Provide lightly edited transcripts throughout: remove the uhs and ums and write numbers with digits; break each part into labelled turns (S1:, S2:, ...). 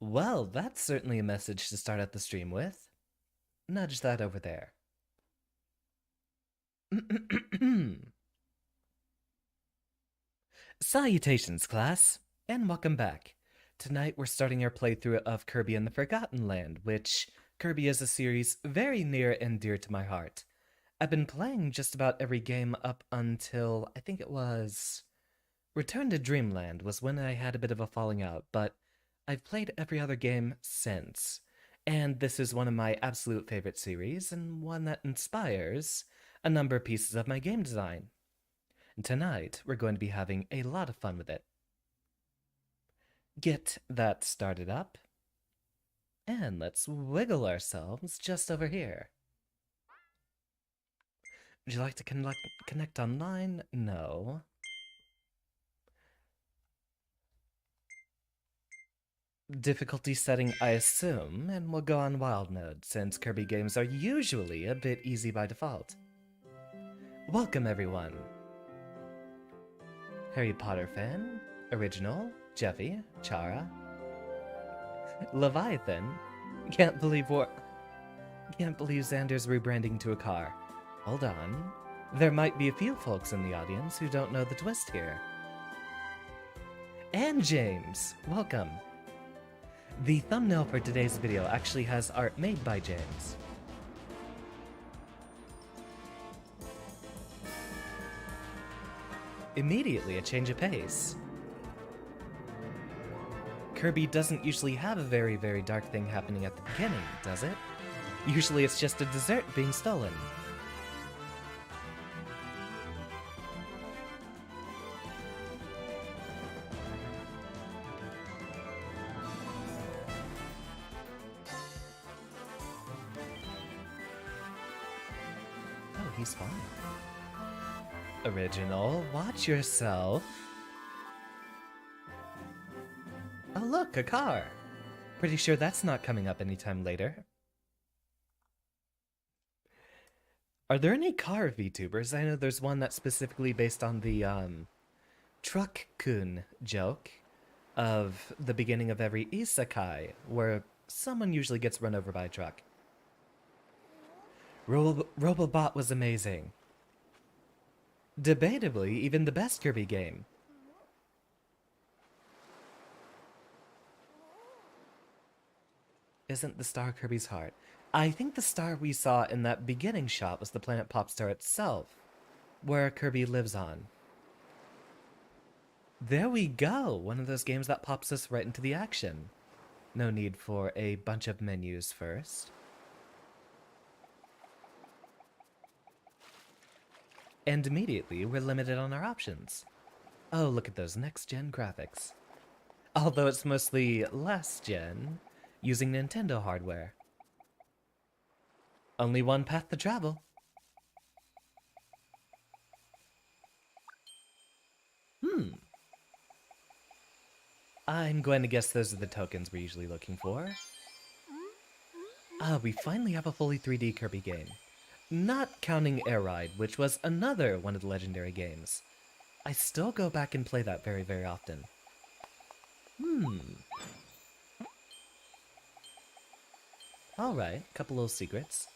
S1: Well, that's certainly a message to start out the stream with. Nudge that over there. Salutations, class, and welcome back. Tonight we're starting our playthrough of Kirby and the Forgotten Land, which Kirby is a series very near and dear to my heart. I've been playing just about every game up until, I think it was... Return to Dreamland was when I had a bit of a falling out, but I've played every other game since. And this is one of my absolute favorite series, and one that inspires a number of pieces of my game design. And tonight, we're going to be having a lot of fun with it. Get that started up. And let's wiggle ourselves just over here. Would you like to connect online? No. Difficulty setting, I assume, and we'll go on wild mode, since Kirby games are usually a bit easy by default. Welcome, everyone! Harry Potter fan, Original, Jeffy, Chara, Leviathan. Can't believe Xander's rebranding to a car. Hold on. There might be a few folks in the audience who don't know the twist here. And James, welcome. The thumbnail for today's video actually has art made by James. Immediately a change of pace. Kirby doesn't usually have a very, very dark thing happening at the beginning, does it? Usually it's just a dessert being stolen. Oh, he's fine. Original, watch yourself. Oh look, a car! Pretty sure that's not coming up anytime later. Are there any car VTubers? I know there's one that's specifically based on the, Truck-kun joke of the beginning of every isekai, where someone usually gets run over by a truck. Robobot was amazing. Debatably, even the best Kirby game. Isn't the star Kirby's heart? I think the star we saw in that beginning shot was the planet Popstar itself, where Kirby lives on. There we go! One of those games that pops us right into the action. No need for a bunch of menus first. And immediately, we're limited on our options. Oh, look at those next-gen graphics. Although it's mostly last-gen, using Nintendo hardware. Only one path to travel. I'm going to guess those are the tokens we're usually looking for. Ah, we finally have a fully 3D Kirby game. Not counting Air Ride, which was another one of the legendary games. I still go back and play that very, very often. Alright, couple little secrets.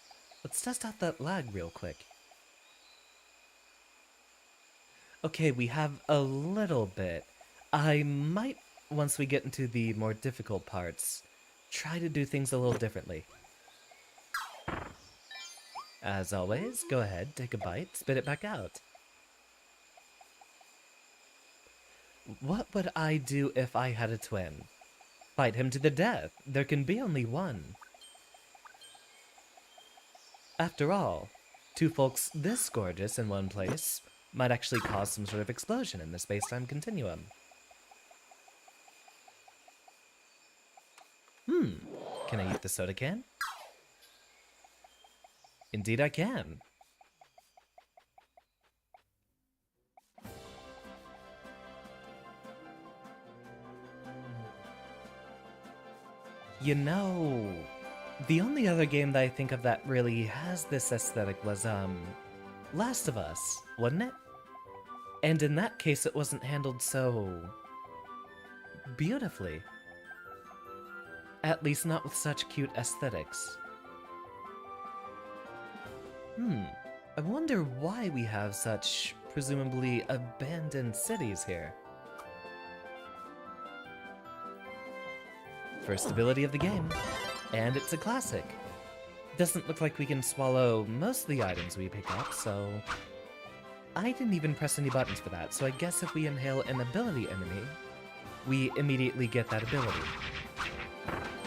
S1: Let's test out that lag real quick. Okay, we have a little bit. I might, once we get into the more difficult parts, try to do things a little differently. As always, go ahead, take a bite, spit it back out. What would I do if I had a twin? Fight him to the death. There can be only one. After all, two folks this gorgeous in one place might actually cause some sort of explosion in the space-time continuum. Can I eat the soda can? Indeed I can. You know, the only other game that I think of that really has this aesthetic was, Last of Us, wasn't it? And in that case, it wasn't handled so beautifully. At least not with such cute aesthetics. I wonder why we have such, presumably, abandoned cities here. First ability of the game, and it's a classic. Doesn't look like we can swallow most of the items we pick up, so... I didn't even press any buttons for that, so I guess if we inhale an ability enemy, we immediately get that ability.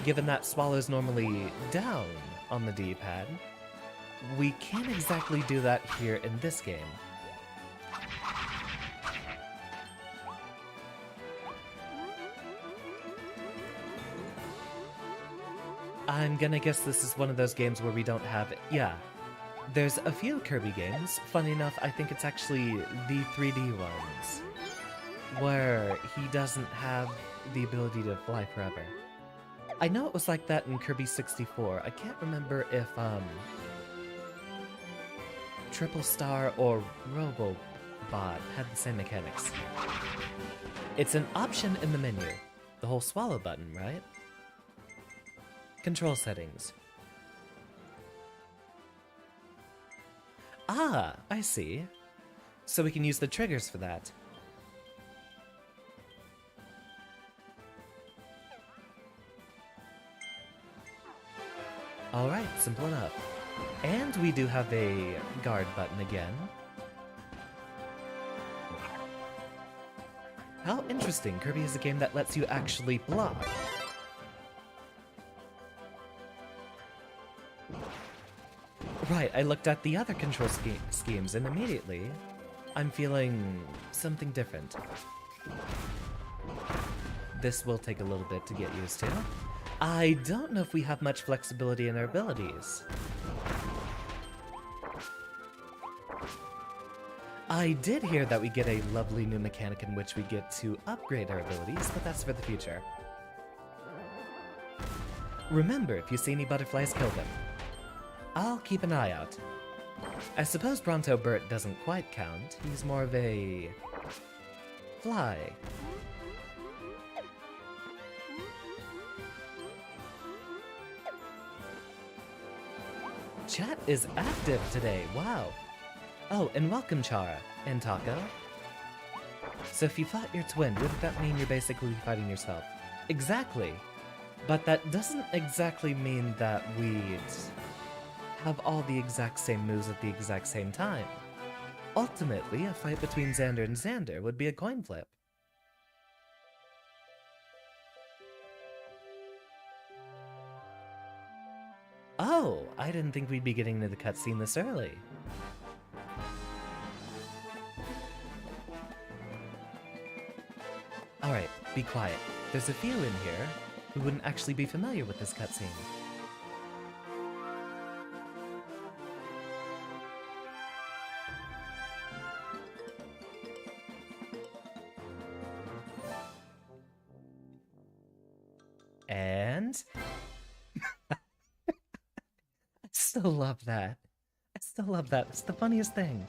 S1: Given that swallow's normally down on the D-pad, we can't exactly do that here in this game. I'm gonna guess this is one of those games where we don't have it. Yeah. There's a few Kirby games, funny enough, I think it's actually the 3D ones, where he doesn't have the ability to fly forever. I know it was like that in Kirby 64. I can't remember if, Triple Star or Robobot had the same mechanics. It's an option in the menu. The whole swallow button, right? Control settings. Ah, I see. So we can use the triggers for that. Alright, simple enough. And we do have a guard button again. How interesting, Kirby is a game that lets you actually block. Right, I looked at the other control schemes and immediately I'm feeling something different. This will take a little bit to get used to. I don't know if we have much flexibility in our abilities. I did hear that we get a lovely new mechanic in which we get to upgrade our abilities, but that's for the future. Remember, if you see any butterflies, kill them. I'll keep an eye out. I suppose Bronto Burt doesn't quite count. He's more of a... fly. Chat is active today, wow. Oh, and welcome Chara and Taco. So if you fought your twin, wouldn't that mean you're basically fighting yourself? Exactly. But that doesn't exactly mean that we'd have all the exact same moves at the exact same time. Ultimately, a fight between Xander and Xander would be a coin flip. Oh, I didn't think we'd be getting into the cutscene this early. Alright, be quiet. There's a few in here who wouldn't actually be familiar with this cutscene. And... I still love that. I still love that. It's the funniest thing.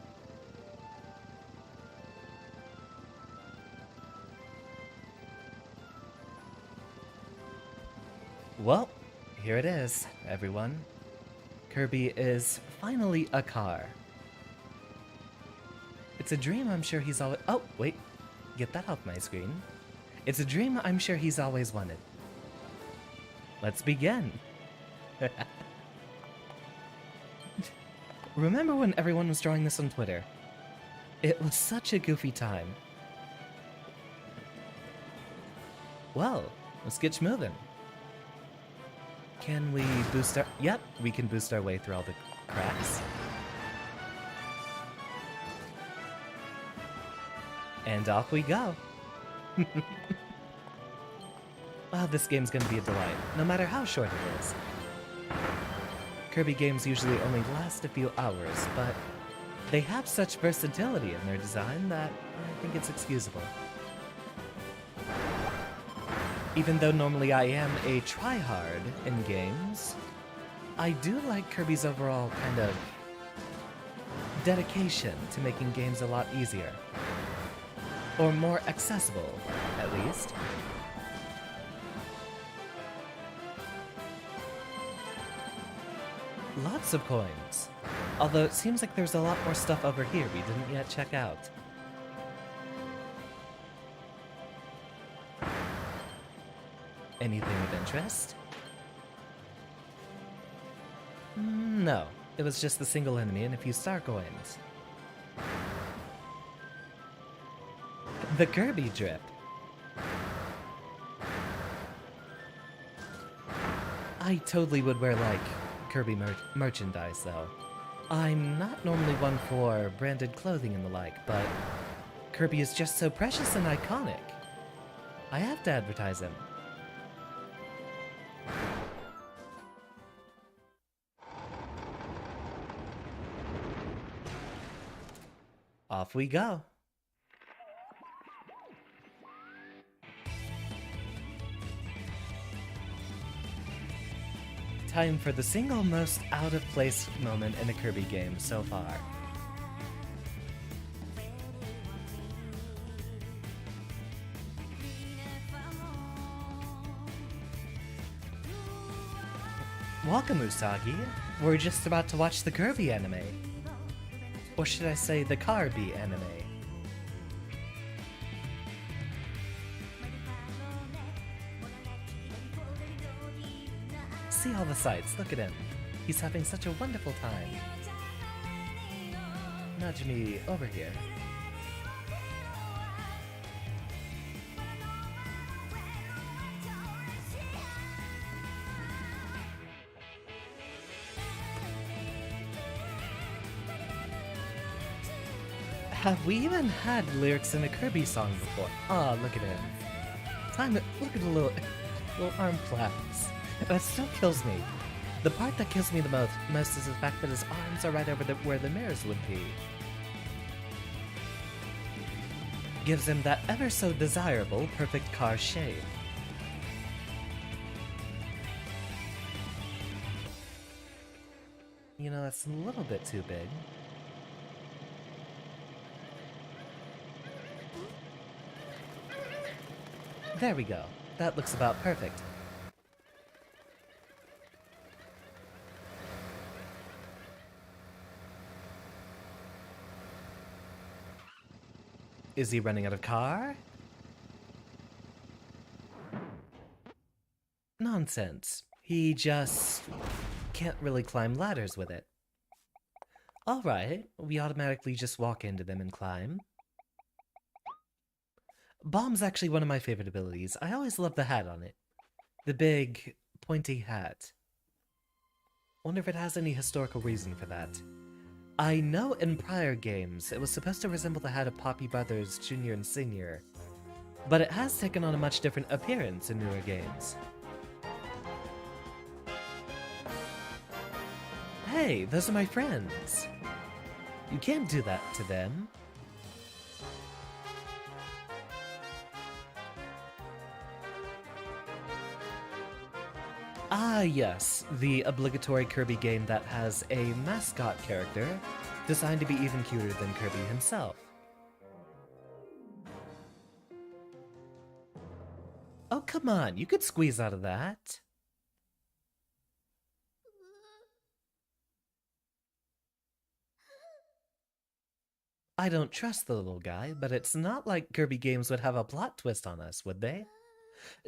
S1: Well, here it is, everyone. Kirby is finally a car. It's a dream I'm sure he's always... Oh, wait. Get that off my screen. It's a dream I'm sure he's always wanted. Let's begin. Remember when everyone was drawing this on Twitter? It was such a goofy time. Well, let's get moving. Can we boost our... Yep, we can boost our way through all the cracks. And off we go. Wow, this game's gonna be a delight, no matter how short it is. Kirby games usually only last a few hours, but they have such versatility in their design that I think it's excusable. Even though normally I am a tryhard in games, I do like Kirby's overall kind of dedication to making games a lot easier. Or more accessible, at least. Lots of coins. Although it seems like there's a lot more stuff over here we didn't yet check out. Anything of interest? No, it was just the single enemy and a few star coins. The Kirby drip. I totally would wear, like, Kirby merchandise, though. I'm not normally one for branded clothing and the like, but Kirby is just so precious and iconic. I have to advertise him. Off we go. Time for the single most out-of-place moment in a Kirby game so far. Welcome, Usagi. We're just about to watch the Kirby anime. Or should I say the Kirby anime? See all the sights, look at him. He's having such a wonderful time. Nudge me over here. Have we even had lyrics in a Kirby song before? Oh, look at him. Look at the little arm flaps. That still kills me. The part that kills me the most is the fact that his arms are right over where the mirrors would be. Gives him that ever so desirable perfect car shape. You know, that's a little bit too big. There we go. That looks about perfect. Is he running out of car? Nonsense. He just can't really climb ladders with it. Alright, we automatically just walk into them and climb. Bomb's actually one of my favorite abilities. I always love the hat on it. The big, pointy hat. Wonder if it has any historical reason for that. I know in prior games it was supposed to resemble the hat of Poppy Brothers Jr. and Sr., but it has taken on a much different appearance in newer games. Hey, those are my friends! You can't do that to them. Ah yes, the obligatory Kirby game that has a mascot character designed to be even cuter than Kirby himself. Oh come on, you could squeeze out of that. I don't trust the little guy, but it's not like Kirby games would have a plot twist on us, would they?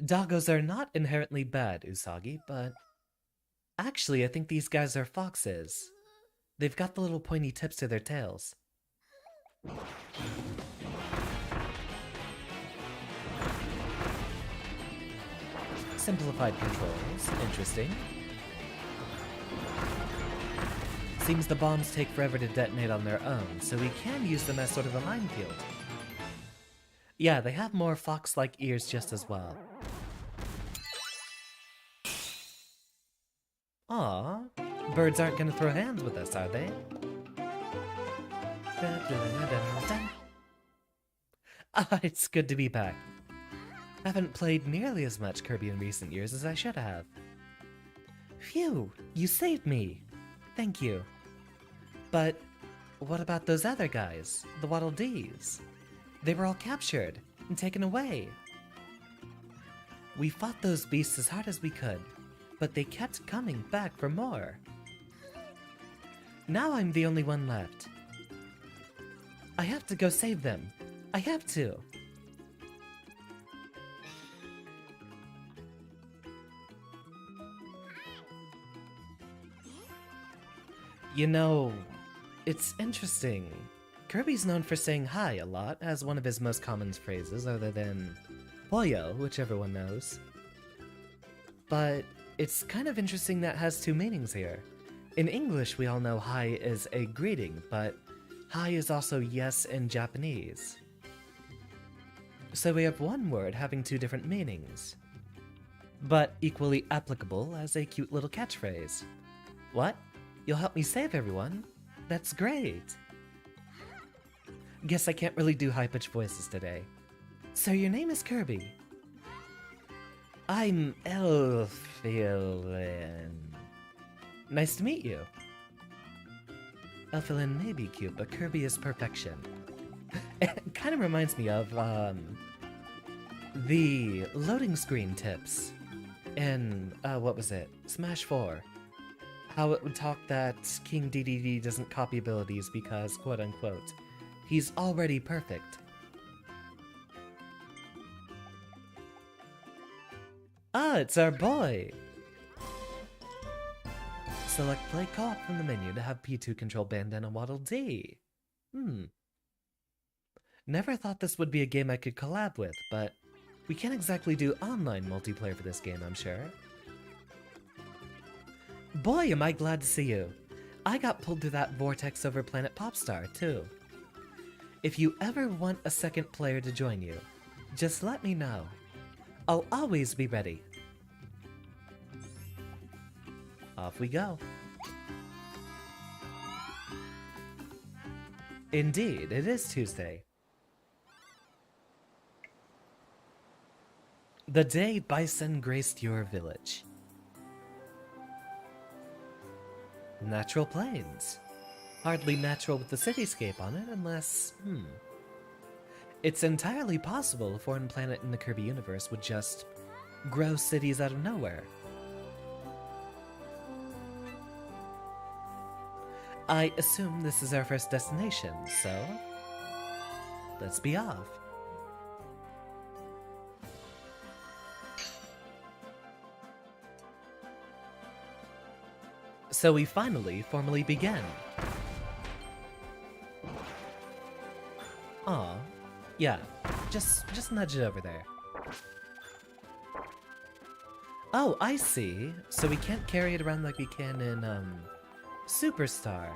S1: Doggos are not inherently bad, Usagi, but actually I think these guys are foxes. They've got the little pointy tips to their tails. Simplified controls, interesting. Seems the bombs take forever to detonate on their own, so we can use them as sort of a minefield. Yeah, they have more fox-like ears just as well. Aw, birds aren't gonna throw hands with us, are they? Ah, it's good to be back. Haven't played nearly as much Kirby in recent years as I should have. Phew, you saved me. Thank you. But what about those other guys, the Waddle Dees? They were all captured and taken away. We fought those beasts as hard as we could, but they kept coming back for more. Now I'm the only one left. I have to go save them. I have to. You know, it's interesting. Kirby's known for saying hi a lot as one of his most common phrases other than Boyo, which everyone knows. But it's kind of interesting that has two meanings here. In English, we all know hi is a greeting, but hi is also yes in Japanese. So we have one word having two different meanings, but equally applicable as a cute little catchphrase. What? You'll help me save everyone? That's great! Guess I can't really do high-pitched voices today. So your name is Kirby? I'm Elfilin. Nice to meet you. Elfilin may be cute, but Kirby is perfection. It kind of reminds me of, the loading screen tips in, what was it? Smash 4. How it would talk that King DDD doesn't copy abilities because, quote-unquote, he's already perfect. Ah, it's our boy! Select Play Co-op from the menu to have P2 control Bandana Waddle Dee. Never thought this would be a game I could collab with, but we can't exactly do online multiplayer for this game, I'm sure. Boy, am I glad to see you. I got pulled through that vortex over Planet Popstar, too. If you ever want a second player to join you, just let me know. I'll always be ready. Off we go. Indeed, it is Tuesday. The day Bison graced your village. Natural plains. Hardly natural with the cityscape on it, unless, It's entirely possible a foreign planet in the Kirby universe would just grow cities out of nowhere. I assume this is our first destination, so let's be off. So we finally formally begin. Aw, yeah, just nudge it over there. Oh, I see. So we can't carry it around like we can in, Superstar.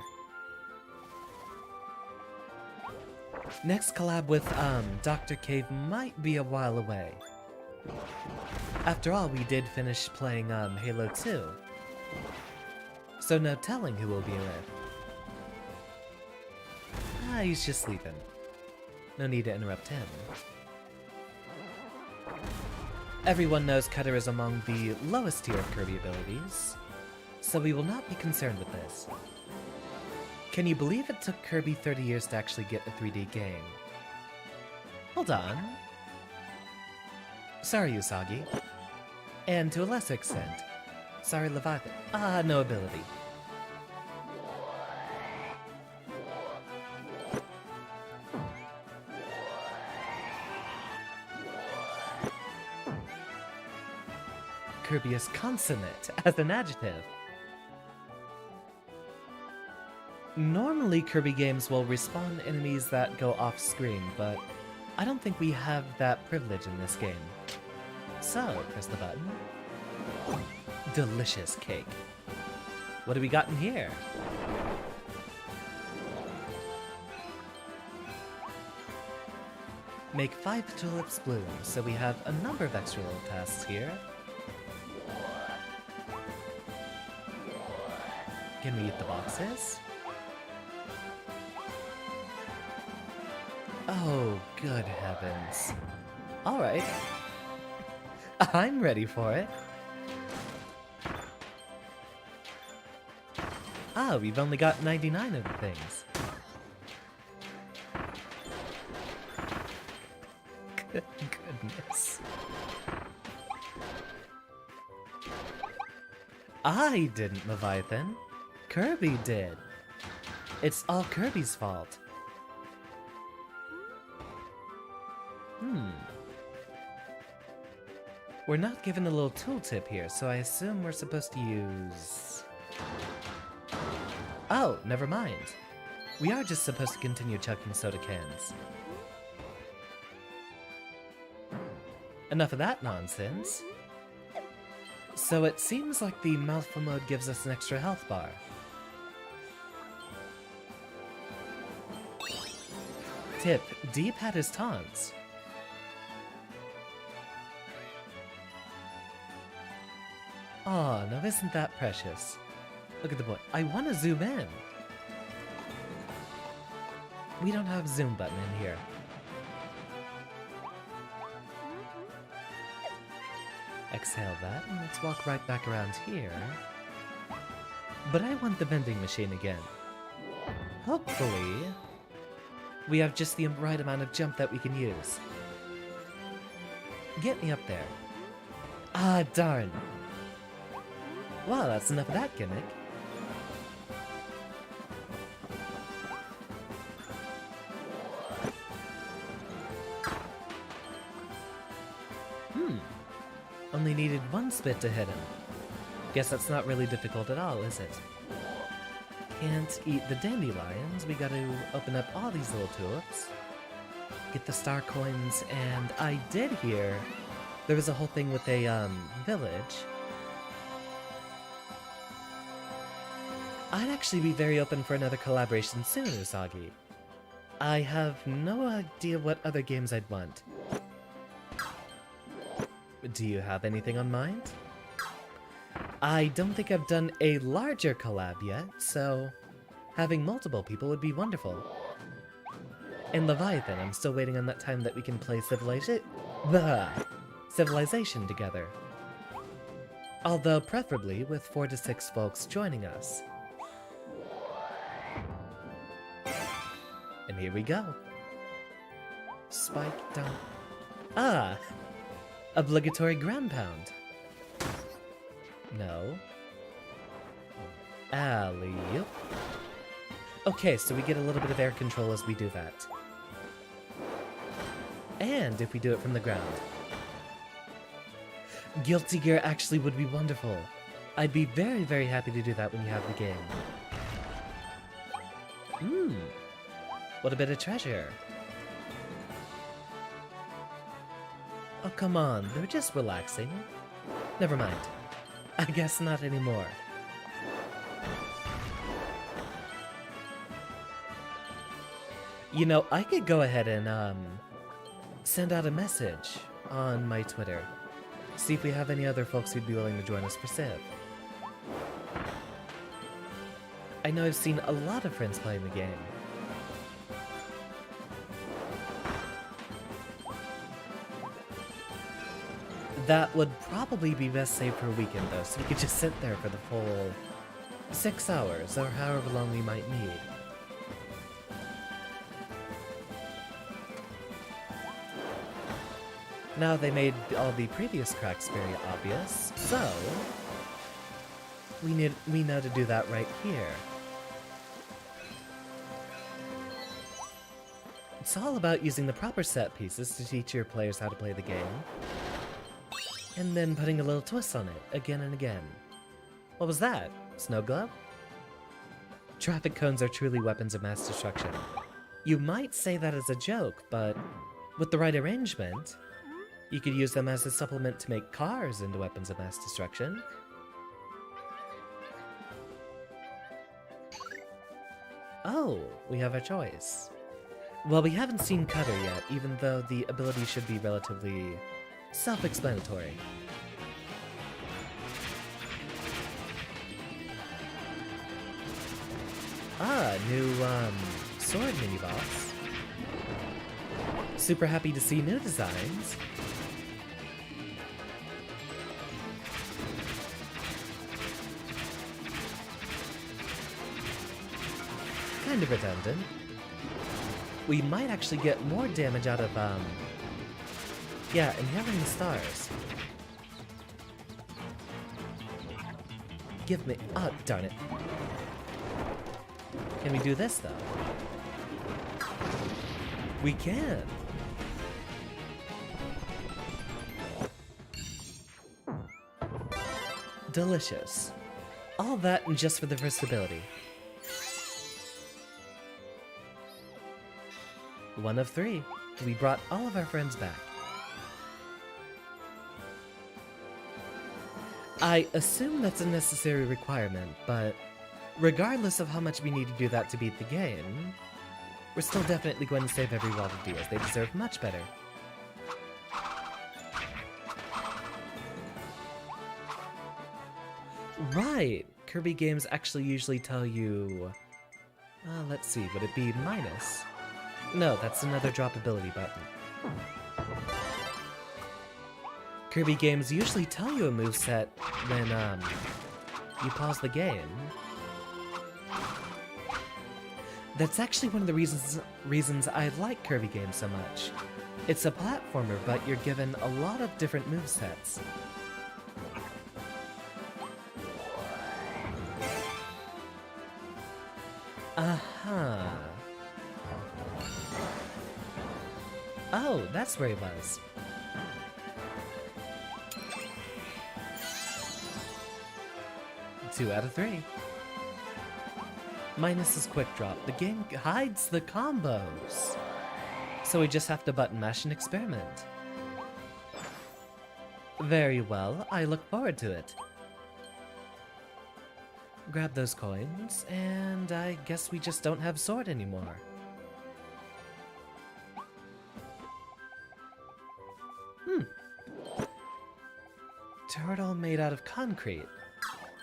S1: Next collab with, Dr. Cave might be a while away. After all, we did finish playing, Halo 2. So no telling who we'll be with. Ah, he's just sleeping. No need to interrupt him. Everyone knows Cutter is among the lowest tier of Kirby abilities, so we will not be concerned with this. Can you believe it took Kirby 30 years to actually get a 3D game? Hold on. Sorry, Usagi. And to a lesser extent, sorry, Leviathan. Ah, no ability. Kirby is consonant as an adjective. Normally, Kirby games will respawn enemies that go off screen, but I don't think we have that privilege in this game. So, press the button. Delicious cake. What do we got in here? Make 5 tulips bloom, so we have a number of extra little tasks here. Can we eat the boxes? Oh, good heavens. Alright. I'm ready for it. Ah, we've only got 99 of the things. Good goodness. I didn't, Leviathan. Kirby did. It's all Kirby's fault. We're not given a little tooltip here, so I assume we're supposed to use... Oh, never mind. We are just supposed to continue chucking soda cans. Enough of that nonsense. So it seems like the mouthful mode gives us an extra health bar. Tip, D-pad his taunts. Aw, now isn't that precious? Look at the boy. I want to zoom in. We don't have a zoom button in here. Exhale that, and let's walk right back around here. But I want the vending machine again. Hopefully, we have just the right amount of jump that we can use. Get me up there. Ah, darn. Well, that's enough of that gimmick. Only needed one spit to hit him. Guess that's not really difficult at all, is it? Can't eat the dandelions, we gotta open up all these little tulips. Get the star coins, and I did hear there was a whole thing with a, village. I'd actually be very open for another collaboration soon, Usagi. I have no idea what other games I'd want. Do you have anything on mind? I don't think I've done a larger collab yet, so having multiple people would be wonderful. And Leviathan, I'm still waiting on that time that we can play Civilization together. Although preferably with 4 to 6 folks joining us. And here we go. Spike down. Ah! Obligatory ground pound. No. Alley-oop. Okay, so we get a little bit of air control as we do that. And if we do it from the ground. Guilty Gear actually would be wonderful. I'd be very, very happy to do that when you have the game. What a bit of treasure. Oh, come on, they're just relaxing. Never mind. I guess not anymore. You know, I could go ahead and, send out a message on my Twitter. See if we have any other folks who'd be willing to join us for Civ. I know I've seen a lot of friends playing the game. That would probably be best saved for a weekend, though, so we could just sit there for the full 6 hours, or however long we might need. Now they made all the previous cracks very obvious, so we know to do that right here. It's all about using the proper set pieces to teach your players how to play the game. And then putting a little twist on it, again and again. What was that? Snow glove? Traffic cones are truly weapons of mass destruction. You might say that as a joke, but with the right arrangement, you could use them as a supplement to make cars into weapons of mass destruction. Oh, we have a choice. Well, we haven't seen Cutter yet, even though the ability should be relatively self-explanatory. Ah, new, sword mini-boss. Super happy to see new designs. Kind of redundant. We might actually get more damage out of, yeah, inhaling the stars. Give me... Oh, darn it. Can we do this, though? We can! Delicious. All that and just for the first ability. 1 of 3. We brought all of our friends back. I assume that's a necessary requirement, but regardless of how much we need to do that to beat the game, we're still definitely going to save every Waddle Dee, as they deserve much better. Right! Kirby games actually usually tell you... let's see, would it be minus? No, that's another drop ability button. Kirby games usually tell you a moveset when, you pause the game. That's actually one of the reasons I like Kirby games so much. It's a platformer, but you're given a lot of different movesets. Uh-huh. Oh, that's where he was. Two out of 3. Minus is quick drop. The game hides the combos. So we just have to button mash and experiment. Very well, I look forward to it. Grab those coins, and I guess we just don't have sword anymore. Turtle made out of concrete.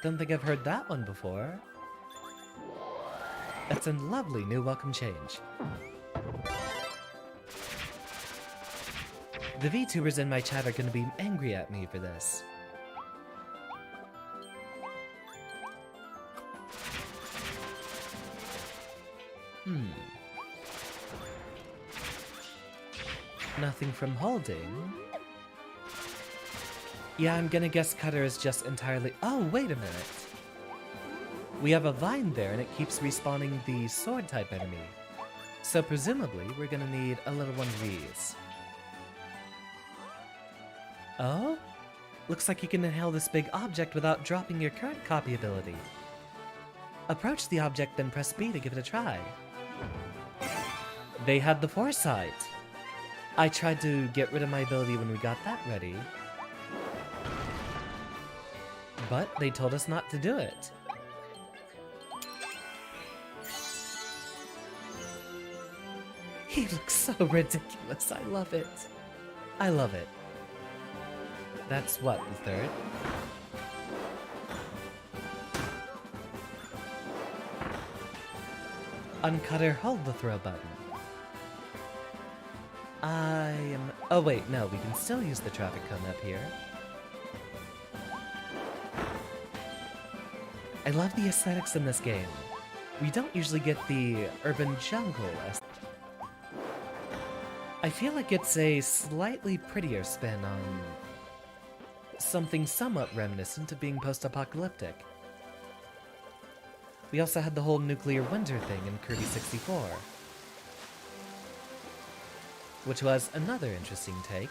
S1: Don't think I've heard that one before. That's a lovely new welcome change. The Vtubers in my chat are gonna be angry at me for this. Nothing from holding. Yeah, I'm gonna guess Cutter is just entirely— oh, wait a minute! We have a vine there and it keeps respawning the sword-type enemy. So presumably, we're gonna need a little one of these. Oh? Looks like you can inhale this big object without dropping your current copy ability. Approach the object, then press B to give it a try. They had the foresight! I tried to get rid of my ability when we got that ready. But they told us not to do it. He looks so ridiculous. I love it. I love it. That's what, the 3rd? Uncutter, hold the throw button. Oh wait, no, we can still use the traffic cone up here. I love the aesthetics in this game. We don't usually get the urban jungle aesthetic. I feel like it's a slightly prettier spin on something somewhat reminiscent of being post-apocalyptic. We also had the whole nuclear winter thing in Kirby 64, which was another interesting take.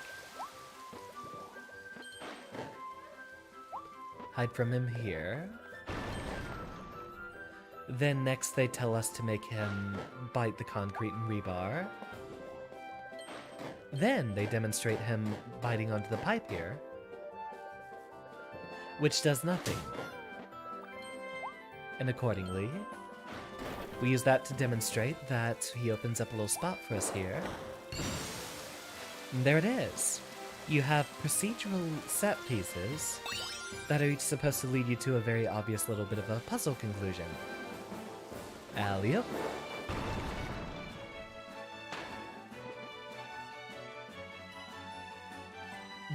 S1: Hide from him here. Then next they tell us to make him bite the concrete and rebar. Then they demonstrate him biting onto the pipe here, which does nothing. And accordingly, we use that to demonstrate that he opens up a little spot for us here. And there it is. You have procedural set pieces that are each supposed to lead you to a very obvious little bit of a puzzle conclusion. Alley-oop.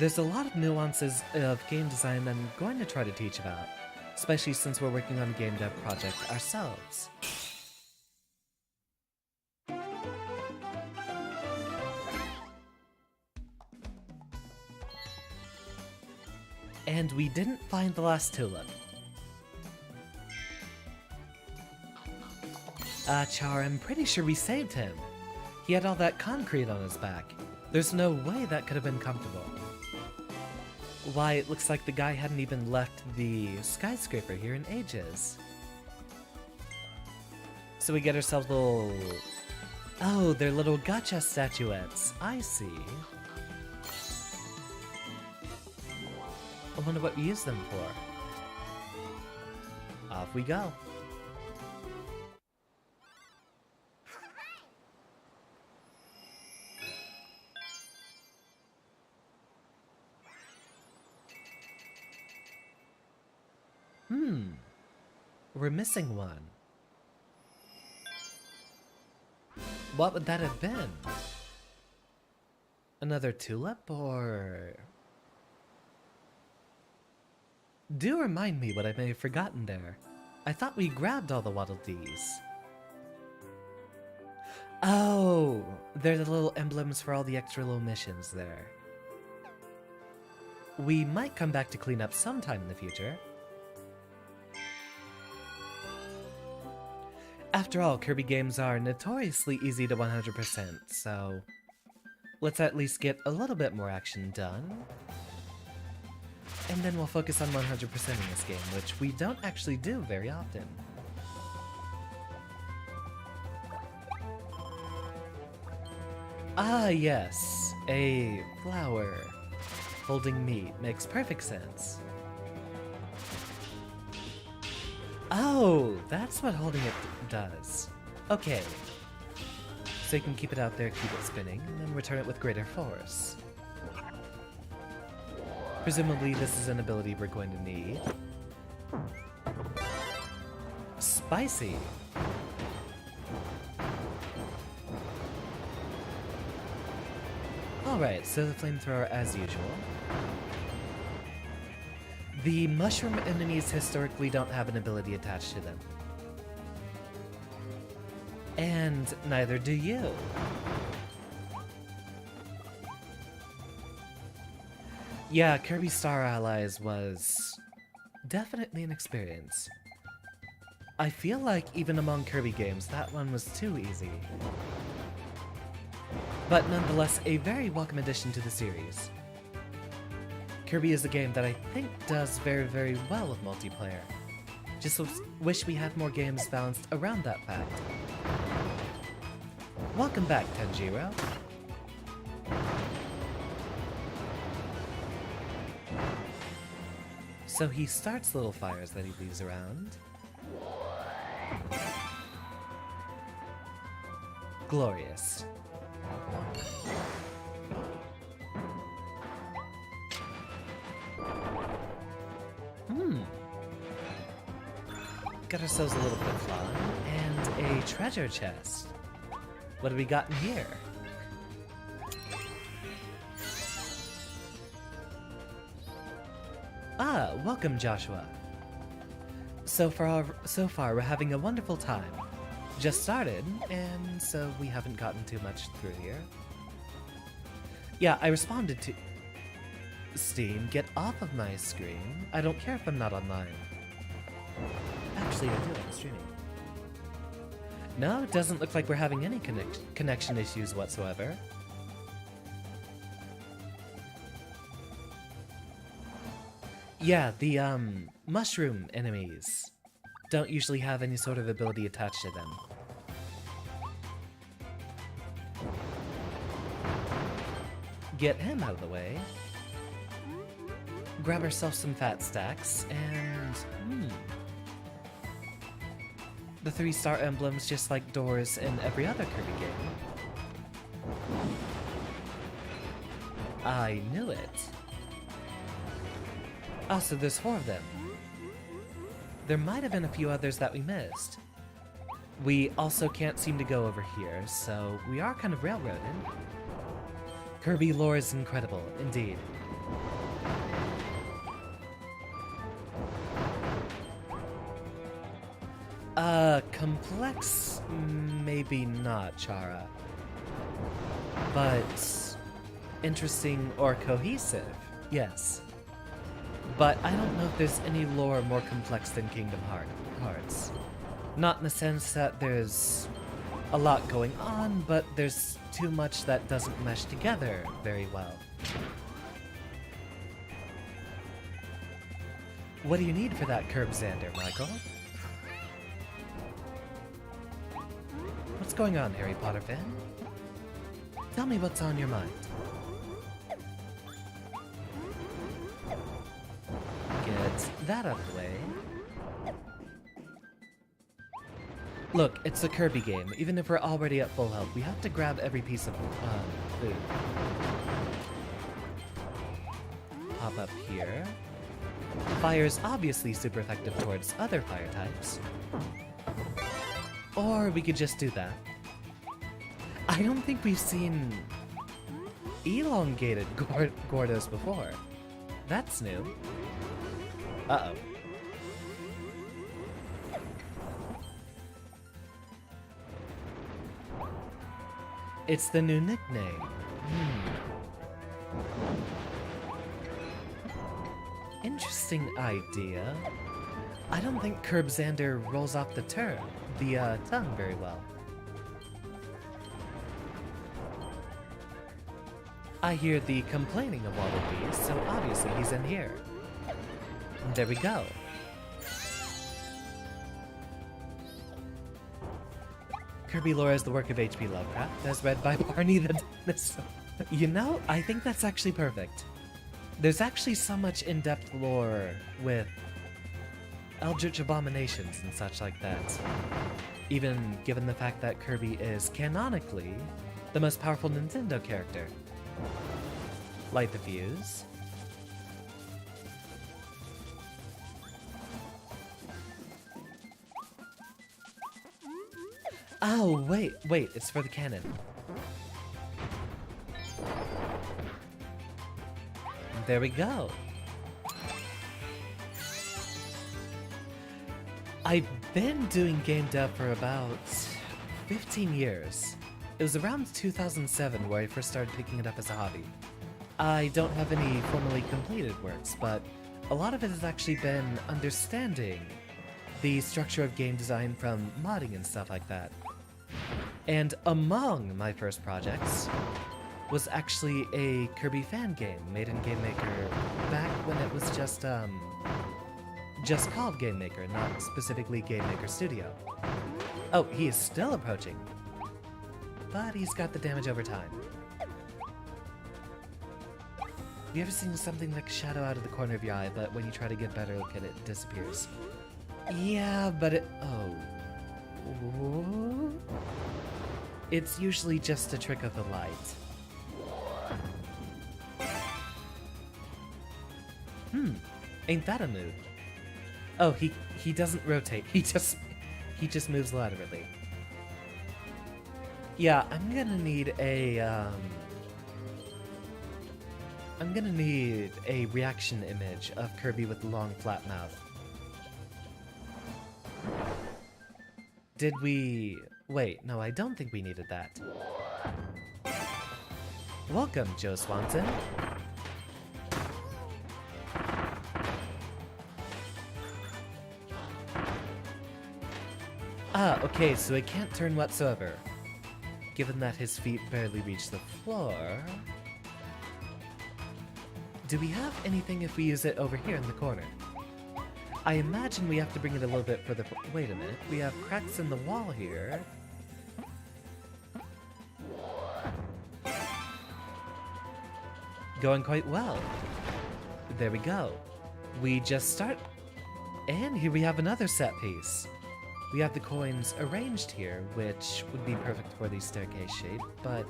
S1: There's a lot of nuances of game design that I'm going to try to teach about, especially since we're working on a game dev project ourselves. And we didn't find the last tulip. Char, I'm pretty sure we saved him. He had all that concrete on his back. There's no way that could have been comfortable. Why, it looks like the guy hadn't even left the skyscraper here in ages. So we get ourselves little... Oh, they're little gacha statuettes. I see. I wonder what we use them for. Off we go. We're missing one. What would that have been? Another tulip, or... Do remind me what I may have forgotten there. I thought we grabbed all the Waddle Dees. Oh, they're the little emblems for all the extra little missions there. We might come back to clean up sometime in the future. After all, Kirby games are notoriously easy to 100%, so let's at least get a little bit more action done. And then we'll focus on 100%ing this game, which we don't actually do very often. Ah yes, a flower holding meat makes perfect sense. Oh, that's what holding it does. Okay. So you can keep it out there, keep it spinning, and then return it with greater force. Presumably this is an ability we're going to need. Spicy! Alright, so the flamethrower as usual. The mushroom enemies historically don't have an ability attached to them. And neither do you. Yeah, Kirby Star Allies was definitely an experience. I feel like even among Kirby games, that one was too easy. But nonetheless, a very welcome addition to the series. Kirby is a game that I think does very, very well with multiplayer. Just wish we had more games balanced around that fact. Welcome back, Tanjiro. So he starts little fires that he leaves around. Glorious. Got ourselves a little bit of fun, and a treasure chest. What do we got in here? Ah, welcome Joshua. So far we're having a wonderful time. Just started, and so we haven't gotten too much through here. Yeah, I responded to... Steam, get off of my screen. I don't care if I'm not online. Actually, I do, I'm streaming. No, it doesn't look like we're having any connection issues whatsoever. Yeah, the, mushroom enemies don't usually have any sort of ability attached to them. Get him out of the way. Grab ourselves some fat stacks, and... The 3-star emblems, just like doors in every other Kirby game. I knew it. Oh, so there's 4 of them. There might have been a few others that we missed. We also can't seem to go over here, so we are kind of railroaded. Kirby lore is incredible, indeed. Complex? Maybe not, Chara. But interesting or cohesive, yes. But I don't know if there's any lore more complex than Kingdom Hearts. Not in the sense that there's a lot going on, but there's too much that doesn't mesh together very well. What do you need for that curb, Xander, Michael? What's going on, Harry Potter fan? Tell me what's on your mind. Get that out of the way. Look, it's a Kirby game. Even if we're already at full health, we have to grab every piece of food. Pop up here. Fire's obviously super effective towards other fire types. Or we could just do that. I don't think we've seen elongated Gordos before. That's new. Uh-oh. It's the new nickname. Interesting idea. I don't think Curb Xander rolls off the tongue very well. I hear the complaining of Wallabies, so obviously he's in here. There we go. Kirby lore is the work of H.P. Lovecraft, as read by Barney the Dinosaur. You know, I think that's actually perfect. There's actually so much in-depth lore with Eldritch Abominations and such like that. Even given the fact that Kirby is canonically the most powerful Nintendo character. Light the fuse. Oh, wait, it's for the cannon. There we go. I've been doing game dev for about 15 years. It was around 2007 where I first started picking it up as a hobby. I don't have any formally completed works, but a lot of it has actually been understanding the structure of game design from modding and stuff like that. And among my first projects was actually a Kirby fan game made in GameMaker back when it was just called GameMaker, not specifically GameMaker Studio. Oh, he is still approaching. But he's got the damage over time. Have you ever seen something like a shadow out of the corner of your eye, but when you try to get better look at it, it disappears? Yeah, but it... oh. It's usually just a trick of the light. Ain't that a move? Oh, he doesn't rotate. He just moves laterally. Yeah, I'm gonna need a reaction image of Kirby with the long flat mouth. Did we... wait, no, I don't think we needed that. Welcome, Joe Swanson. Ah, okay, so it can't turn whatsoever. Given that his feet barely reach the floor... do we have anything if we use it over here in the corner? I imagine we have to bring it a little bit further... wait a minute, we have cracks in the wall here. Going quite well. There we go. We just start... and here we have another set piece. We have the coins arranged here, which would be perfect for the staircase shape, but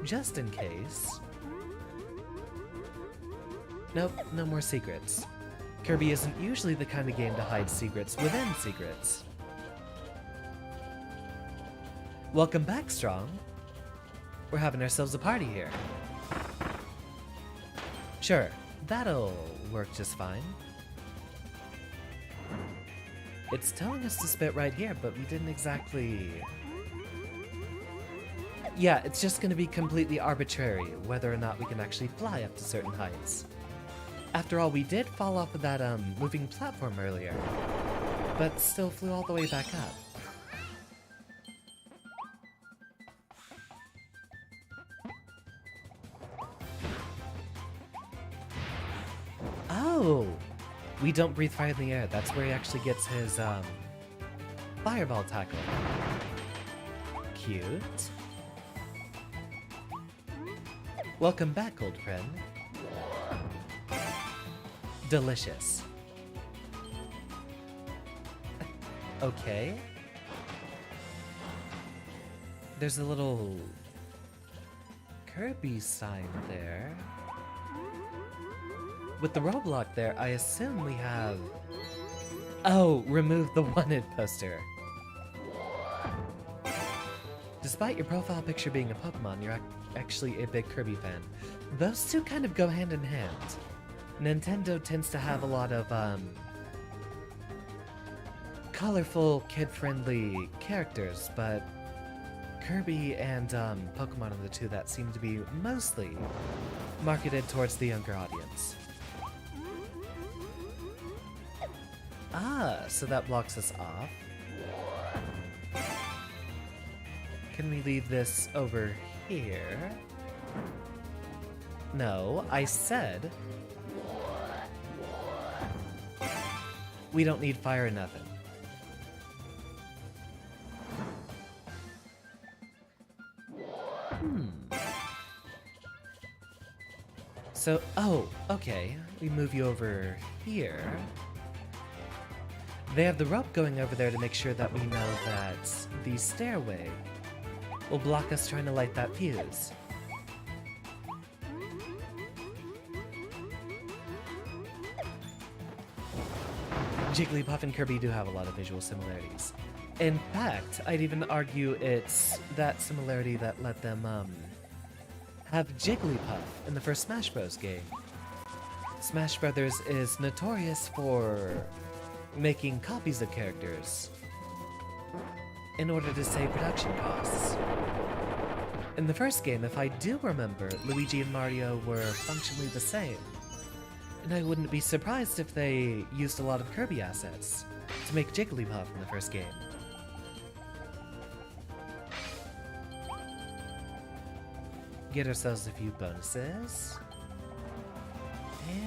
S1: just in case... nope, no more secrets. Kirby isn't usually the kind of game to hide secrets within secrets. Welcome back, Strong. We're having ourselves a party here. Sure, that'll work just fine. It's telling us to spit right here, but we didn't exactly... yeah, it's just gonna be completely arbitrary whether or not we can actually fly up to certain heights. After all, we did fall off of that moving platform earlier, but still flew all the way back up. We don't breathe fire in the air. That's where he actually gets his, fireball tackle. Cute. Welcome back, old friend. Delicious. Okay. There's a little Kirby sign there. With the roadblock there, I assume we have... Oh, remove the wanted poster. Despite your profile picture being a Pokemon, you're actually a big Kirby fan. Those two kind of go hand in hand. Nintendo tends to have a lot of, colorful, kid-friendly characters, but Kirby and, Pokemon are the two that seem to be mostly marketed towards the younger audience. Ah, so that blocks us off. Can we leave this over here? No, I said... We don't need fire or nothing. So, oh, okay. We move you over here. They have the rope going over there to make sure that we know that the stairway will block us trying to light that fuse. Jigglypuff and Kirby do have a lot of visual similarities. In fact, I'd even argue it's that similarity that let them, have Jigglypuff in the first Smash Bros. Game. Smash Brothers is notorious for making copies of characters in order to save production costs. In the first game, if I do remember, Luigi and Mario were functionally the same, and I wouldn't be surprised if they used a lot of Kirby assets to make Jigglypuff in the first game. Get ourselves a few bonuses,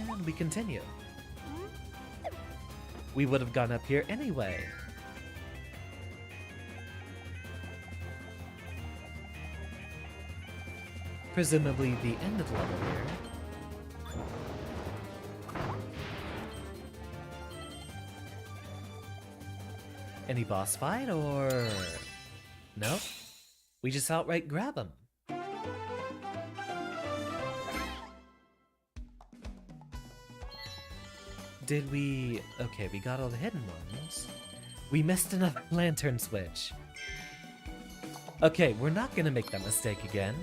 S1: and we continue. We would have gone up here anyway. Presumably the end of the level here. Any boss fight, or... Nope. We just outright grab him. Did we... Okay, we got all the hidden ones. We missed another lantern switch. Okay, we're not gonna make that mistake again.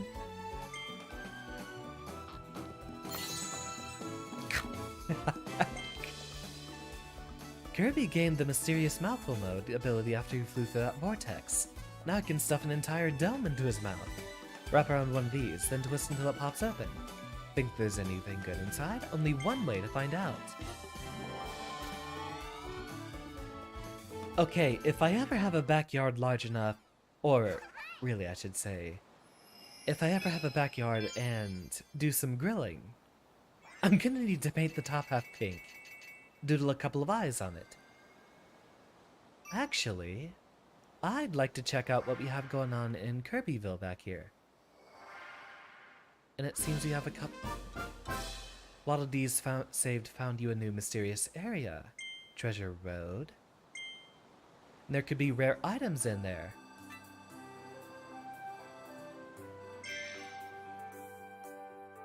S1: Kirby gained the mysterious mouthful mode ability after he flew through that vortex. Now I can stuff an entire dome into his mouth. Wrap around one of these, then twist until it pops open. Think there's anything good inside? Only one way to find out. Okay, if I ever have a backyard large enough, or really I should say, if I ever have a backyard and do some grilling, I'm gonna need to paint the top half pink. Doodle a couple of eyes on it. Actually, I'd like to check out what we have going on in Kirbyville back here. And it seems we have a couple... Waddle Dee's found you a new mysterious area. Treasure Road. And there could be rare items in there.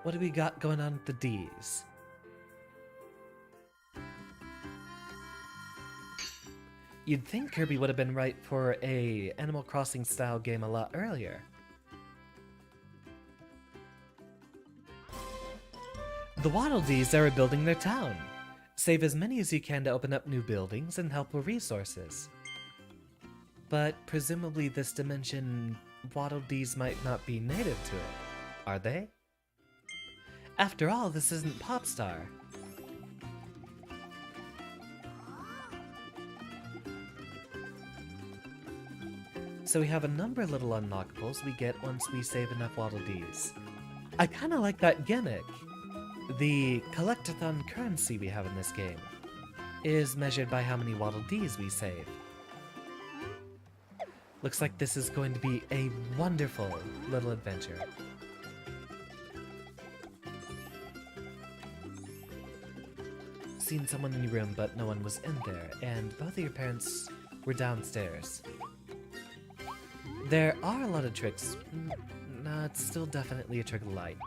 S1: What do we got going on with the D's? You'd think Kirby would have been right for a Animal Crossing style game a lot earlier. The Waddle Dees are rebuilding their town. Save as many as you can to open up new buildings and help with resources. But presumably this dimension, Waddle Dees might not be native to it, are they? After all, this isn't Popstar. So we have a number of little unlockables we get once we save enough Waddle Dees. I kinda like that gimmick. The collectathon currency we have in this game. is measured by how many Waddle Dees we save. Looks like this is going to be a wonderful little adventure. Seen someone in your room, but no one was in there, and both of your parents were downstairs. There are a lot of tricks. No, it's still definitely a trick of the light.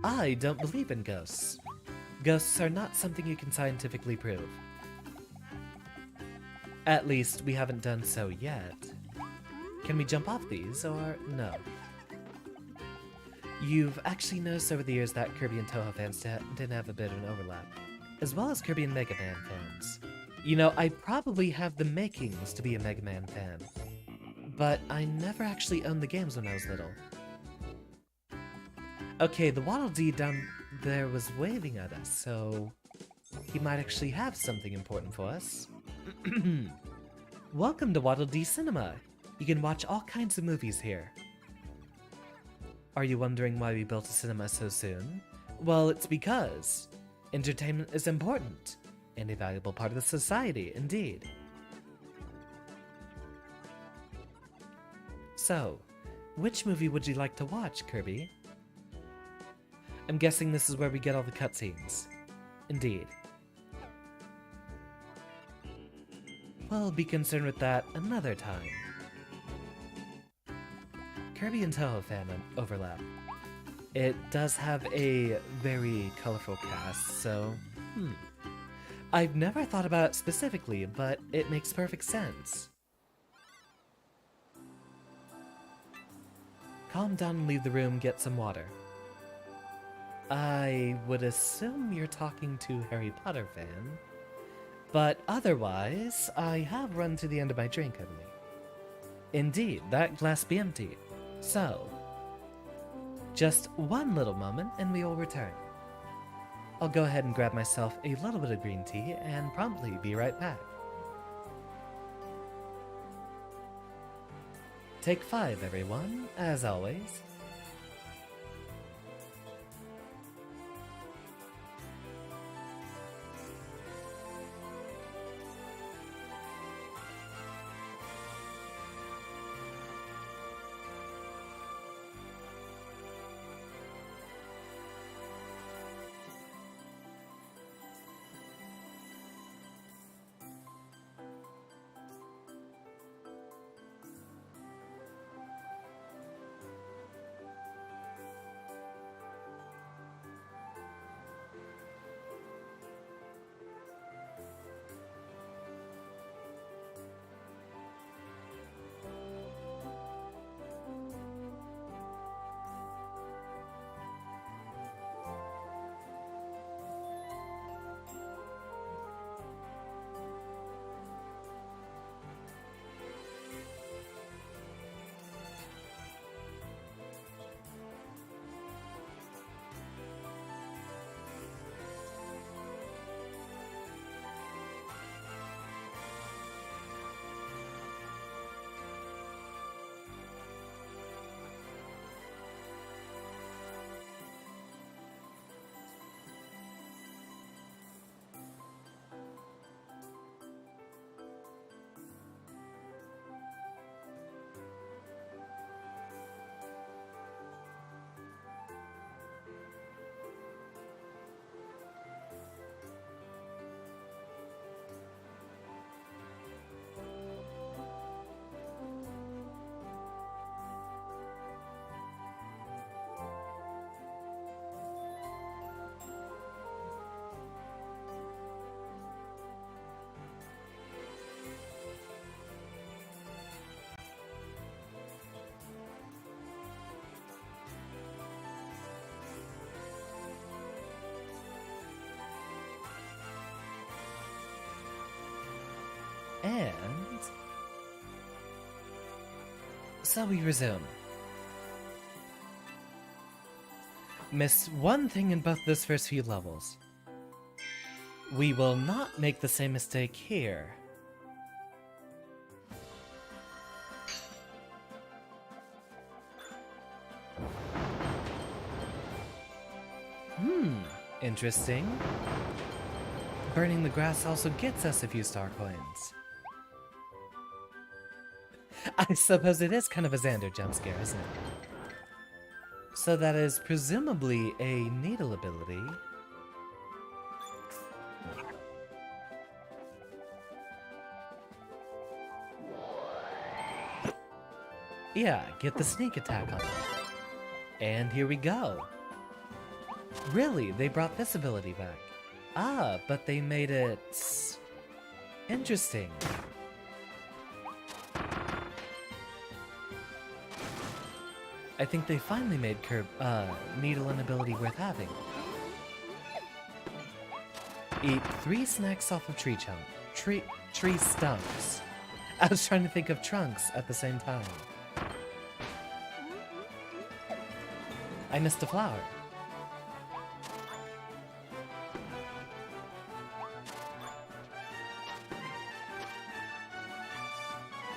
S1: I don't believe in ghosts. Ghosts are not something you can scientifically prove. At least, we haven't done so yet. Can we jump off these, or no? You've actually noticed over the years that Kirby and Toho fans did have a bit of an overlap, as well as Kirby and Mega Man fans. You know, I probably have the makings to be a Mega Man fan, but I never actually owned the games when I was little. Okay, the Waddle Dee down there was waving at us, so he might actually have something important for us. Welcome to Waddle Dee Cinema! You can watch all kinds of movies here. Are you wondering why we built a cinema so soon? Well, it's because entertainment is important, and a valuable part of the society, indeed. So, which movie would you like to watch, Kirby? I'm guessing this is where we get all the cutscenes. Indeed. We'll be concerned with that another time. Kirby and Toho fan overlap. It does have a very colorful cast, so I've never thought about it specifically, but it makes perfect sense. Calm down and leave the room, get some water. I would assume you're talking to Harry Potter fan, but otherwise, I have run to the end of my drink, haven't I? Indeed, that glass be empty. So, just one little moment and we will return. I'll go ahead and grab myself a little bit of green tea and promptly be right back. Take 5, everyone, as always. And so we resume. Missed one thing in both those first few levels. We will not make the same mistake here. Interesting. burning the grass also gets us a few star coins. I suppose it is kind of a Xander jump scare, isn't it? So that is presumably a needle ability. Yeah, get the sneak attack on him. And here we go. Really, they brought this ability back. Ah, but they made it... interesting. I think they finally made Needle an ability worth having. Eat 3 snacks off of tree stumps. I was trying to think of trunks at the same time. I missed a flower.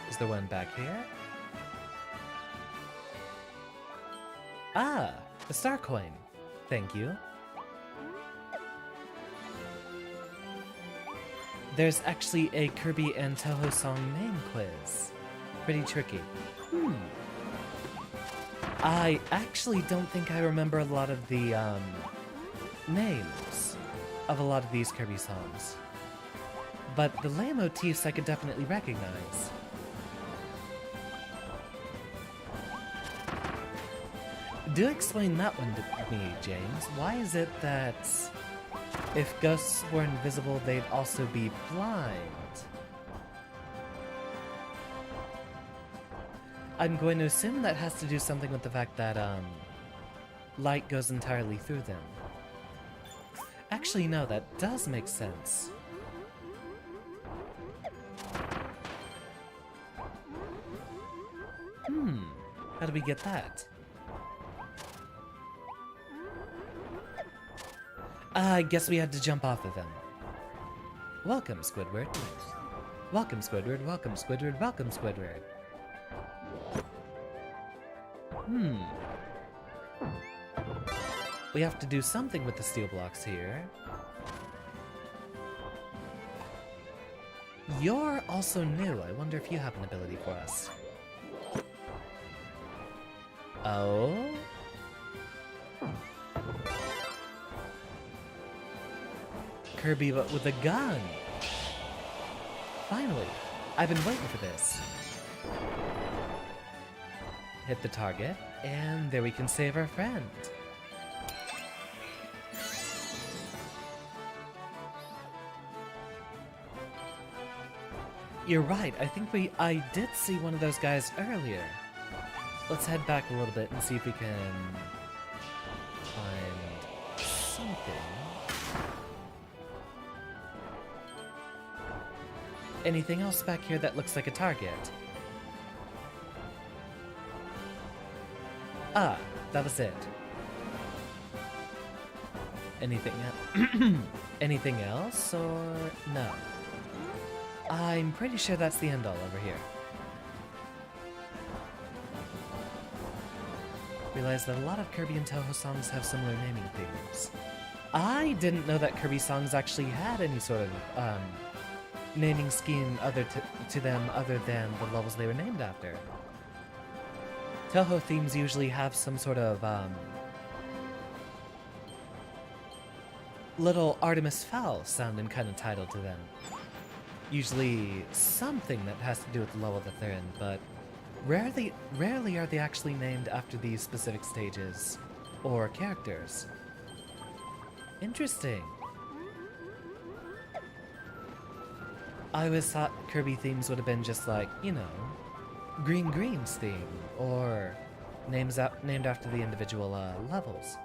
S1: Is there one back here? Ah, a star coin. Thank you. There's actually a Kirby and Touhou song name quiz. Pretty tricky. I actually don't think I remember a lot of the, names of a lot of these Kirby songs. But the lay motifs I could definitely recognize. Do explain that one to me, James. Why is it that if ghosts were invisible, they'd also be blind? I'm going to assume that has to do something with the fact that, light goes entirely through them. Actually, no, that does make sense. How do we get that? I guess we had to jump off of them. Welcome, Squidward. Welcome, Squidward. Welcome, Squidward. Welcome, Squidward. We have to do something with the steel blocks here. You're also new. I wonder if you have an ability for us. Oh? Kirby, but with a gun! Finally! I've been waiting for this. Hit the target, and there we can save our friend. You're right, I think I did see one of those guys earlier. Let's head back a little bit and see if we can find something. Anything else back here that looks like a target? Ah, that was it. Anything else? Anything else, or no? I'm pretty sure that's the end all over here. Realize that a lot of Kirby and Touhou songs have similar naming themes. I didn't know that Kirby songs actually had any sort of, naming scheme to them other than the levels they were named after. Touhou themes usually have some sort of, little Artemis Fowl sounding kind of title to them. Usually something that has to do with the level that they're in, but rarely are they actually named after these specific stages or characters. Interesting. I always thought Kirby themes would have been just like, you know, Green Green's theme, or named after the individual levels.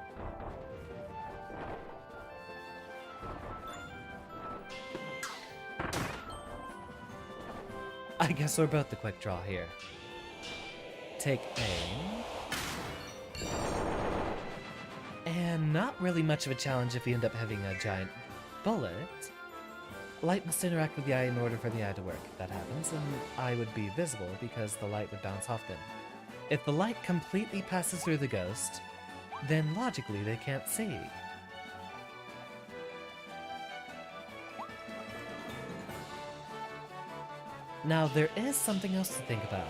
S1: I guess we're both the quick draw here. Take aim. And not really much of a challenge if you end up having a giant bullet. Light must interact with the eye in order for the eye to work. If that happens, then eye would be visible because the light would bounce off them. If the light completely passes through the ghost, then logically they can't see. Now, there is something else to think about.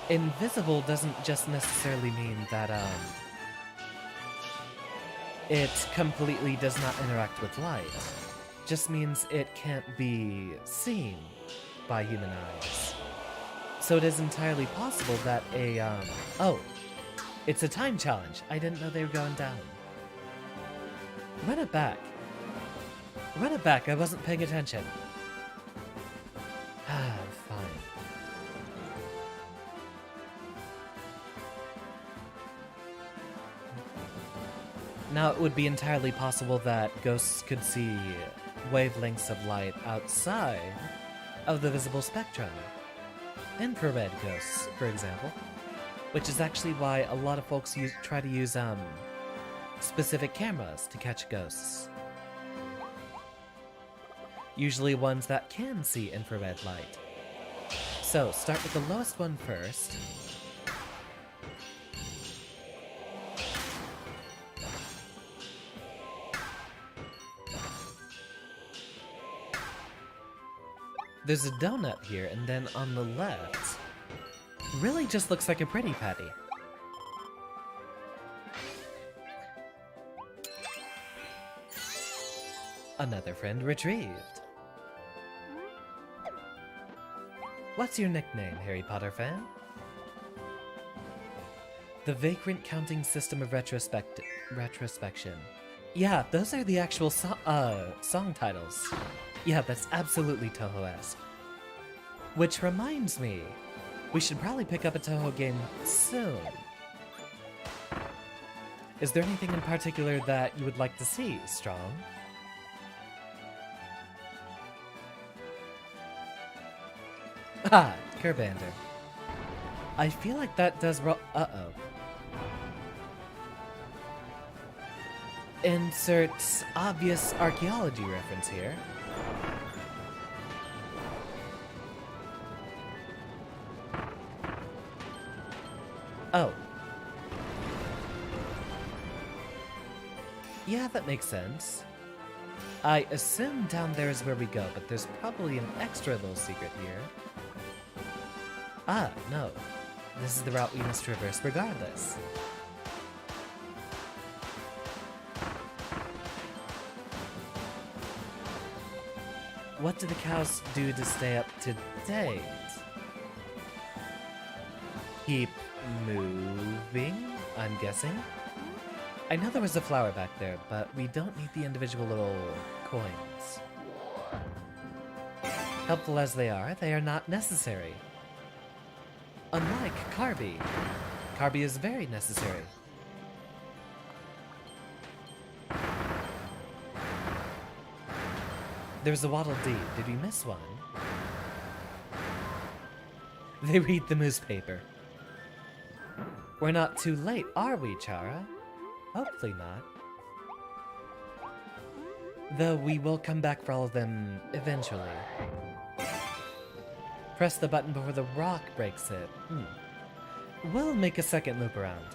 S1: Invisible doesn't just necessarily mean that, it completely does not interact with light. Just means it can't be seen by human eyes. So it is entirely possible that oh, it's a time challenge. I didn't know they were going down. Run it back. Run it back, I wasn't paying attention. Ah, fine. Now, it would be entirely possible that ghosts could see wavelengths of light outside of the visible spectrum. Infrared ghosts, for example. Which is actually why a lot of folks try to use specific cameras to catch ghosts. Usually ones that can see infrared light. So, start with the lowest one first. There's a donut here, and then on the left, really just looks like a pretty patty. Another friend retrieved. What's your nickname, Harry Potter fan? The Vagrant Counting System of Retrospection. Yeah, those are the actual song titles. Yeah, that's absolutely Toho-esque. Which reminds me, we should probably pick up a Toho game soon. Is there anything in particular that you would like to see, Strong? Ah, Kerbander. I feel like that does uh-oh. Insert obvious archaeology reference here. Oh. Yeah, that makes sense. I assume down there is where we go, but there's probably an extra little secret here. Ah, no. This is the route we must traverse regardless. What do the cows do to stay up to date? Keep moving, I'm guessing? I know there was a flower back there, but we don't need the individual little coins. Helpful as they are not necessary. Unlike Kirby. Kirby is very necessary. There's a Waddle Dee. Did we miss one? They read the newspaper. We're not too late, are we, Chara? Hopefully not. Though we will come back for all of them eventually. Press the button before the rock breaks it. We'll make a second loop around.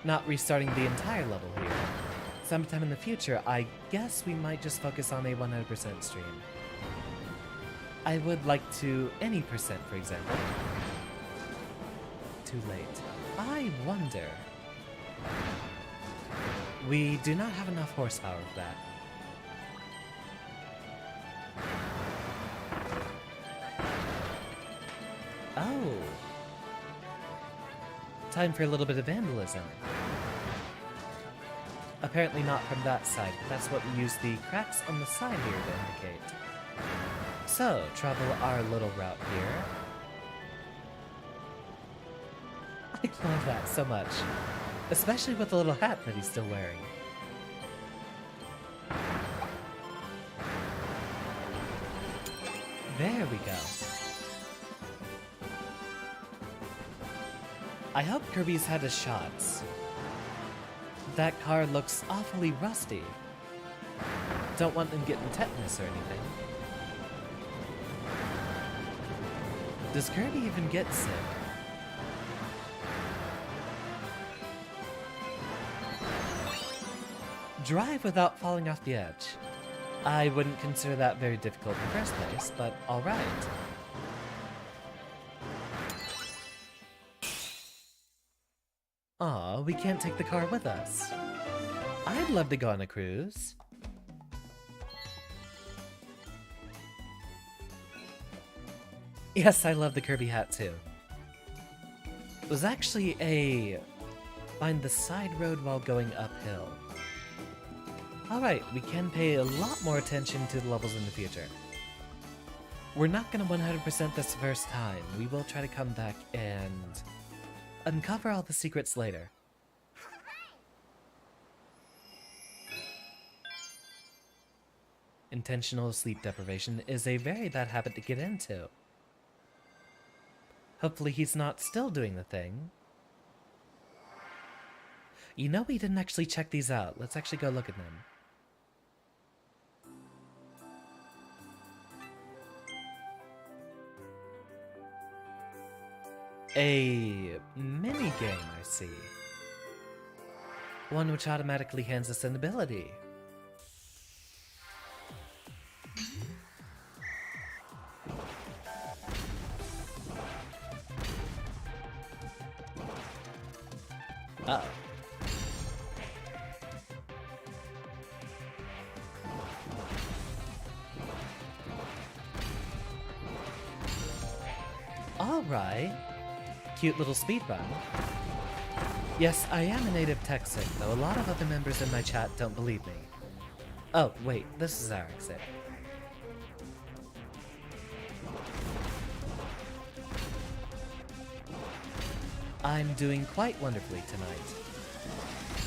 S1: Not restarting the entire level here. Sometime in the future, I guess we might just focus on a 100% stream. I would like to any percent, for example. Too late. I wonder. We do not have enough horsepower for that. Oh. Time for a little bit of vandalism. Apparently not from that side, but that's what we use the cracks on the side here to indicate. So, travel our little route here. I love that so much. Especially with the little hat that he's still wearing. There we go. I hope Kirby's had his shots. That car looks awfully rusty. Don't want them getting tetanus or anything. Does Kirby even get sick? Drive without falling off the edge. I wouldn't consider that very difficult in the first place, but alright. Aw, we can't take the car with us. I'd love to go on a cruise. Yes, I love the Kirby hat too. It was actually a find the side road while going uphill. Alright, we can pay a lot more attention to the levels in the future. We're not gonna 100% this first time. We will try to come back and uncover all the secrets later. Intentional sleep deprivation is a very bad habit to get into. Hopefully he's not still doing the thing. You know, we didn't actually check these out. Let's actually go look at them. A mini-game, I see. One which automatically hands us an ability. Uh-oh. Alright. Cute little speedrun. Yes, I am a native Texan, though a lot of other members in my chat don't believe me. Oh, wait, this is our exit. I'm doing quite wonderfully tonight.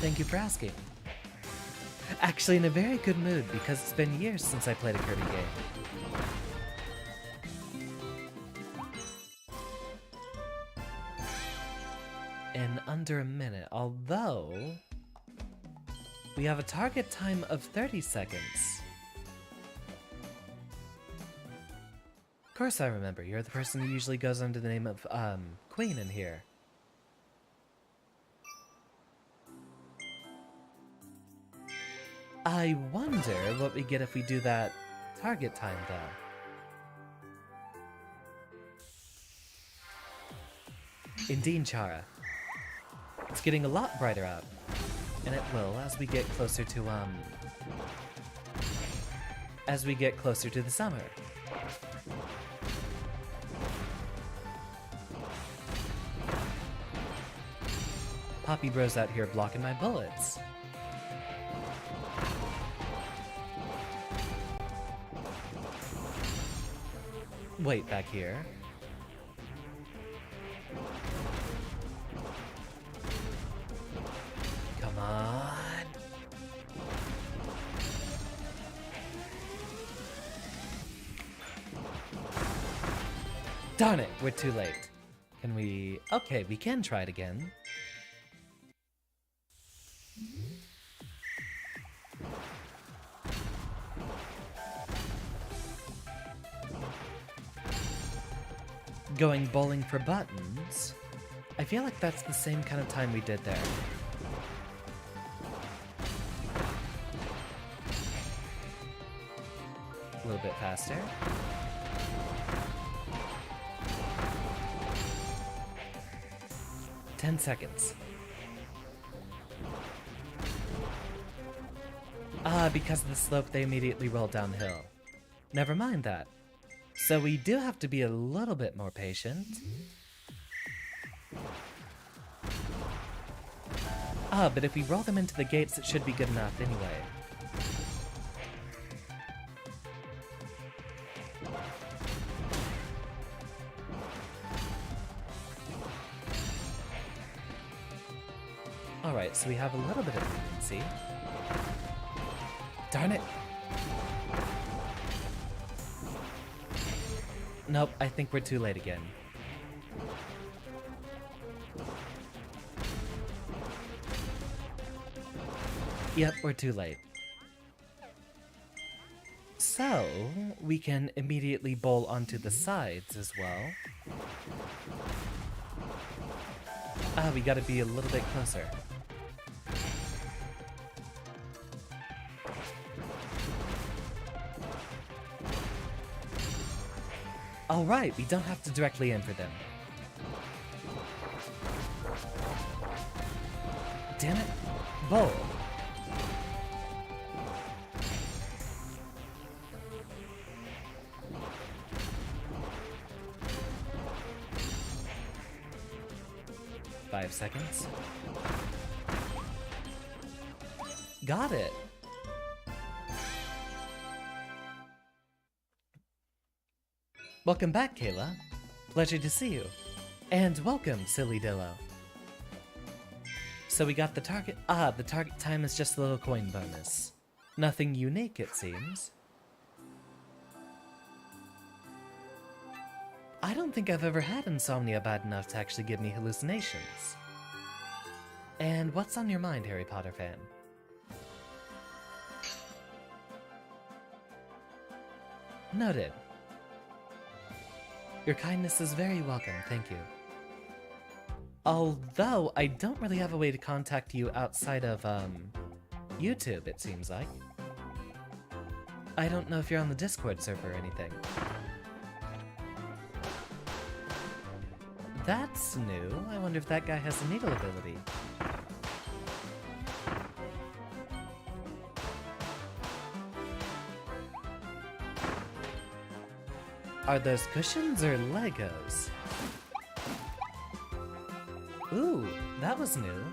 S1: Thank you for asking. Actually, in a very good mood because it's been years since I played a Kirby game. In under a minute, although we have a target time of 30 seconds. Of course I remember, you're the person who usually goes under the name of, Queen in here. I wonder what we get if we do that target time, though. Indeed, Chara. It's getting a lot brighter out. And it will as we get closer to, as we get closer to the summer. Poppy Bro's out here blocking my bullets. Wait, back here. Come on. Darn it, we're too late. Can we... Okay, we can try it again. Going bowling for buttons. I feel like that's the same kind of time we did there. A little bit faster. "10 seconds. Ah, because of the slope, they immediately roll downhill. Never mind that. So we do have to be a little bit more patient. Ah, but if we roll them into the gates, it should be good enough anyway. Alright, so we have a little bit of leniency. Darn it! Nope, I think we're too late again. Yep, we're too late. So, we can immediately bowl onto the sides as well. Ah, we gotta be a little bit closer. Alright, we don't have to directly aim for them. Damn it. Bowl. Five seconds. Got it. Welcome back, Kayla. Pleasure to see you. And welcome, Silly Dillo. So we got the target. The target time is just a little coin bonus. Nothing unique, it seems. I don't think I've ever had insomnia bad enough to actually give me hallucinations. And what's on your mind, Harry Potter fan? Noted. Your kindness is very welcome, thank you. Although, I don't really have a way to contact you outside of, YouTube, it seems like. I don't know if you're on the Discord server or anything. That's new. I wonder if that guy has a needle ability. Are those cushions or Legos? Ooh, that was new.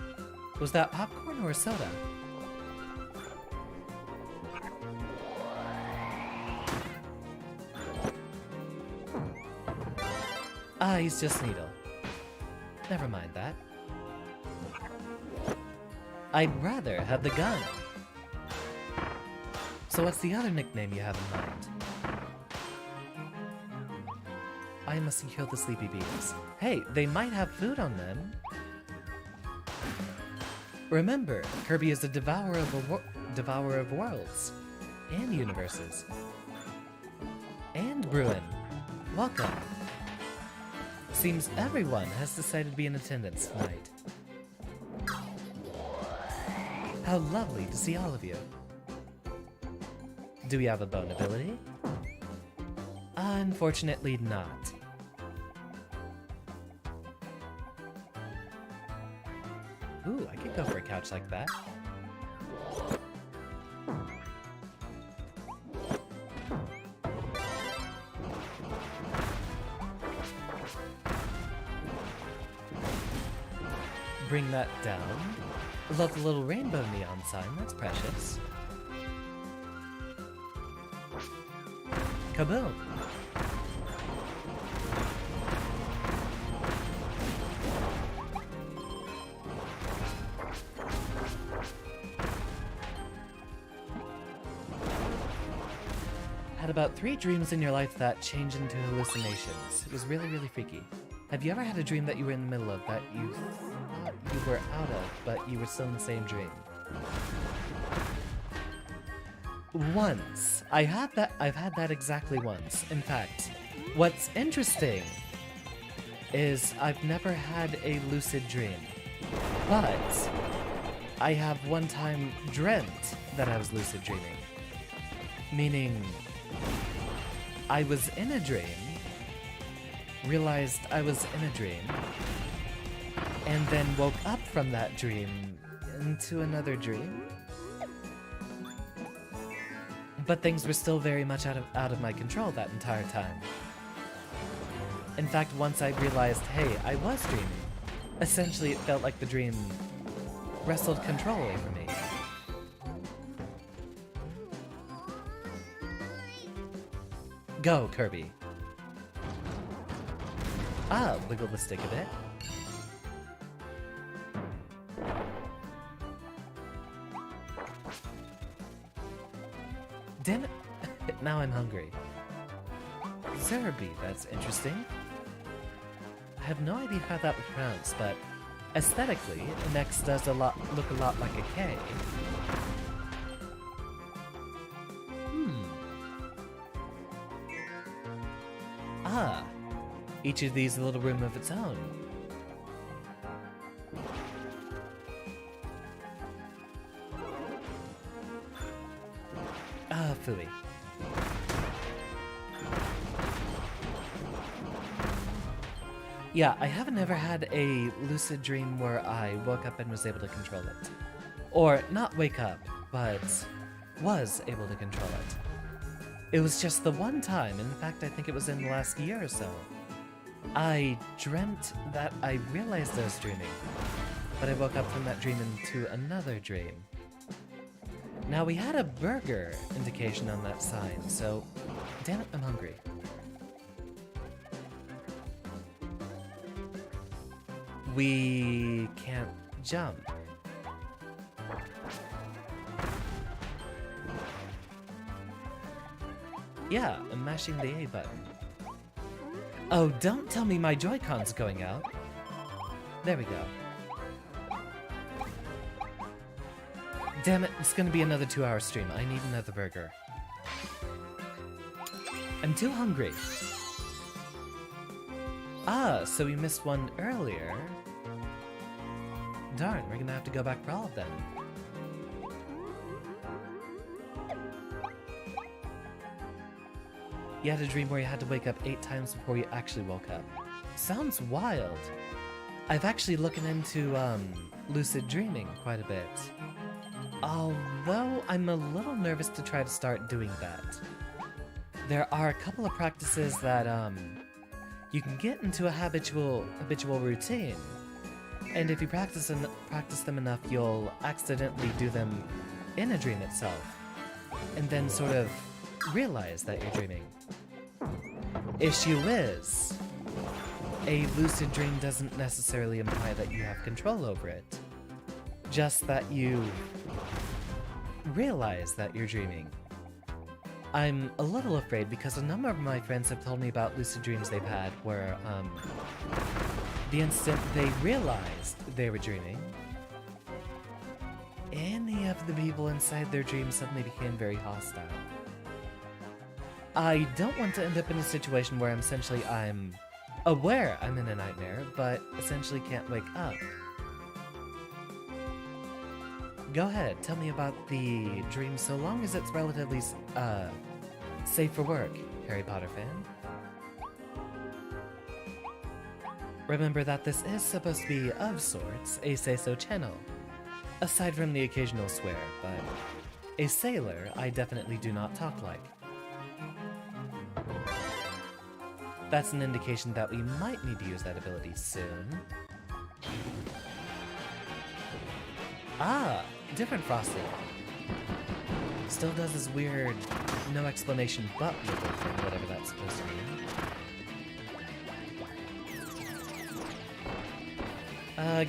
S1: Was that popcorn or soda? Ah, he's just Needle. Never mind that. I'd rather have the gun. So what's the other nickname you have in mind? I mustn't kill the sleepy bees. Hey, they might have food on them. Remember, Kirby is a devourer of worlds and universes. And Bruin, welcome. Seems everyone has decided to be in attendance tonight. How lovely to see all of you. Do we have a bone ability? Unfortunately not. Ooh, I could go for a couch like that. Bring that down. Love the little rainbow neon sign, that's precious. Kaboom! Had about 3 dreams in your life that changed into hallucinations. It was really, really freaky. Have you ever had a dream that you were in the middle of that you thought you were out of, but you were still in the same dream? Once. I've had that exactly once. In fact, what's interesting is I've never had a lucid dream. But I have one time dreamt that I was lucid dreaming. Meaning, I was in a dream, realized I was in a dream, and then woke up from that dream into another dream. But things were still very much out of my control that entire time. In fact, once I realized, hey, I was dreaming, essentially it felt like the dream wrestled control over me. Go, Kirby. Ah, wiggle the stick a bit. Damn it! Now I'm hungry. Zerby, that's interesting. I have no idea how that was pronounced, but aesthetically, an X does look a lot like a K. Ah, each of these a little room of its own. Ah, phooey. Yeah, I haven't ever had a lucid dream where I woke up and was able to control it. Or not wake up, but was able to control it. It was just the one time, in fact I think it was in the last year or so. I dreamt that I realized I was dreaming, but I woke up from that dream into another dream. Now we had a burger indication on that sign, so damn it, I'm hungry. We can't jump. Yeah, I'm mashing the A button. Oh, don't tell me my Joy-Con's going out. There we go. Damn it, it's gonna be another 2-hour stream. I need another burger. I'm too hungry. Ah, so we missed one earlier. Darn, we're gonna have to go back for all of them. You had a dream where you had to wake up 8 times before you actually woke up. Sounds wild. I've actually looked into, lucid dreaming quite a bit. Although I'm a little nervous to try to start doing that. There are a couple of practices that, you can get into a habitual routine. And if you practice them enough, you'll accidentally do them in a dream itself. And then sort of realize that you're dreaming. Issue is, a lucid dream doesn't necessarily imply that you have control over it. Just that you realize that you're dreaming. I'm a little afraid because a number of my friends have told me about lucid dreams they've had where, the instant they realized they were dreaming, any of the people inside their dream suddenly became very hostile. I don't want to end up in a situation where I'm aware I'm in a nightmare, but essentially can't wake up. Go ahead, tell me about the dream so long as it's relatively, safe for work, Harry Potter fan. Remember that this is supposed to be, of sorts, a say-so channel. Aside from the occasional swear, but a sailor I definitely do not talk like. That's an indication that we might need to use that ability soon. Ah, different Frosty. Still does his weird, no explanation but wiggle thing, whatever that's supposed to mean.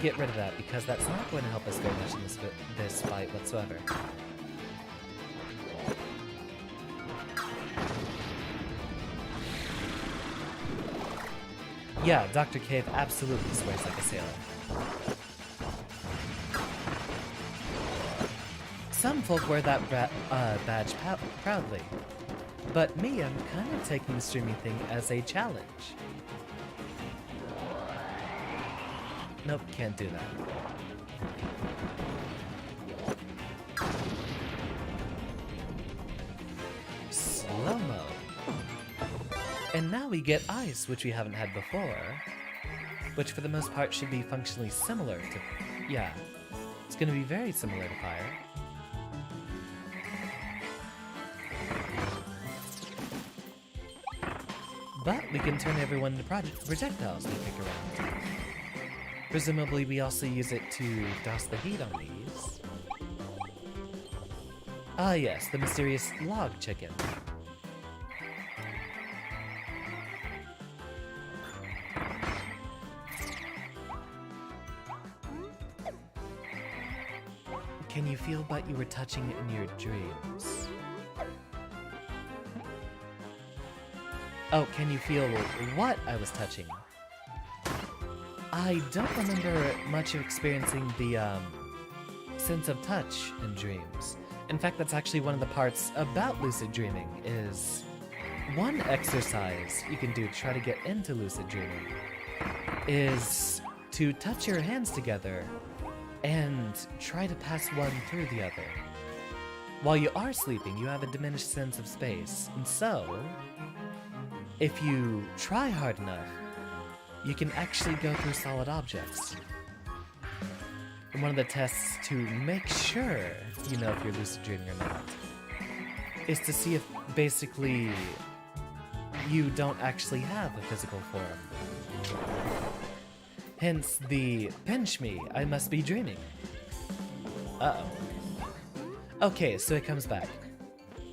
S1: Get rid of that, because that's not going to help us very much in this fight whatsoever. Yeah, Dr. Cave absolutely swears like a sailor. Some folk wear that badge proudly, but me, I'm kind of taking the streaming thing as a challenge. Nope, can't do that. Slow-mo. And now we get ice, which we haven't had before, which for the most part should be functionally similar to... yeah, it's going to be very similar to fire. But we can turn everyone into projectiles we pick around. Presumably we also use it to douse the heat on these. Ah yes, the mysterious log chicken. Can you feel what you were touching in your dreams? Oh, can you feel what I was touching? I don't remember much of experiencing the, sense of touch in dreams. In fact, that's actually one of the parts about lucid dreaming, is one exercise you can do to try to get into lucid dreaming is to touch your hands together and try to pass one through the other. While you are sleeping, you have a diminished sense of space, and so if you try hard enough, you can actually go through solid objects. And one of the tests to make sure you know if you're lucid dreaming or not is to see if basically you don't actually have a physical form. Hence the pinch me, I must be dreaming. Uh-oh. Okay, so it comes back.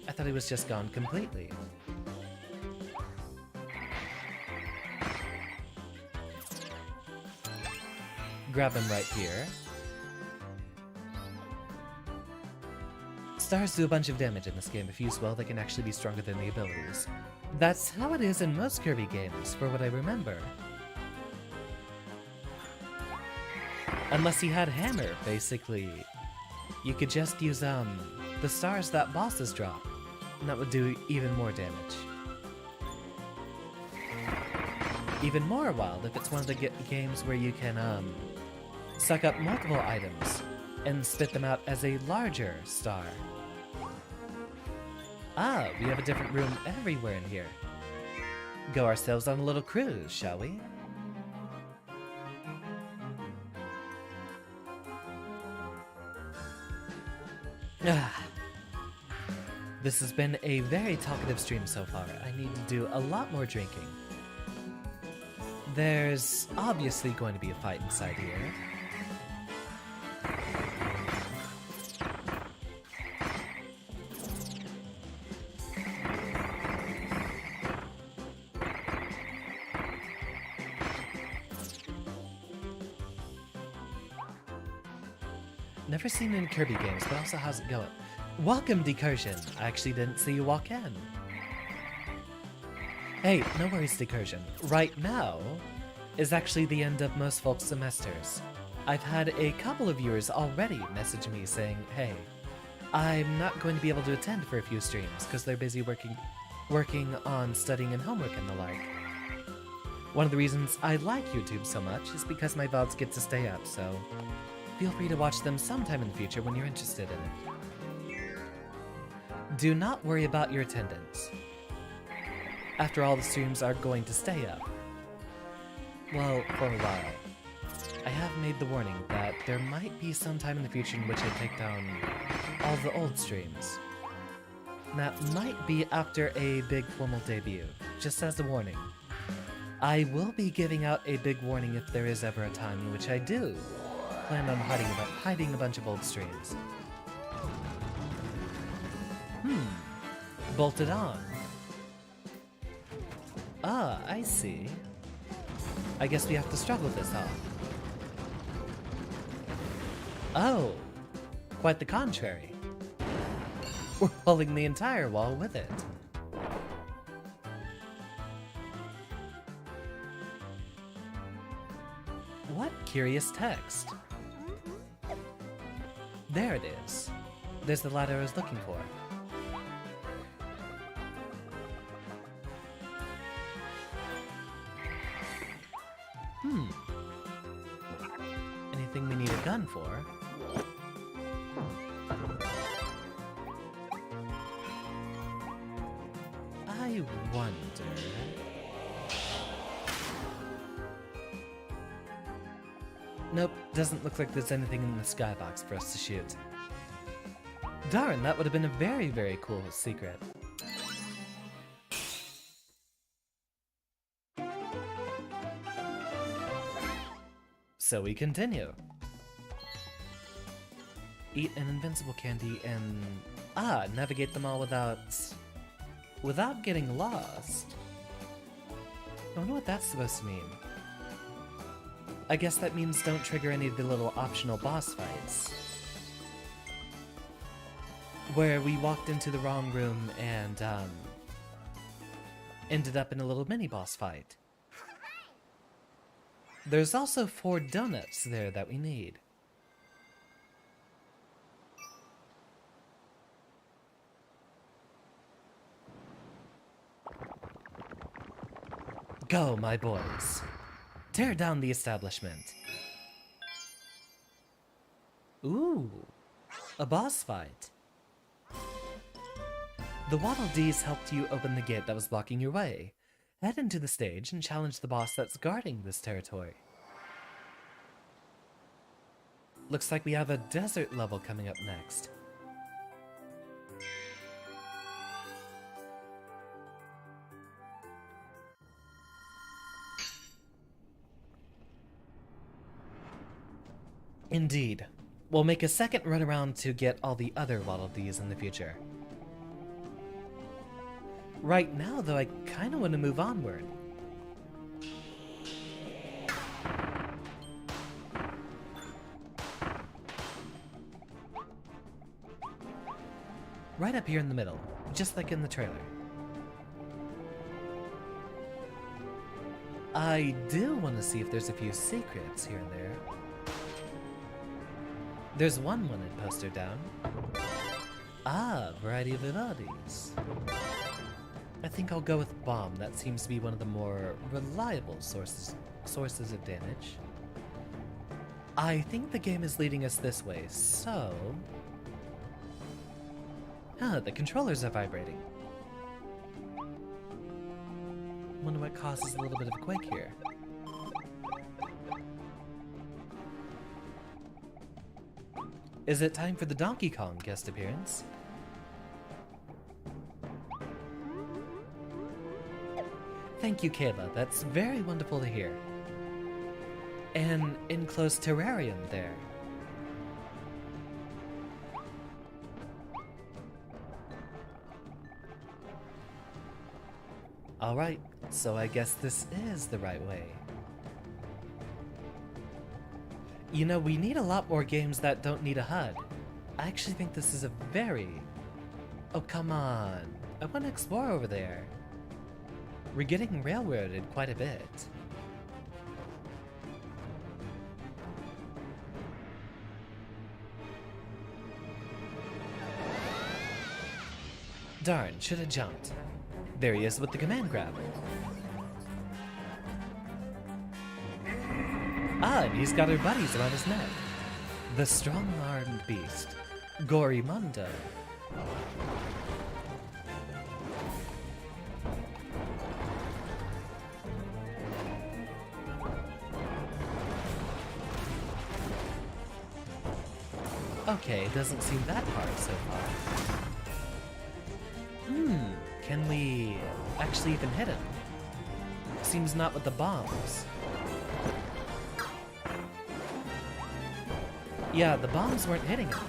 S1: I thought he was just gone completely. Grab him right here. Stars do a bunch of damage in this game. If used well, they can actually be stronger than the abilities. That's how it is in most Kirby games, for what I remember. Unless he had Hammer, basically. You could just use, the stars that bosses drop, and that would do even more damage. Even more wild if it's one of the games where you can, suck up multiple items and spit them out as a larger star. Ah, we have a different room everywhere in here. Go ourselves on a little cruise, shall we? This has been a very talkative stream so far. I need to do a lot more drinking. There's obviously going to be a fight inside here. Never seen it in Kirby games, but also how's it going? Welcome, Decursion! I actually didn't see you walk in. Hey, no worries, Decursion. Right now is actually the end of most folks' semesters. I've had a couple of viewers already message me saying, hey, I'm not going to be able to attend for a few streams because they're busy working on studying and homework and the like. One of the reasons I like YouTube so much is because my VODs get to stay up, so feel free to watch them sometime in the future when you're interested in it. Do not worry about your attendance. After all, the streams are going to stay up. Well, for a while. I have made the warning that there might be some time in the future in which I take down all the old streams. That might be after a big formal debut, just as a warning. I will be giving out a big warning if there is ever a time in which I do plan on hiding a bunch of old streams. Bolted on. Ah, I see. I guess we have to struggle this off. Oh, quite the contrary. We're pulling the entire wall with it. What curious text? There it is. There's the ladder I was looking for. Anything we need a gun for? I wonder... Nope, doesn't look like there's anything in the skybox for us to shoot. Darn, that would have been a very, very cool secret. So we continue. Eat an invincible candy and... navigate them all without getting lost. I wonder what that's supposed to mean. I guess that means don't trigger any of the little optional boss fights. Where we walked into the wrong room and, ended up in a little mini-boss fight. There's also 4 donuts there that we need. Go, my boys. Tear down the establishment. Ooh, a boss fight. The Waddle Dees helped you open the gate that was blocking your way. Head into the stage and challenge the boss that's guarding this territory. Looks like we have a desert level coming up next. Indeed. We'll make a second run around to get all the other Waddle Dees in the future. Right now, though, I kinda want to move onward. Right up here in the middle, just like in the trailer. I do want to see if there's a few secrets here and there. There's one wanted poster down. Ah, variety of abilities. I think I'll go with Bomb. That seems to be one of the more reliable sources of damage. I think the game is leading us this way, so... Huh, the controllers are vibrating. Wonder what causes a little bit of a quake here. Is it time for the Donkey Kong guest appearance? Thank you, Kayla. That's very wonderful to hear. An enclosed terrarium there. Alright, so I guess this is the right way. You know, we need a lot more games that don't need a HUD. I actually think this is a very... Oh, come on. I want to explore over there. We're getting railroaded quite a bit. Darn, should have jumped. There he is with the command grab. Ah, and he's got her buddies around his neck. The strong-armed beast, Gorimundo. Okay, it doesn't seem that hard so far. Can we actually even hit him? Seems not with the bombs. Yeah, the bombs weren't hitting him.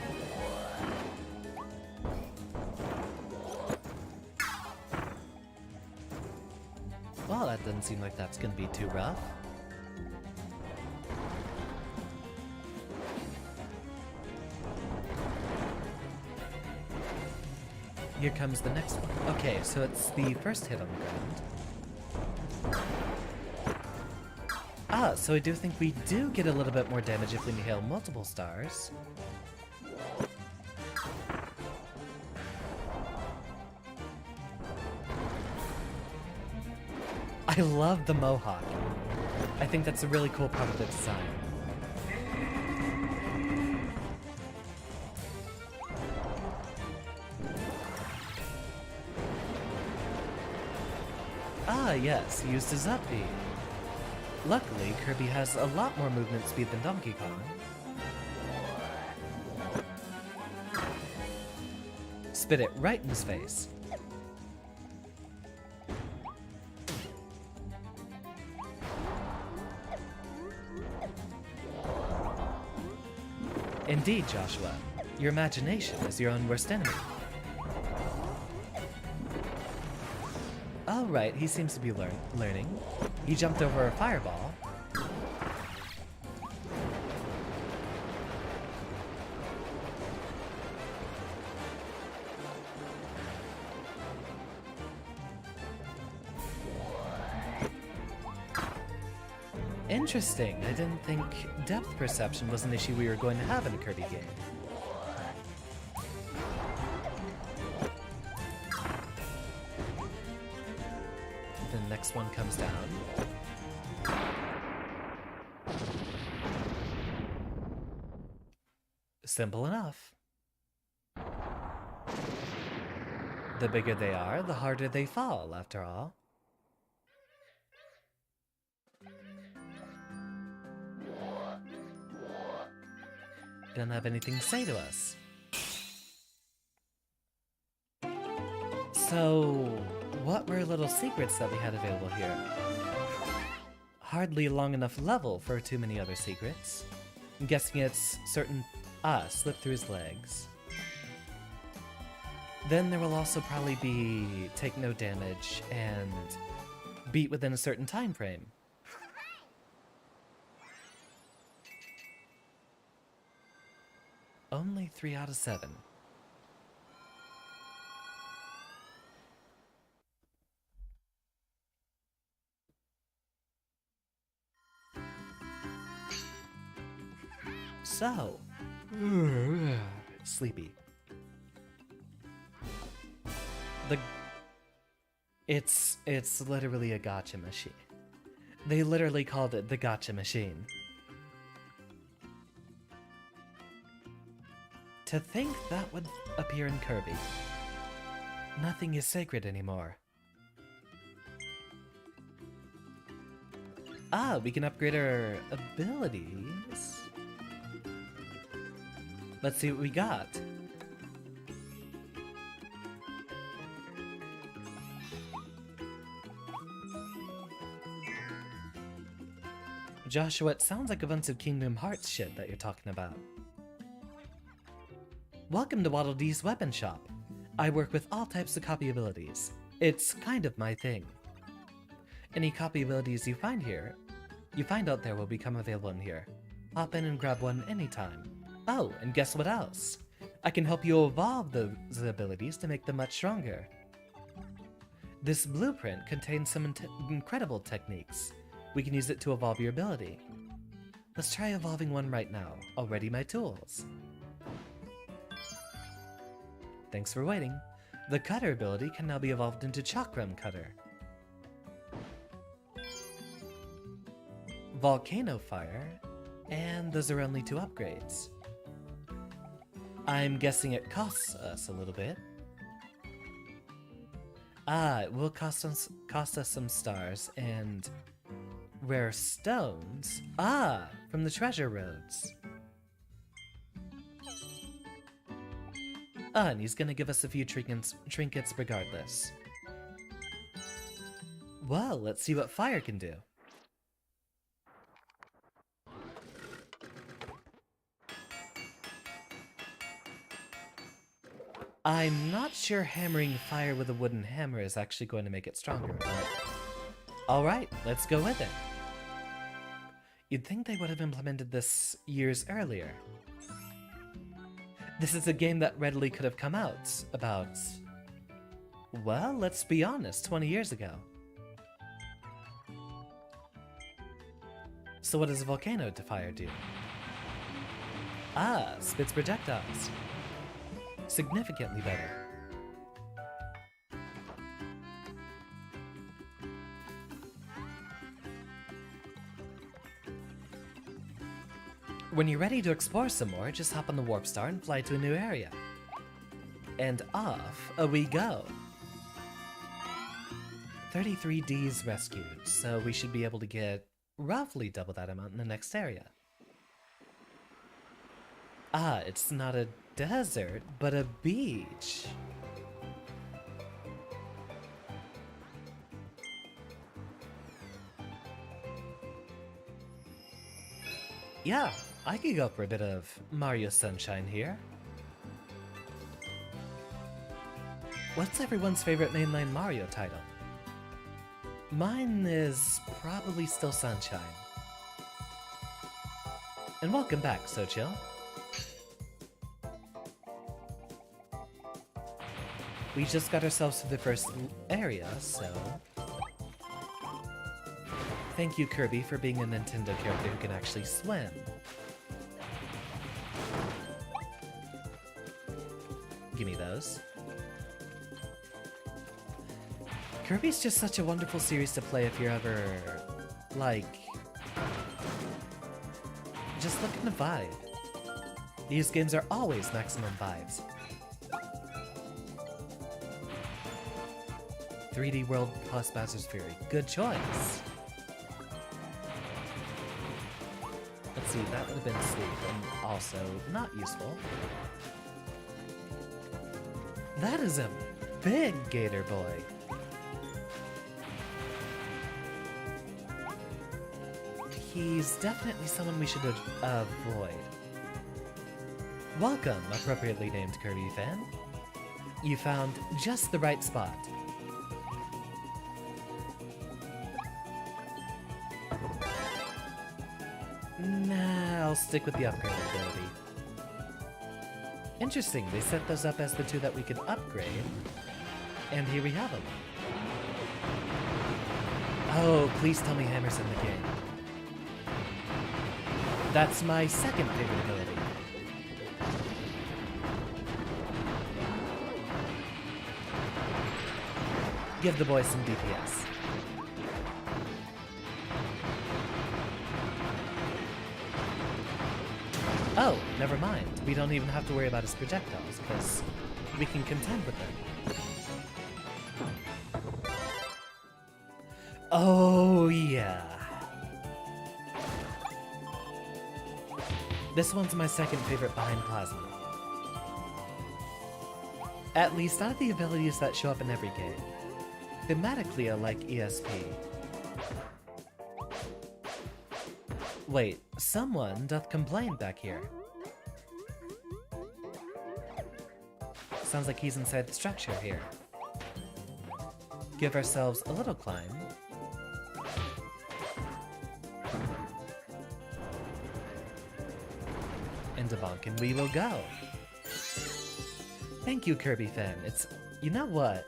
S1: Well, that doesn't seem like that's gonna be too rough. Here comes the next one. Okay, so it's the first hit on the ground. Ah, so I do think we do get a little bit more damage if we inhale multiple stars. I love the mohawk. I think that's a really cool part of the design. Ah, yes, he used his up B. Luckily, Kirby has a lot more movement speed than Donkey Kong. Spit it right in his face. Indeed, Joshua. Your imagination is your own worst enemy. Oh, right, he seems to be learning. He jumped over a fireball. Interesting. I didn't think depth perception was an issue we were going to have in a Kirby game. The next one comes down. Simple enough. The bigger they are, the harder they fall, after all. don't have anything to say to us. So, what were little secrets that we had available here? Hardly a long enough level for too many other secrets. I'm guessing it's certain slip through his legs. Then there will also probably be take no damage and beat within a certain time frame. Only 3 out of 7. So, sleepy. It's literally a gotcha machine. They literally called it the gotcha machine. To think that would appear in Kirby. Nothing is sacred anymore. Ah, we can upgrade our abilities. Let's see what we got. Joshua, it sounds like a bunch of Kingdom Hearts shit that you're talking about. Welcome to Waddle Dee's weapon shop. I work with all types of copy abilities. It's kind of my thing. Any copy abilities you find out there will become available in here. Hop in and grab one anytime. Oh, and guess what else? I can help you evolve those abilities to make them much stronger. This blueprint contains some incredible techniques. We can use it to evolve your ability. Let's try evolving one right now. I'll ready my tools. Thanks for waiting. The Cutter ability can now be evolved into Chakram Cutter. Volcano Fire, and those are only 2 upgrades. I'm guessing it costs us a little bit. Ah, it will cost us some stars and rare stones. Ah, from the treasure roads. Ah, and he's gonna give us a few trinkets regardless. Well, let's see what fire can do. I'm not sure hammering fire with a wooden hammer is actually going to make it stronger, but... Alright, let's go with it. You'd think they would have implemented this years earlier. This is a game that readily could have come out about... Well, let's be honest, 20 years ago. So what does a volcano fire do? Ah, spits projectiles. Significantly better. When you're ready to explore some more, just hop on the Warp Star and fly to a new area. And off we go. 33 Ds rescued, so we should be able to get roughly double that amount in the next area. Ah, it's not a desert, but a beach. Yeah, I could go for a bit of Mario Sunshine here. What's everyone's favorite mainline Mario title? Mine is probably still Sunshine. And welcome back, So Chill. We just got ourselves to the first area, so... Thank you, Kirby, for being a Nintendo character who can actually swim. Give me those. Kirby's just such a wonderful series to play if you're ever, like... just looking to vibe. These games are always maximum vibes. 3D World plus Bowser's Fury. Good choice. See, that would have been sleep, and also not useful. That is a big gator boy. He's definitely someone we should avoid. Welcome, appropriately named Kirby fan. You found just the right spot. Nah, I'll stick with the upgrade ability. Interesting, they set those up as the two that we could upgrade. And here we have them. Oh, please tell me Hammer's in the game. That's my second favorite ability. Give the boy some DPS. Oh, never mind. We don't even have to worry about his projectiles, because we can contend with them. Oh, yeah. This one's my second favorite behind Plasma. At least out of the abilities that show up in every game. Thematically, I like ESP. Wait, someone doth complain back here. Sounds like he's inside the structure here. Give ourselves a little climb. Into bonk and we will go. Thank you, Kirby fan. You know what?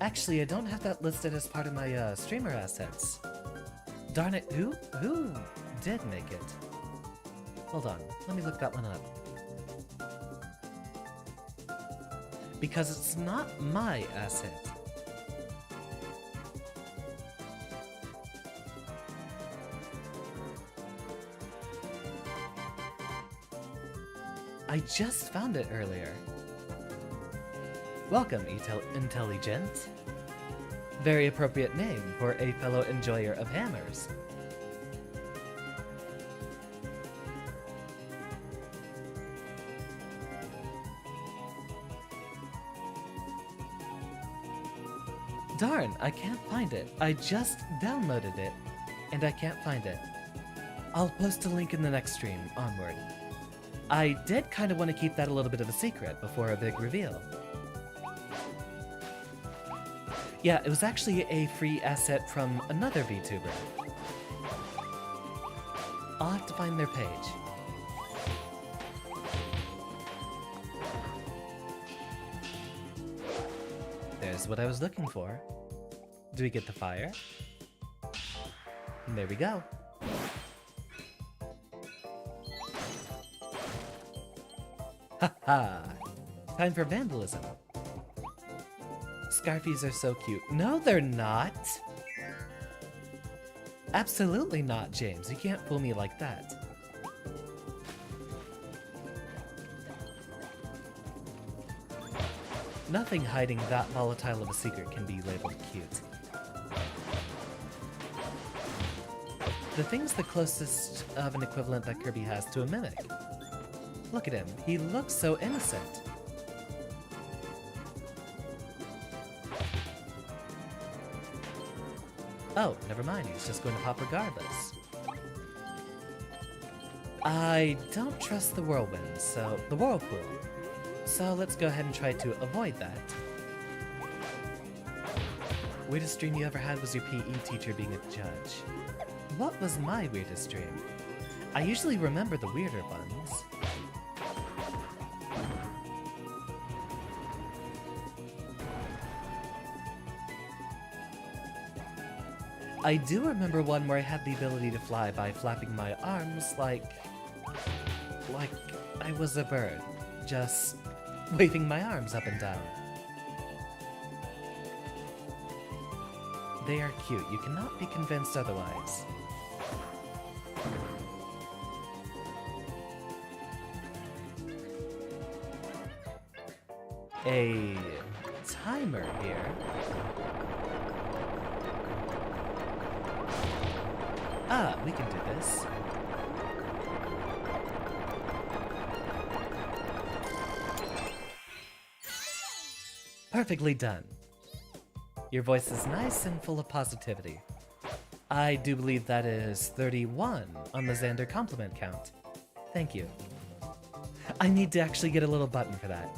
S1: Actually, I don't have that listed as part of my streamer assets. Darn it, who did make it? Hold on, let me look that one up. Because it's not my asset. I just found it earlier. Welcome, Intelligent. Very appropriate name for a fellow enjoyer of hammers. Darn, I can't find it. I just downloaded it, and I can't find it. I'll post a link in the next stream, onward. I did kind of want to keep that a little bit of a secret before a big reveal. Yeah, it was actually a free asset from another Vtuber. I'll have to find their page. There's what I was looking for. Do we get the fire? And there we go. Haha! Time for vandalism. Scarfies are so cute. No, they're not! Absolutely not, James. You can't fool me like that. Nothing hiding that volatile of a secret can be labeled cute. The thing's the closest of an equivalent that Kirby has to a mimic. Look at him. He looks so innocent. Oh, never mind. He's just going to pop regardless. I don't trust the whirlwind, so the whirlpool. So let's go ahead and try to avoid that. Weirdest dream you ever had was your PE teacher being a judge. What was my weirdest dream? I usually remember the weirder ones. I do remember one where I had the ability to fly by flapping my arms like I was a bird, just waving my arms up and down. They are cute, you cannot be convinced otherwise. A timer here. Ah, we can do this. Perfectly done. Your voice is nice and full of positivity. I do believe that is 31 on the Xander compliment count. Thank you. I need to actually get a little button for that.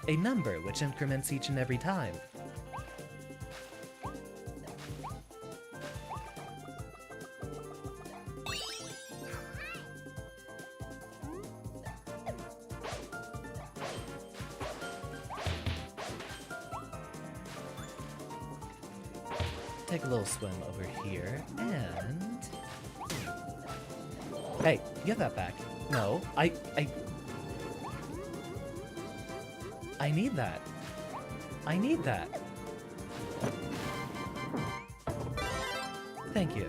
S1: A number which increments each and every time. Take a little swim over here, and... Hey, give that back. No, I need that. I need that. Thank you.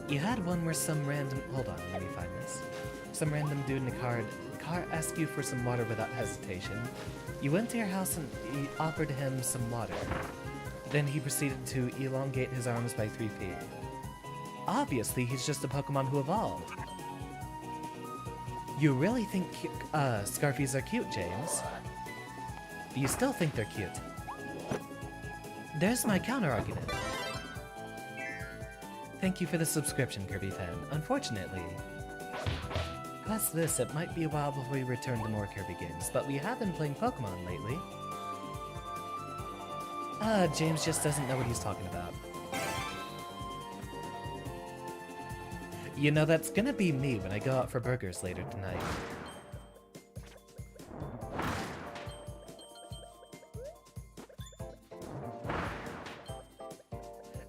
S1: You had one where some random... Hold on, let me find this. Some random dude in a car asked you for some water without hesitation. You went to your house and you offered him some water. Then he proceeded to elongate his arms by 3 feet. Obviously, he's just a Pokemon who evolved. You really think Scarfies are cute, James? You still think they're cute. There's my counter-argument. Thank you for the subscription, Kirby fan. Unfortunately, past this, it might be a while before we return to more Kirby games, but we have been playing Pokemon lately. James just doesn't know what he's talking about. You know, that's gonna be me when I go out for burgers later tonight.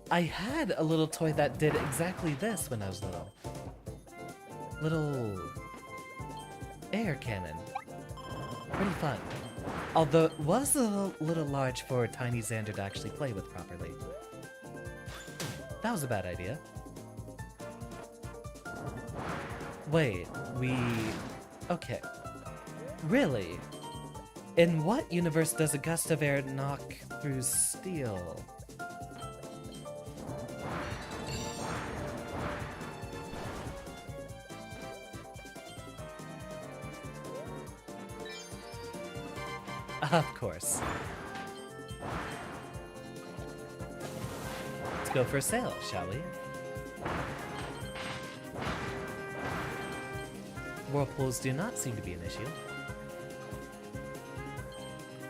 S1: I had a little toy that did exactly this when I was little. Little air cannon. Pretty fun. Although it was a little large for tiny Xander to actually play with properly. That was a bad idea. Wait, okay. Really? In what universe does a gust of air knock through steel? Of course. Let's go for a sail, shall we? Whirlpools do not seem to be an issue.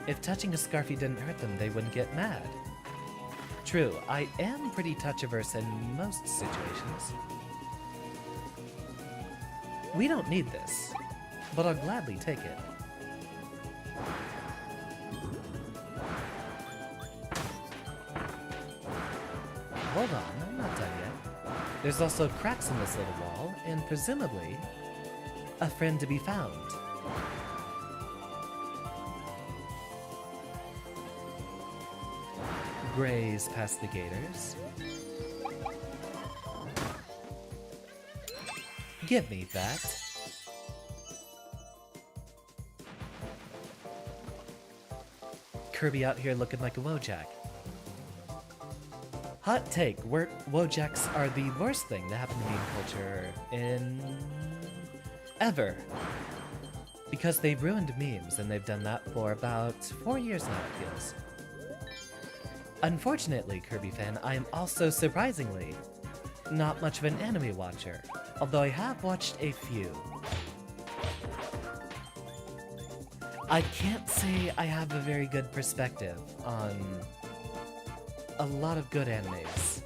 S1: If touching a Scarfy didn't hurt them, they wouldn't get mad. True, I am pretty touch-averse in most situations. We don't need this, but I'll gladly take it. Hold on, I'm not done yet. There's also cracks in this little wall, and presumably, a friend to be found. Graze past the gators. Give me that. Kirby out here looking like a Wojak. Hot take, Wojaks are the worst thing that happened to meme culture in... ever. Because they've ruined memes, and they've done that for about 4 years now, it feels. Unfortunately, Kirby fan, I am also, surprisingly, not much of an anime watcher, although I have watched a few. I can't say I have a very good perspective on a lot of good animes,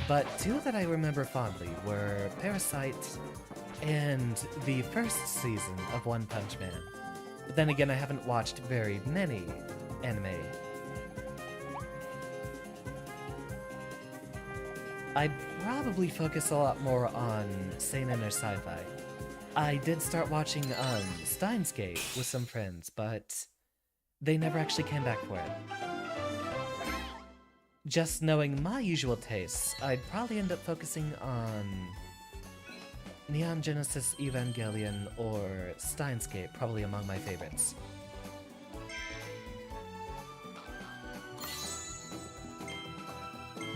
S1: but two that I remember fondly were Parasite and the first season of One Punch Man. But then again, I haven't watched very many anime. I'd probably focus a lot more on seinen or sci-fi. I did start watching Steins Gate with some friends, but they never actually came back for it. Just knowing my usual tastes, I'd probably end up focusing on Neon Genesis Evangelion or Steins Gate, probably among my favorites.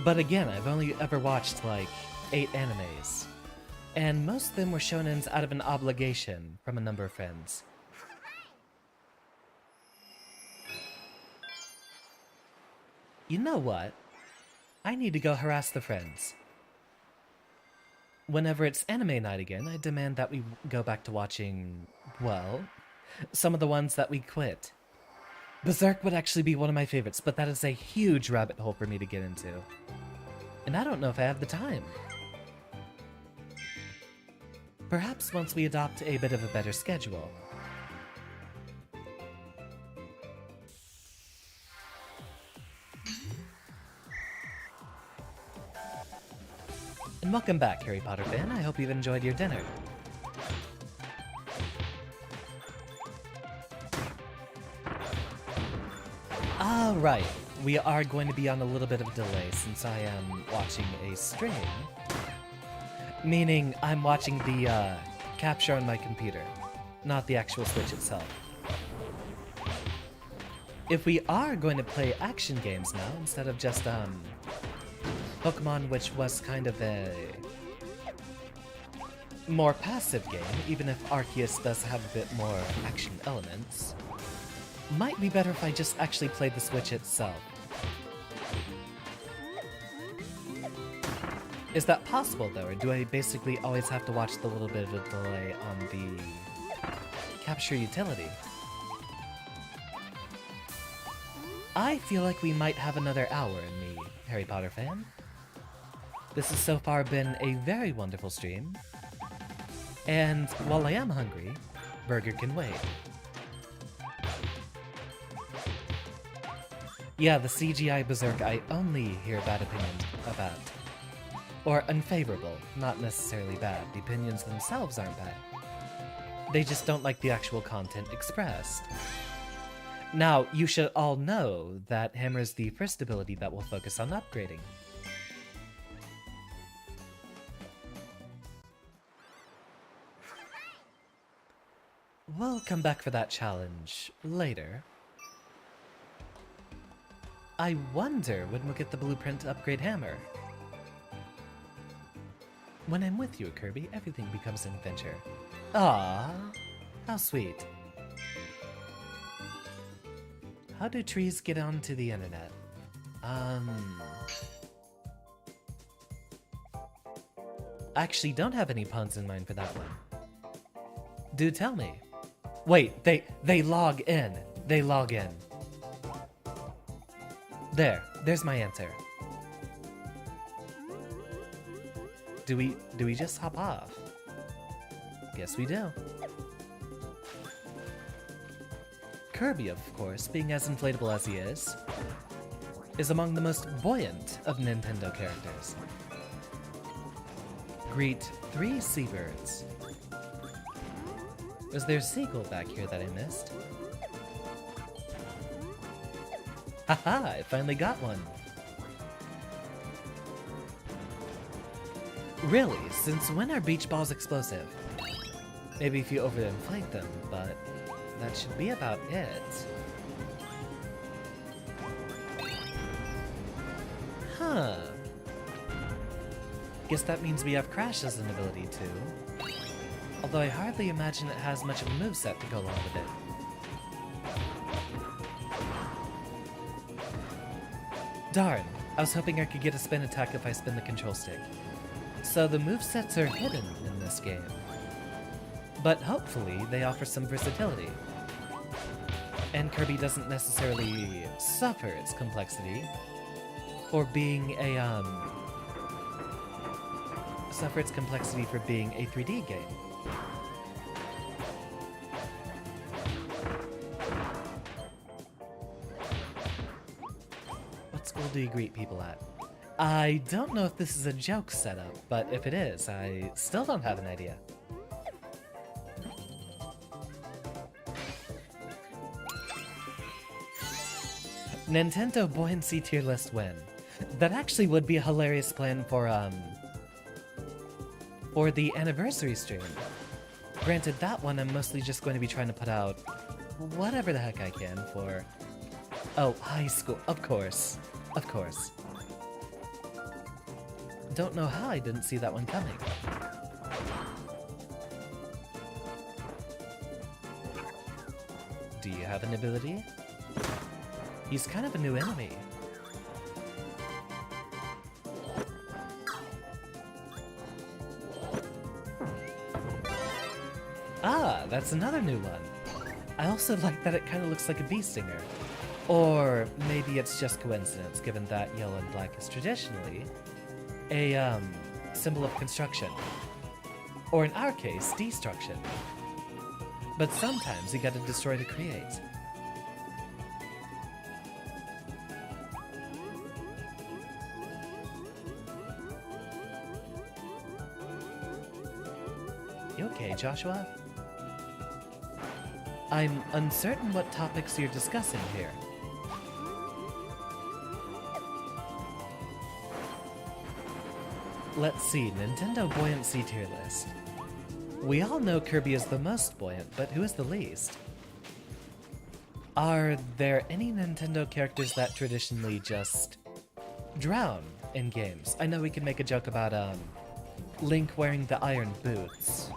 S1: But again, I've only ever watched like 8 animes, and most of them were shonens out of an obligation from a number of friends. You know what? I need to go harass the friends. Whenever it's anime night again, I demand that we go back to watching, well, some of the ones that we quit. Berserk would actually be one of my favorites, but that is a huge rabbit hole for me to get into. And I don't know if I have the time. Perhaps once we adopt a bit of a better schedule. And welcome back, Harry Potter fan. I hope you've enjoyed your dinner. Alright, we are going to be on a little bit of a delay since I am watching a stream. Meaning, I'm watching the capture on my computer, not the actual Switch itself. If we are going to play action games now, instead of just, Pokemon, which was kind of a more passive game, even if Arceus does have a bit more action elements, might be better if I just actually played the Switch itself. Is that possible though, or do I basically always have to watch the little bit of a delay on the capture utility? I feel like we might have another hour in me, Harry Potter fan. This has so far been a very wonderful stream, and while I am hungry, burger can wait. Yeah, the CGI Berserk I only hear bad opinions about. Or unfavorable, not necessarily bad. The opinions themselves aren't bad. They just don't like the actual content expressed. Now, you should all know that Hammer is the first ability that will focus on upgrading. We'll come back for that challenge later. I wonder when we'll get the blueprint to upgrade Hammer. When I'm with you, Kirby, everything becomes an adventure. Ah, how sweet. How do trees get onto the internet? I actually don't have any puns in mind for that one. Do tell me. Wait, they log in. They log in. There's my answer. Do we just hop off? Guess we do. Kirby, of course, being as inflatable as he is among the most buoyant of Nintendo characters. Greet 3 seabirds. Was there a seagull back here that I missed? Haha, I finally got one. Really? Since when are beach balls explosive? Maybe if you overinflate them, but that should be about it. Huh. Guess that means we have Crash as an ability too. Although I hardly imagine it has much of a moveset to go along with it. Darn, I was hoping I could get a spin attack if I spin the control stick. So the movesets are hidden in this game. But hopefully they offer some versatility. And Kirby doesn't necessarily suffer its complexity for being a, suffer its complexity for being a 3D game. What school do you greet people at? I don't know if this is a joke setup, but if it is, I still don't have an idea. Nintendo Buoyancy tier list win. That actually would be a hilarious plan for the anniversary stream. Granted, that one I'm mostly just going to be trying to put out whatever the heck I can for... Oh, high school, of course. Of course. Don't know how I didn't see that one coming. Do you have an ability? He's kind of a new enemy. Ah, that's another new one. I also like that it kind of looks like a bee stinger. Or maybe it's just coincidence, given that yellow and black is traditionally a symbol of construction. Or in our case, destruction. But sometimes you gotta destroy to create. You okay, Joshua? I'm uncertain what topics you're discussing here. Let's see, Nintendo Buoyancy tier list. We all know Kirby is the most buoyant, but who is the least? Are there any Nintendo characters that traditionally just drown in games? I know we can make a joke about Link wearing the iron boots.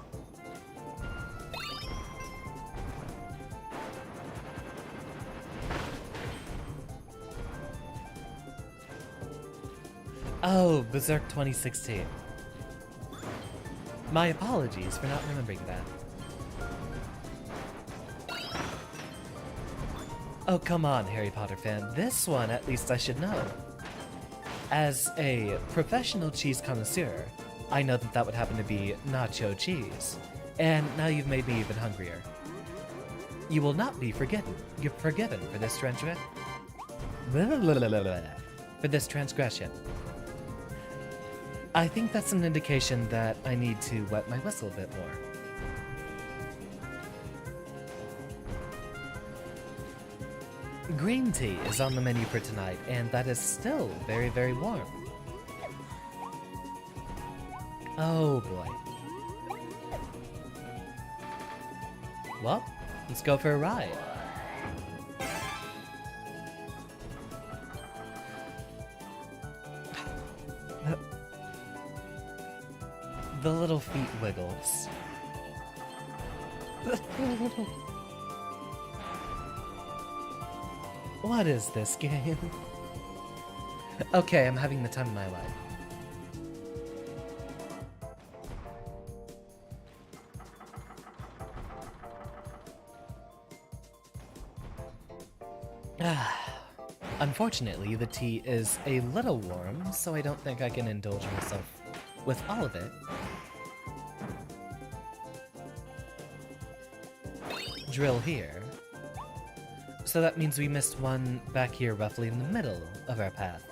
S1: Oh, Berserk 2016. My apologies for not remembering that. Oh, come on, Harry Potter fan. This one, at least I should know. As a professional cheese connoisseur, I know that that would happen to be nacho cheese. And now you've made me even hungrier. You will not be forgiven for this transgression. I think that's an indication that I need to wet my whistle a bit more. Green tea is on the menu for tonight, and that is still very, very warm. Oh boy. Well, let's go for a ride. The little feet wiggles. What is this game? Okay, I'm having the time of my life. Unfortunately, the tea is a little warm, so I don't think I can indulge myself with all of it. Drill here. So that means we missed one back here roughly in the middle of our path.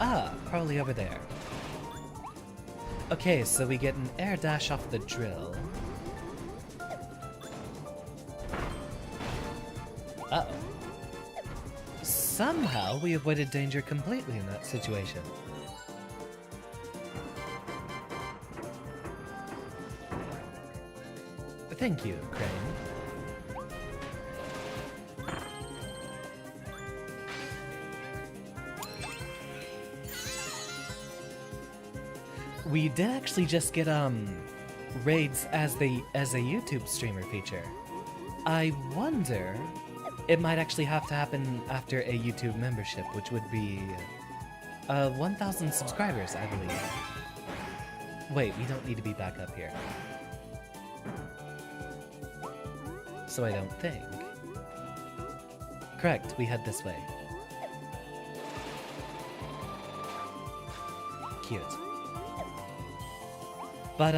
S1: Ah, probably over there. Okay, so we get an air dash off the drill. Uh-oh. Somehow we avoided danger completely in that situation. Thank you, Crane. We did actually just get raids as a YouTube streamer feature. I wonder, it might actually have to happen after a YouTube membership, which would be 1,000 subscribers, I believe. Wait, we don't need to be back up here. So I don't think. Correct, we head this way. Cute. But,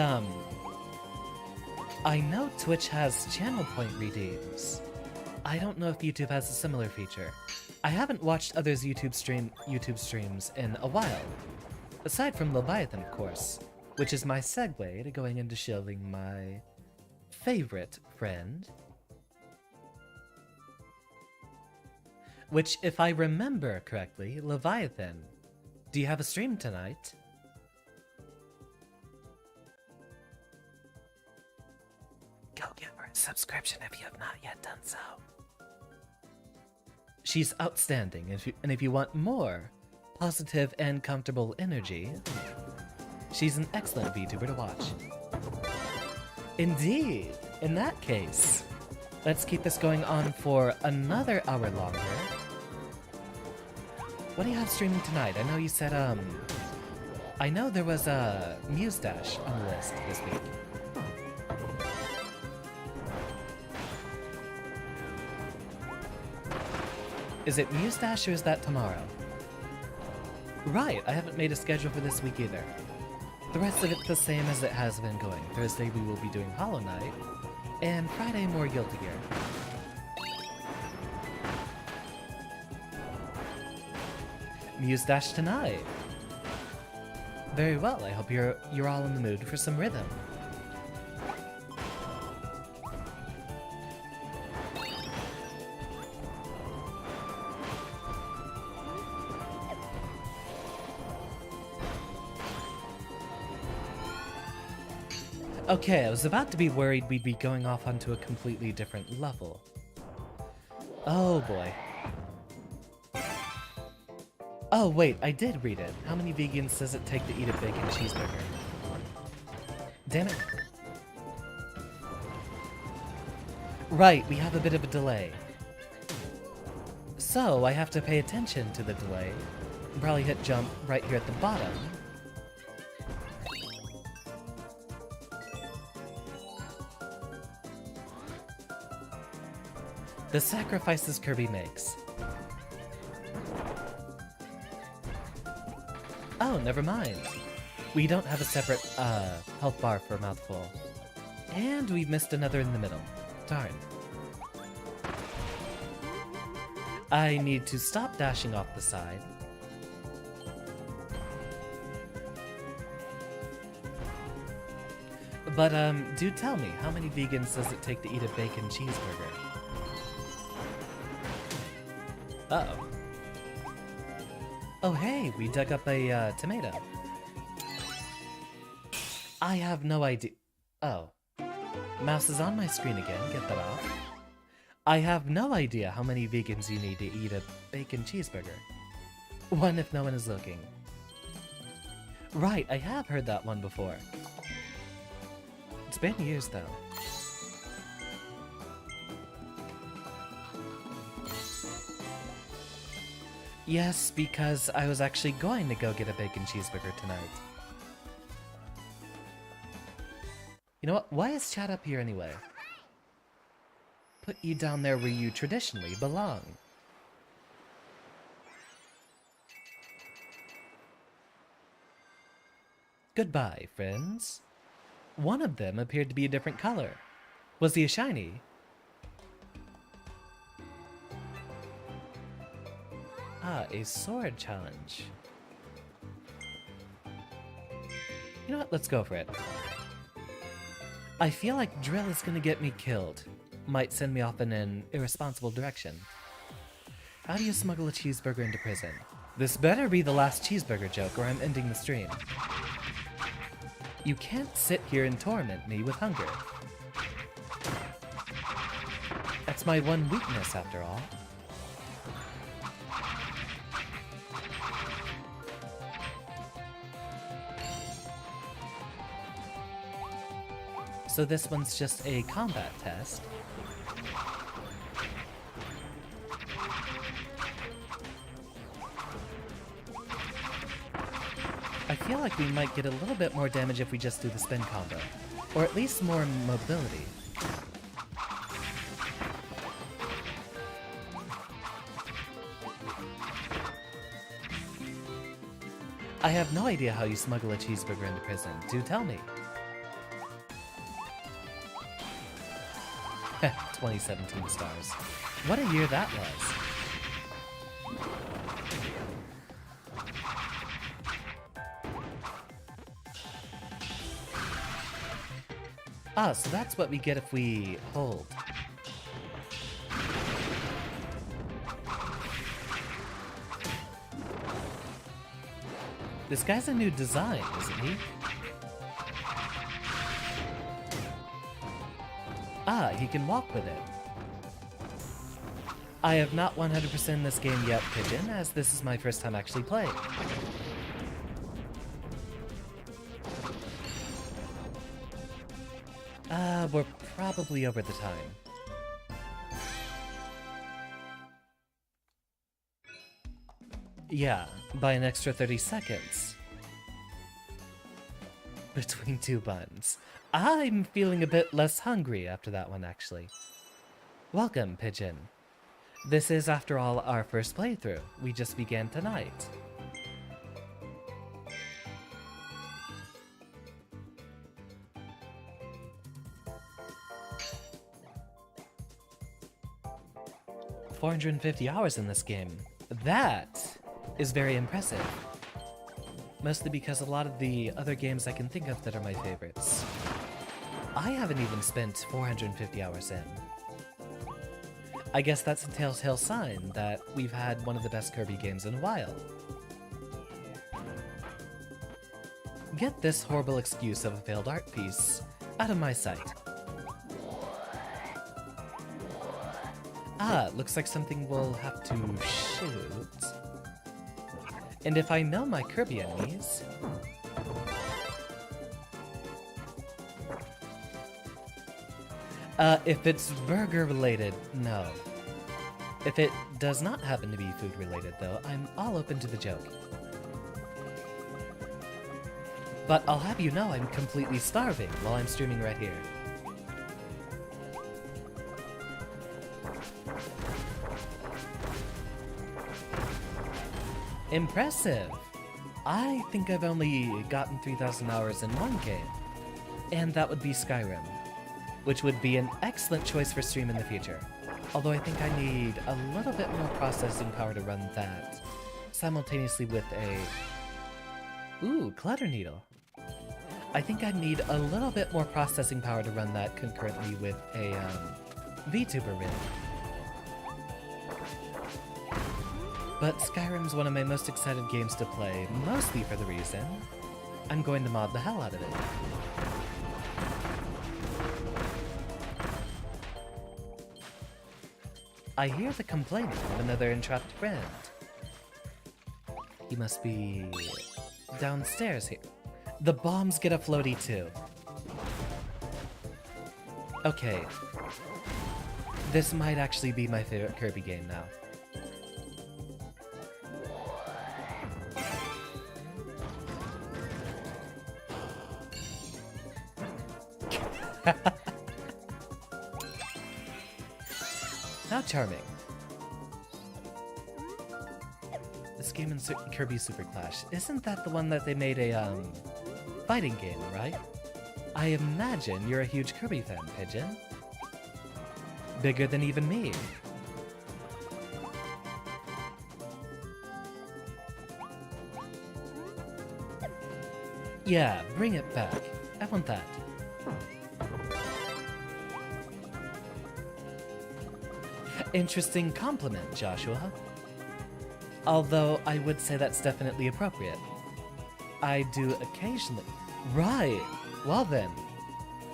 S1: I know Twitch has channel point redeems. I don't know if YouTube has a similar feature. I haven't watched others' YouTube streams in a while. Aside from Leviathan, of course, which is my segue to going into shilling my favorite friend. Which, if I remember correctly, Leviathan, do you have a stream tonight? Go give her a subscription if you have not yet done so. She's outstanding, and if you want more positive and comfortable energy, she's an excellent VTuber to watch. Indeed! In that case, let's keep this going on for another hour longer. What do you have streaming tonight? I know you said, I know there was a Mustache on the list this week. Is it Mustache or is that tomorrow? Right, I haven't made a schedule for this week either. The rest of it's the same as it has been going. Thursday we will be doing Hollow Knight, and Friday more Guilty Gear. Mustache tonight! Very well, I hope you're all in the mood for some rhythm. Okay, I was about to be worried we'd be going off onto a completely different level. Oh boy. Oh wait, I did read it. How many vegans does it take to eat a bacon cheeseburger? Damn it. Right, we have a bit of a delay. So, I have to pay attention to the delay. Probably hit jump right here at the bottom. The sacrifices Kirby makes. Oh, never mind. We don't have a separate, health bar for a mouthful. And we've missed another in the middle. Darn. I need to stop dashing off the side. But, do tell me, how many vegans does it take to eat a bacon cheeseburger? Uh-oh. Oh hey, we dug up a, tomato. I have no idea. Oh. Mouse is on my screen again, get that off. I have no idea how many vegans you need to eat a bacon cheeseburger. One if no one is looking. Right, I have heard that one before. It's been years though. Yes, because I was actually going to go get a bacon cheeseburger tonight. You know what? Why is chat up here anyway? Put you down there where you traditionally belong. Goodbye, friends. One of them appeared to be a different color. Was he a shiny? Ah, a sword challenge. You know what? Let's go for it. I feel like drill is gonna get me killed. Might send me off in an irresponsible direction. How do you smuggle a cheeseburger into prison? This better be the last cheeseburger joke or I'm ending the stream. You can't sit here and torment me with hunger. That's my one weakness after all. So this one's just a combat test. I feel like we might get a little bit more damage if we just do the spin combo. Or at least more mobility. I have no idea how you smuggle a cheeseburger into prison. Do tell me. 2017 stars. What a year that was. Ah, so that's what we get if we hold. This guy's a new design, isn't he? Ah, he can walk with it. I have not 100%ed this game yet, Pigeon, as this is my first time actually playing. We're probably over the time. Yeah, by an extra 30 seconds. between two buns. I'm feeling a bit less hungry after that one, actually. Welcome, Pigeon. This is, after all, our first playthrough. We just began tonight. $450 hours in this game. That is very impressive. Mostly because a lot of the other games I can think of that are my favorites, I haven't even spent 450 hours in. I guess that's a telltale sign that we've had one of the best Kirby games in a while. Get this horrible excuse of a failed art piece out of my sight. Ah, looks like something we'll have to shoot. And if I know my Kirby enemies... if it's burger related, no. If it does not happen to be food related, though, I'm all open to the joke. But I'll have you know I'm completely starving while I'm streaming right here. Impressive! I think I've only gotten 3,000 hours in one game, and that would be Skyrim, which would be an excellent choice for stream in the future. Although I think I need a little bit more processing power to run that simultaneously with a... Ooh, Clutter Needle. I think I need a little bit more processing power to run that concurrently with a Vtuber rig. But Skyrim's one of my most excited games to play, mostly for the reason I'm going to mod the hell out of it. I hear the complaining of another entrapped friend. He must be downstairs here. The bombs get a floaty too. Okay. This might actually be my favorite Kirby game now. How charming. This game in Kirby Super Clash, isn't that the one that they made a, fighting game, right? I imagine you're a huge Kirby fan, Pigeon. Bigger than even me. Yeah, bring it back. I want that. Interesting compliment, Joshua. Although I would say that's definitely appropriate. I do occasionally. Right. Well then.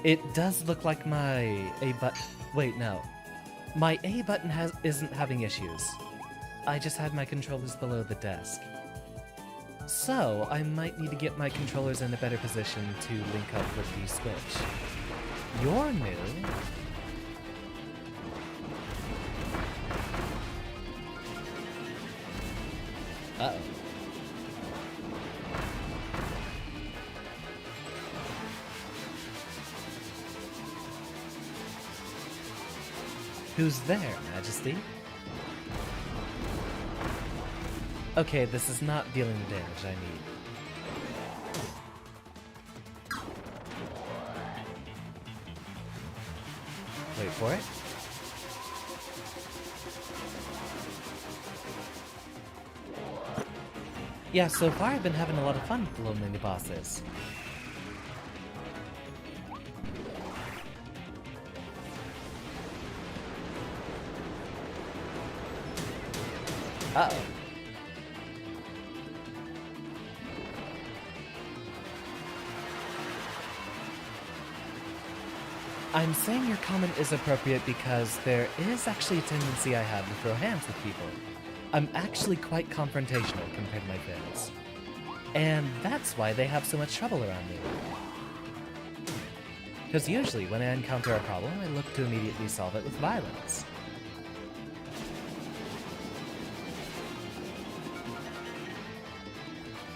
S1: It does look like my A button. Wait, no. My A button isn't having issues. I just had my controllers below the desk. So, I might need to get my controllers in a better position to link up with the Switch. You're new. Uh-oh. Who's there, Majesty? Okay, this is not dealing the damage I need. Wait for it. Yeah, so far I've been having a lot of fun with the little mini bosses. Uh-oh. I'm saying your comment is appropriate because there is actually a tendency I have to throw hands with people. I'm actually quite confrontational compared to my friends. And that's why they have so much trouble around me. Because usually when I encounter a problem, I look to immediately solve it with violence.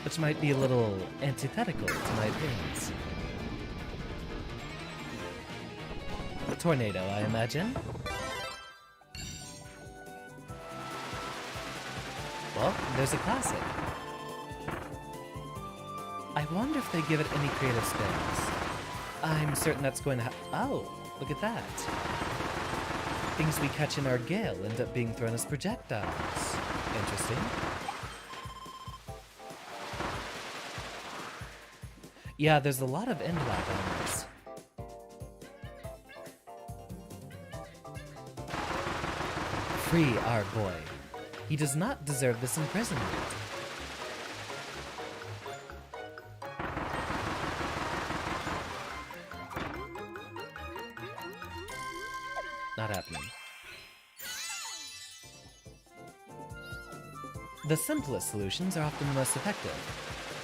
S1: Which might be a little antithetical to my opinions. tornado, I imagine. Well, there's a classic. I wonder if they give it any creative spins. I'm certain that's going to oh, look at that. Things we catch in our gale end up being thrown as projectiles. Interesting. Yeah, there's a lot of end lag on this. Free our boy. He does not deserve this imprisonment. Not happening. The simplest solutions are often the most effective.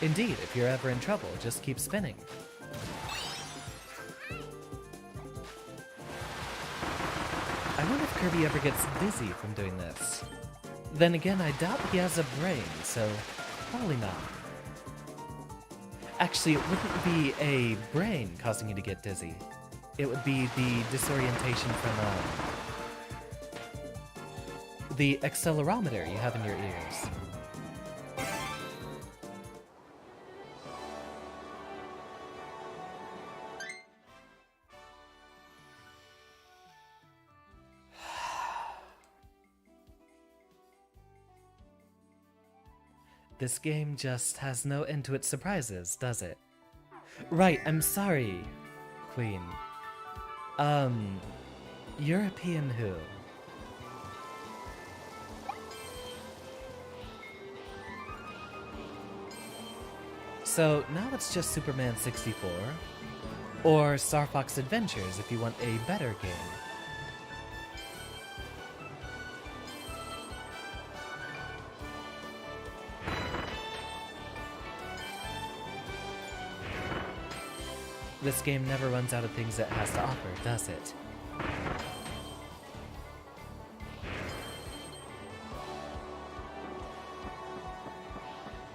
S1: Indeed, if you're ever in trouble, just keep spinning. I wonder if Kirby ever gets dizzy from doing this. Then again, I doubt he has a brain, so probably not. Actually, it wouldn't be a brain causing you to get dizzy. It would be the disorientation from the accelerometer you have in your ears. This game just has no end to its surprises, does it? Right, I'm sorry, Queen. European who? So now it's just Superman 64, or Star Fox Adventures if you want a better game. This game never runs out of things it has to offer, does it?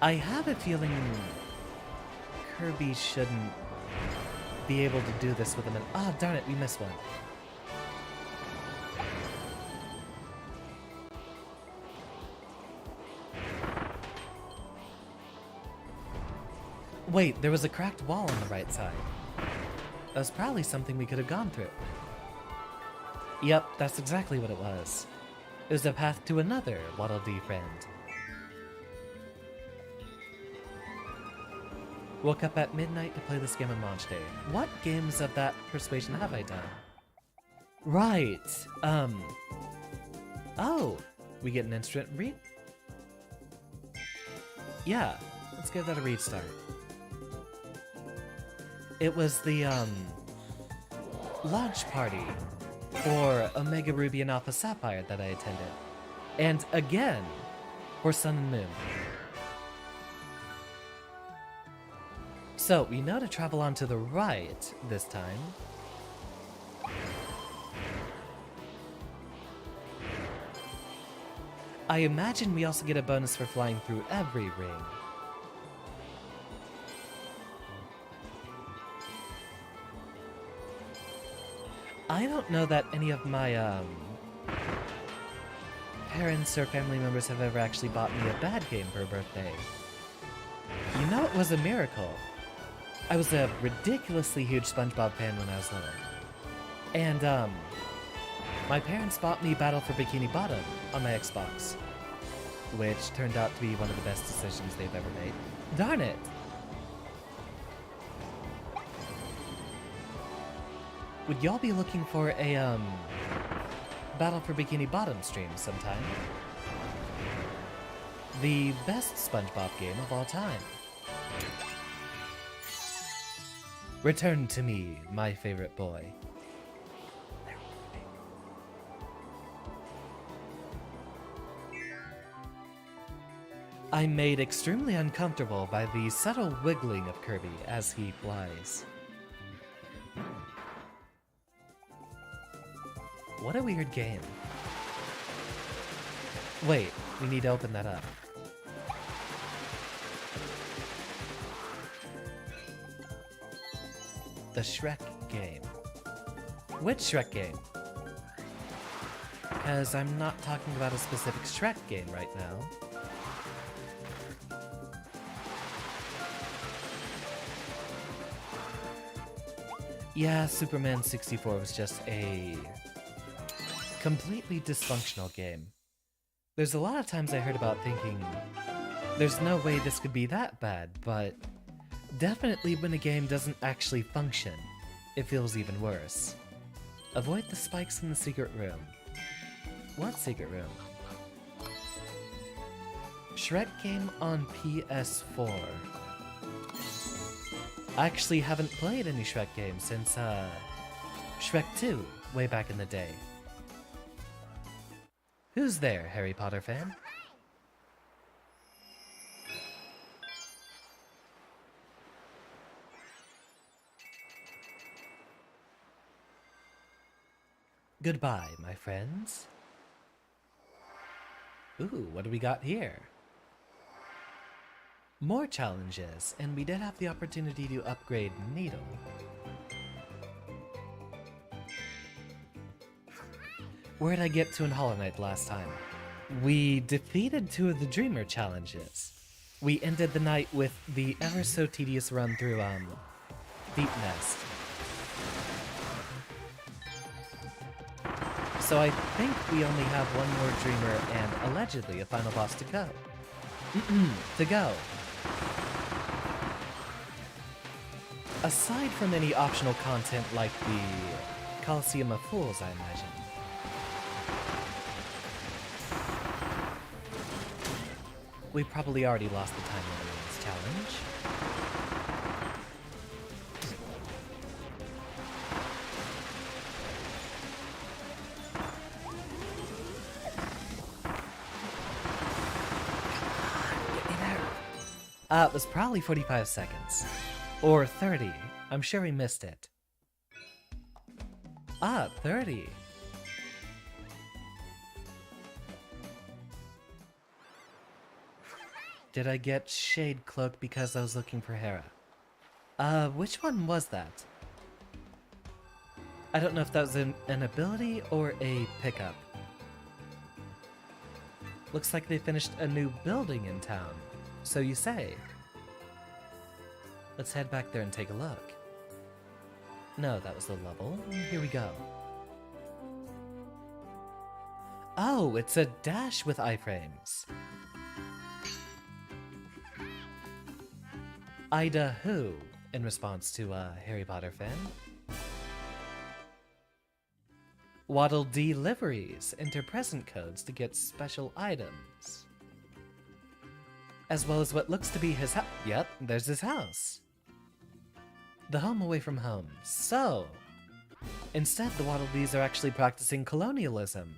S1: I have a feeling Kirby shouldn't be able to do this with him. Ah, darn it, we missed one. Wait, there was a cracked wall on the right side. That was probably something we could have gone through. Yep, that's exactly what it was. It was a path to another Waddle Dee friend. Woke up at midnight to play this game on launch day. What games of that persuasion have I done? Right, oh, we get an instant read? Yeah, let's give that a restart. It was the, launch party for Omega Ruby and Alpha Sapphire that I attended. And again, for Sun and Moon. So, we know to travel on to the right this time. I imagine we also get a bonus for flying through every ring. I don't know that any of my, parents or family members have ever actually bought me a bad game for a birthday. You know, it was a miracle. I was a ridiculously huge SpongeBob fan when I was little. And, my parents bought me Battle for Bikini Bottom on my Xbox, which turned out to be one of the best decisions they've ever made. Darn it! Would y'all be looking for a, Battle for Bikini Bottom stream sometime? The best SpongeBob game of all time. Return to me, my favorite boy. I'm made extremely uncomfortable by the subtle wiggling of Kirby as he flies. What a weird game. Wait, we need to open that up. The Shrek game. Which Shrek game? Because I'm not talking about a specific Shrek game right now. Yeah, Superman 64 was just a completely dysfunctional game. There's a lot of times I heard about thinking, there's no way this could be that bad, but definitely when a game doesn't actually function, it feels even worse. Avoid the spikes in the secret room. What secret room? Shrek game on PS4. I actually haven't played any Shrek games since, Shrek 2, way back in the day. Who's there, Harry Potter fan? Goodbye, my friends. Ooh, what do we got here? More challenges, and we did have the opportunity to upgrade Needle. Where'd I get to in Hollow Knight last time? We defeated 2 of the Dreamer challenges. We ended the night with the ever so tedious run through, Deep Nest. So I think we only have one more Dreamer and allegedly a final boss to go. Aside from any optional content like the Coliseum of Fools, I imagine. We probably already lost the time limit in this challenge. Get me there. It was probably 45 seconds. Or 30. I'm sure we missed it. 30. Did I get Shade Cloak because I was looking for Hera? Which one was that? I don't know if that was an ability or a pickup. Looks like they finished a new building in town. So you say. Let's head back there and take a look. No, that was the level. Here we go. Oh, it's a dash with iframes. Ida who? In response to Harry Potter fan. Waddle deliveries. Enter present codes to get special items. As well as what looks to be his house. Yep, there's his house. The home away from home. So, instead the Waddle Dees are actually practicing colonialism.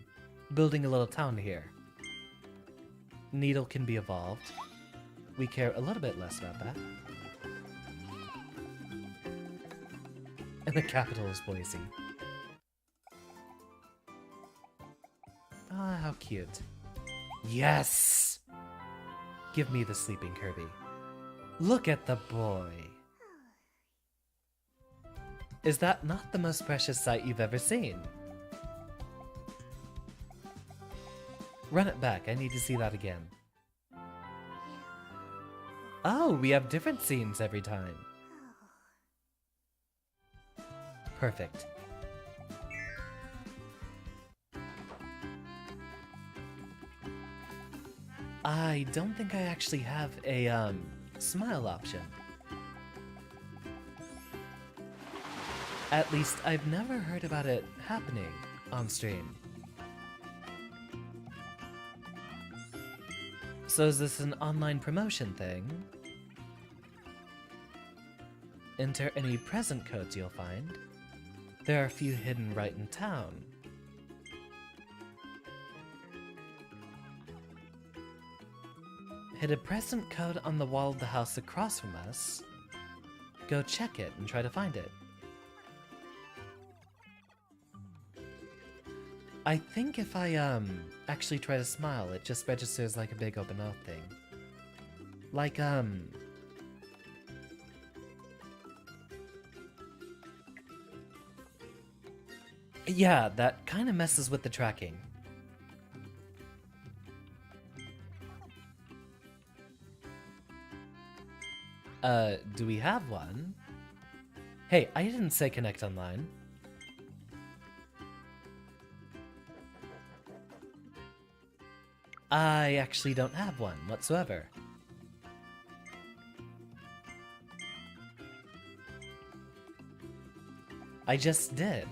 S1: Building a little town here. Needle can be evolved. We care a little bit less about that. And the capital is Boise. Ah, how cute. Yes! Give me the sleeping Kirby. Look at the boy. Is that not the most precious sight you've ever seen? Run it back, I need to see that again. Oh, we have different scenes every time. Perfect. I don't think I actually have a, smile option. At least, I've never heard about it happening on stream. So is this an online promotion thing? Enter any present codes you'll find. There are a few hidden right in town. Hit a present code on the wall of the house across from us. Go check it and try to find it. I think if I, actually try to smile, it just registers like a big open mouth thing. Like, Yeah, that kind of messes with the tracking. Do we have one? Hey, I didn't say connect online. I actually don't have one whatsoever. I just did.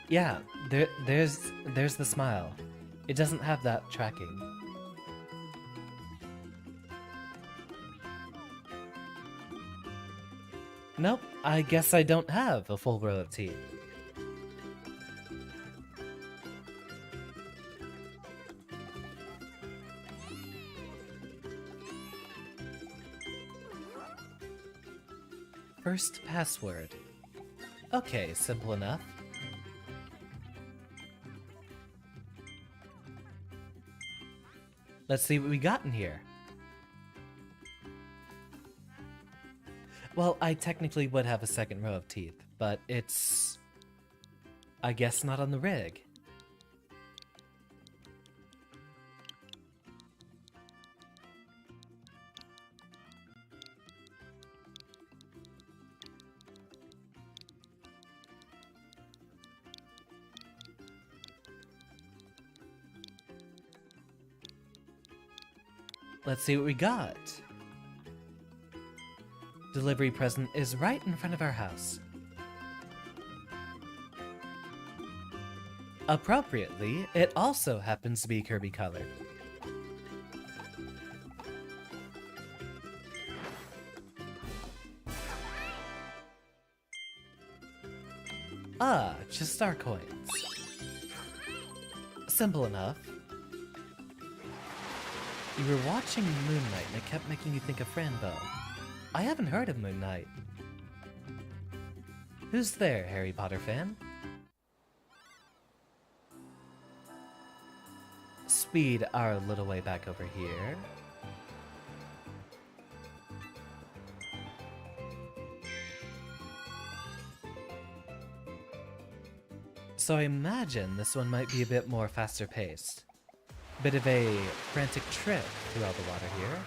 S1: Yeah, there's the smile. It doesn't have that tracking. Nope, I guess I don't have a full row of teeth. First password. Okay, simple enough. Let's see what we got in here. Well, I technically would have a second row of teeth, but it's... I guess not on the rig. Let's see what we got. Delivery present is right in front of our house. Appropriately, it also happens to be Kirby colored. Ah, just our coins. Simple enough. You were watching Moon Knight and it kept making you think of Franbo. I haven't heard of Moon Knight. Who's there, Harry Potter fan? Speed our little way back over here. So I imagine this one might be a bit more faster paced. Bit of a frantic trip through all the water here.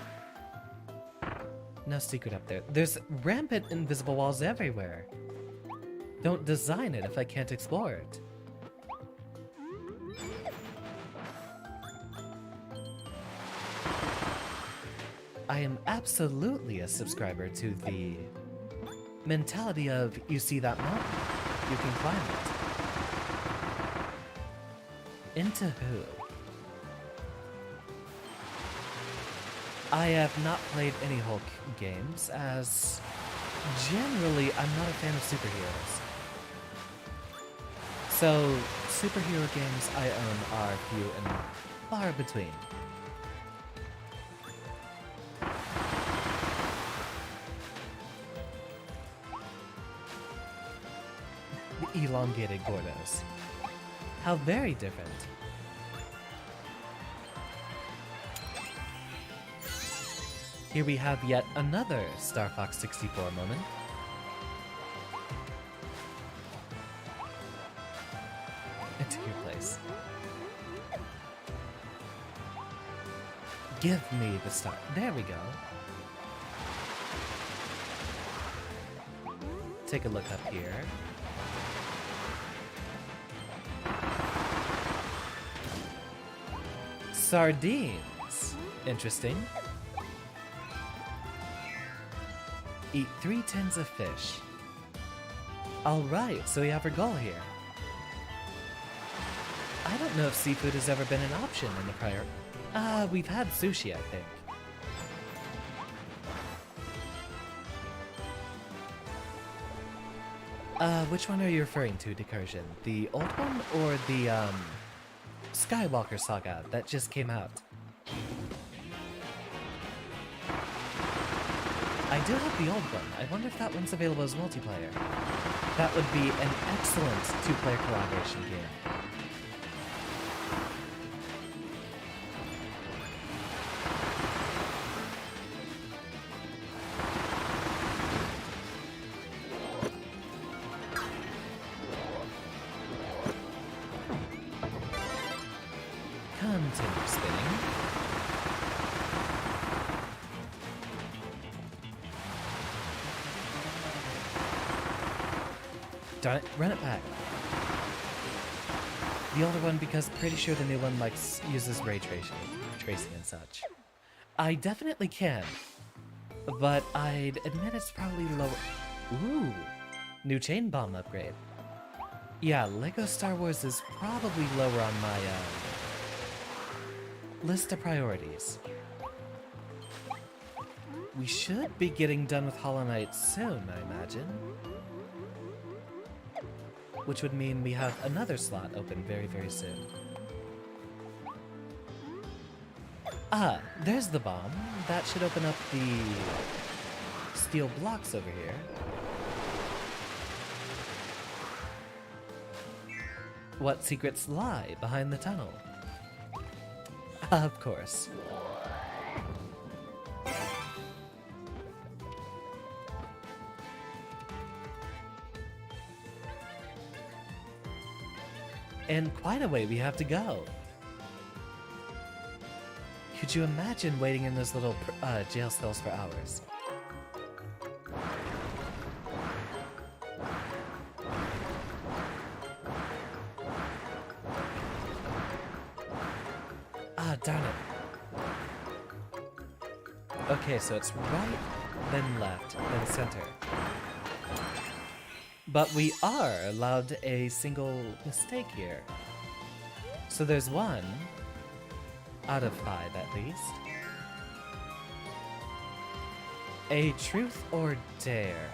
S1: No secret up there. There's rampant invisible walls everywhere. Don't design it if I can't explore it. I am absolutely a subscriber to the mentality of, you see that mountain, you can climb it. Into who? I have not played any Hulk games, as generally I'm not a fan of superheroes. So, superhero games I own are few and far between. The elongated Gordos. How very different. Here we have yet another Star Fox 64 moment. Into your place. Give me the star. There we go. Take a look up here. Sardines. Interesting. Eat 3 tins of fish. Alright, so we have our goal here. I don't know if seafood has ever been an option in the prior... we've had sushi, I think. Which one are you referring to, Decursion? The old one or the, Skywalker Saga that just came out? I do have the old one. I wonder if that one's available as multiplayer. That would be an excellent 2-player collaboration game. Darn it, run it back. The older one, because pretty sure the new one uses ray tracing and such. I definitely can, but I'd admit it's probably lower. Ooh, new chain bomb upgrade. Yeah, Lego Star Wars is probably lower on my list of priorities. We should be getting done with Hollow Knight soon, I imagine. Which would mean we have another slot open very, very soon. Ah, there's the bomb. That should open up the steel blocks over here. What secrets lie behind the tunnel? Of course. And quite a way we have to go. Could you imagine waiting in those little jail cells for hours? Ah, darn it. Okay, so it's right, then left, then center. But we are allowed a single mistake here. So there's 1 out of 5 at least. A truth or dare?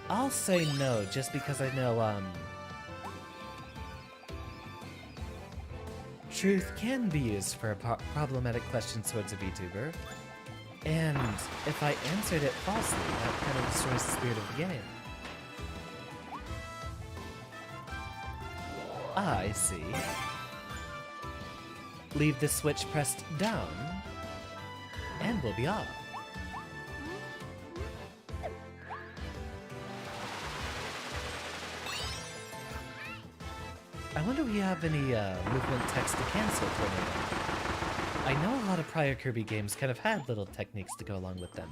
S1: I'll say no, just because I know, truth can be used for problematic questions towards a VTuber. And if I answered it falsely, that kind of destroys the spirit of the game. Ah, I see. Leave the switch pressed down, and we'll be off. I wonder if we have any movement text to cancel for me. I know a lot of prior Kirby games kind of had little techniques to go along with them.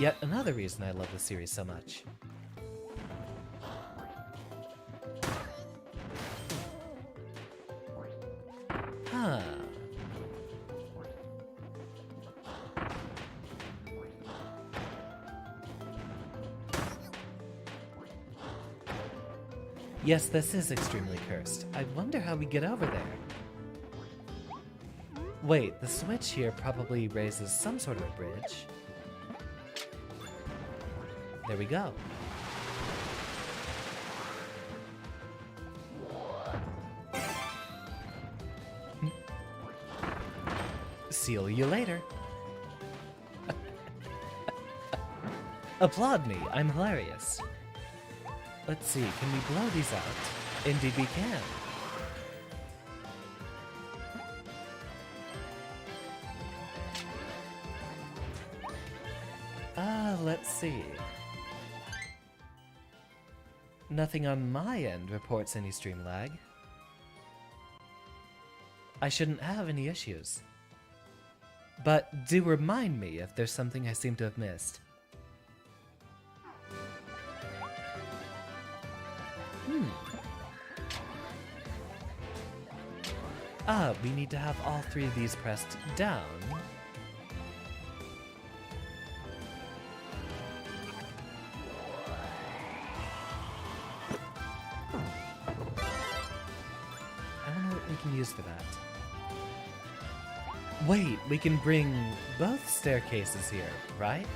S1: Yet another reason I love the series so much. Huh. Yes, this is extremely cursed. I wonder how we get over there. Wait, the switch here probably raises some sort of a bridge. There we go. See you later. Applaud me, I'm hilarious. Let's see, can we blow these out? Indeed we can. Let's see. Nothing on my end reports any stream lag. I shouldn't have any issues. But do remind me if there's something I seem to have missed. Ah, we need to have all 3 of these pressed down. I don't know what we can use for that. Wait, we can bring both staircases here, right?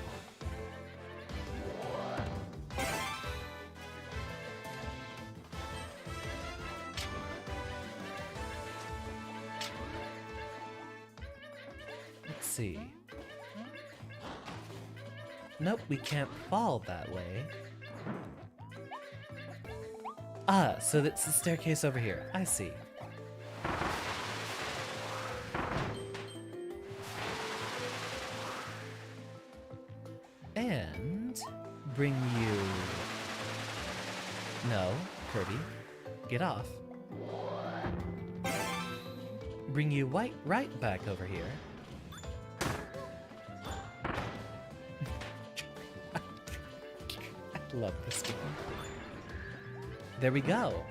S1: Let's see. Nope, we can't fall that way. Ah, so that's the staircase over here. I see. And bring you... No, Kirby. Get off. Bring you right back over here. Love this game. There we go.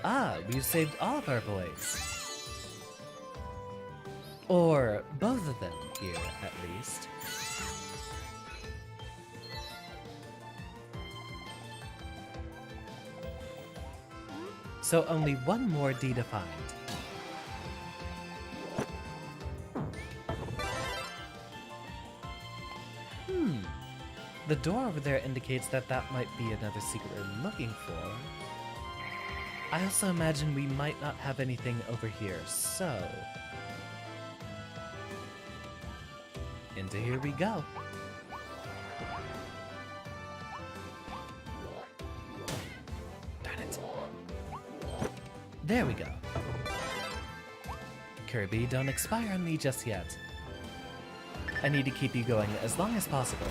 S1: Ah, we've saved all of our boys. Or both of them here, at least. So only one more D to find. The door over there indicates that that might be another secret we're looking for. I also imagine we might not have anything over here, so... into here we go. Darn it. There we go. Kirby, don't expire on me just yet. I need to keep you going as long as possible.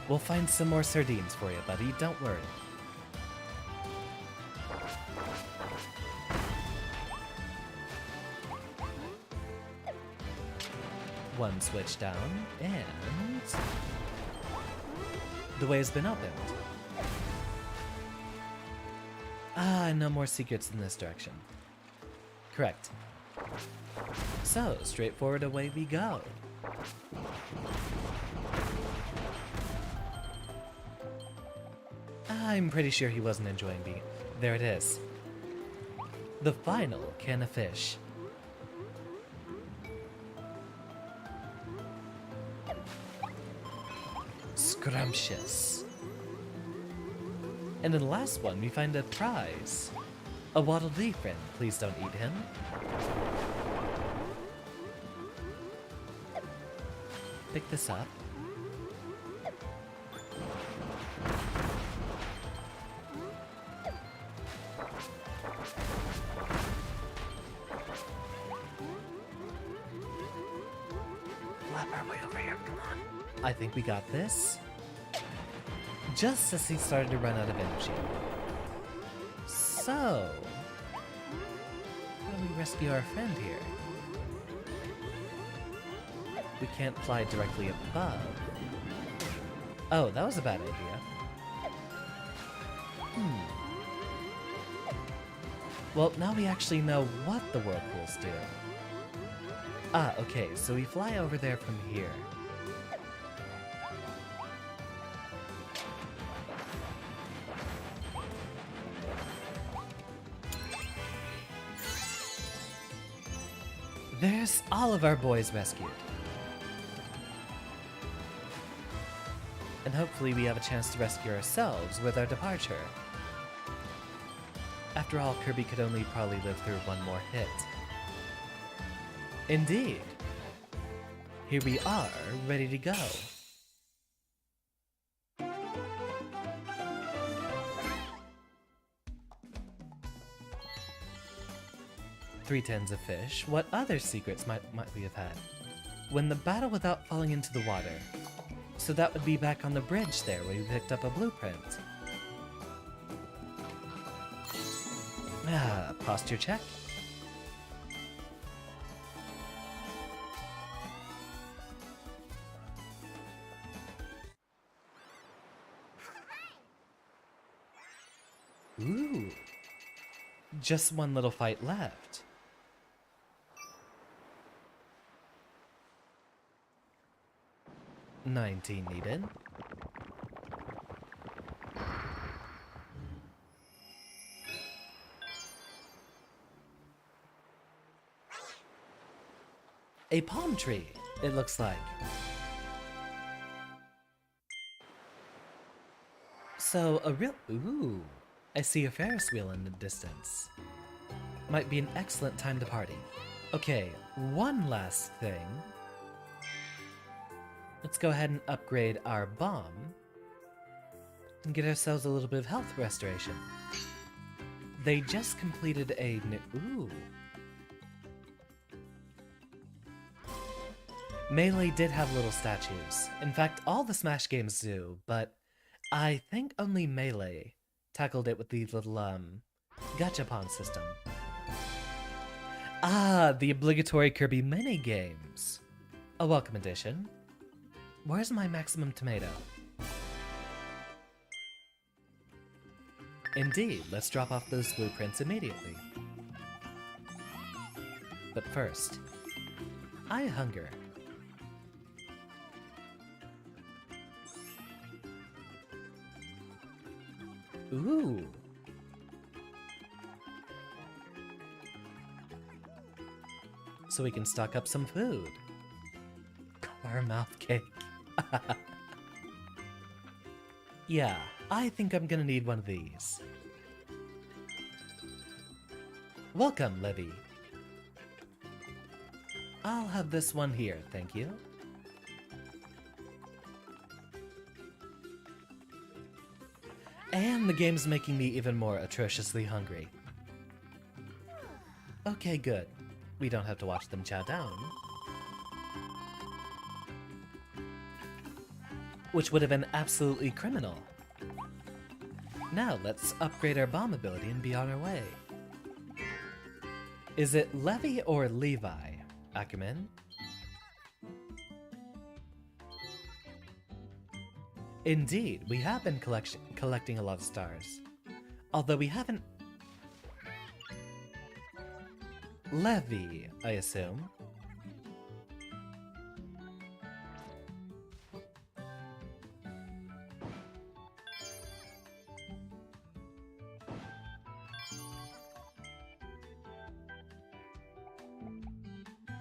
S1: We'll find some more sardines for you, buddy, don't worry. One switch down, and... the way has been opened. Ah, no more secrets in this direction. Correct. So, straightforward away we go. I'm pretty sure he wasn't enjoying me. There it is. The final can of fish. Scrumptious. And in the last one, we find a prize. A Waddle Dee friend. Please don't eat him. Pick this up. Flap our way over here, come on. I think we got this. Just as he started to run out of energy. So, how do we rescue our friend here? We can't fly directly above. Oh, that was a bad idea. Well, now we actually know what the whirlpools do. Ah, okay, so we fly over there from here. There's all of our boys rescued. And hopefully we have a chance to rescue ourselves with our departure. After all, Kirby could only probably live through one more hit. Indeed. Here we are, ready to go. Three tins of fish. What other secrets might we have had? Win the battle without falling into the water. So that would be back on the bridge there where we picked up a blueprint. Ah, posture check. Ooh. Just one little fight left. $19 needed. A palm tree, it looks like. So, a real... Ooh. I see a Ferris wheel in the distance. Might be an excellent time to party. Okay, one last thing. Let's go ahead and upgrade our bomb and get ourselves a little bit of health restoration. They just completed a new... Ooh. Melee did have little statues. In fact, all the Smash games do, but I think only Melee tackled it with the little, gachapon system. Ah, the obligatory Kirby mini-games. A welcome addition. Where's my maximum tomato? Indeed, let's drop off those blueprints immediately. But first, I hunger. Ooh. So we can stock up some food. Caramel cake. Yeah, I think I'm gonna need one of these. Welcome, Levy. I'll have this one here, thank you. And the game's making me even more atrociously hungry. Okay, good. We don't have to watch them chow down. Which would have been absolutely criminal. Now let's upgrade our bomb ability and be on our way. Is it Levi or Levi, Ackerman? Indeed, we have been collecting a lot of stars. Although we haven't... Levi, I assume.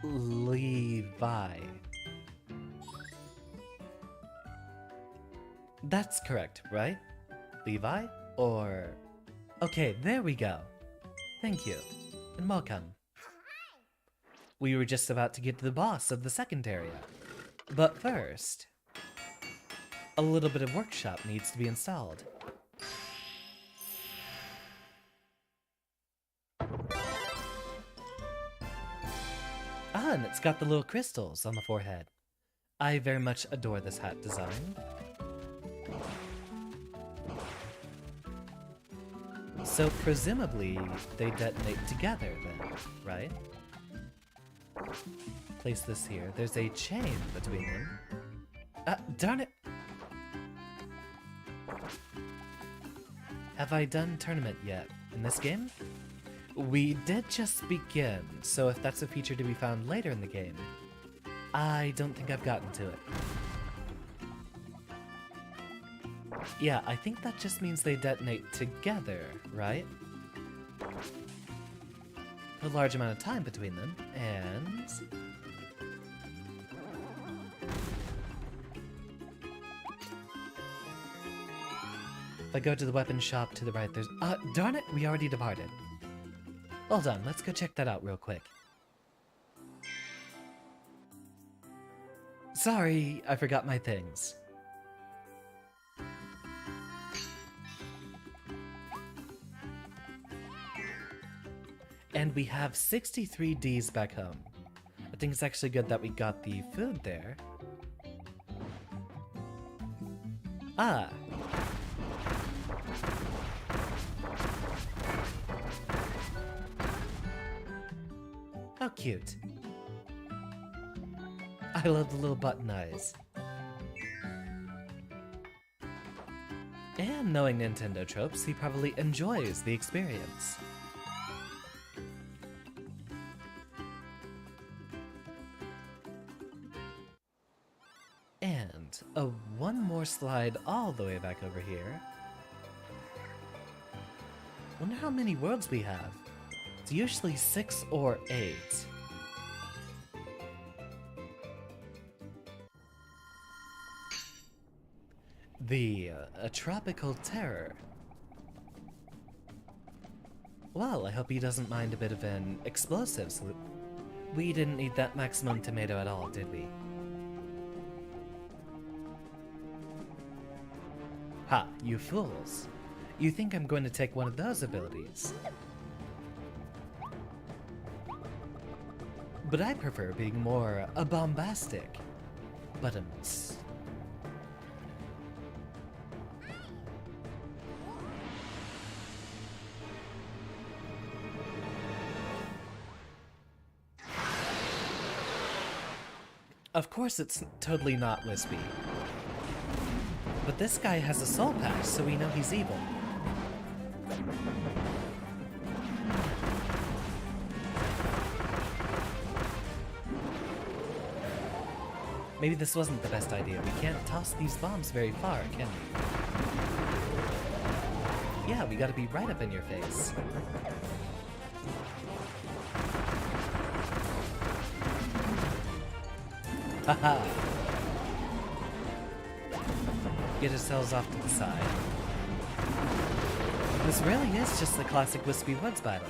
S1: Levi. That's correct, right? Levi? Or... Okay, there we go. Thank you, and welcome. We were just about to get to the boss of the second area. But first, a little bit of workshop needs to be installed. Ah, and it's got the little crystals on the forehead. I very much adore this hat design. So presumably, they detonate together then, right? Place this here. There's a chain between them. Darn it! Have I done tournament yet in this game? We did just begin, so if that's a feature to be found later in the game, I don't think I've gotten to it. Yeah, I think that just means they detonate together, right? A large amount of time between them, and... If I go to the weapon shop to the right, there's... darn it! We already departed. Hold on, let's go check that out real quick. Sorry, I forgot my things. And we have 63 Ds back home. I think it's actually good that we got the food there. Ah! How cute. I love the little button eyes. And knowing Nintendo tropes, he probably enjoys the experience. And one more slide all the way back over here. Wonder how many worlds we have. It's usually 6 or 8. The tropical terror. Well, I hope he doesn't mind a bit of an explosive salute. We didn't need that maximum tomato at all, did we? Ha, you fools. You think I'm going to take one of those abilities? But I prefer being more bombastic. Buttons. Of course it's totally not Wispy. But this guy has a soul patch, so we know he's evil. Maybe this wasn't the best idea. We can't toss these bombs very far, can we? Yeah, we gotta be right up in your face. Haha! Get ourselves off to the side. This really is just the classic Wispy Woods battle.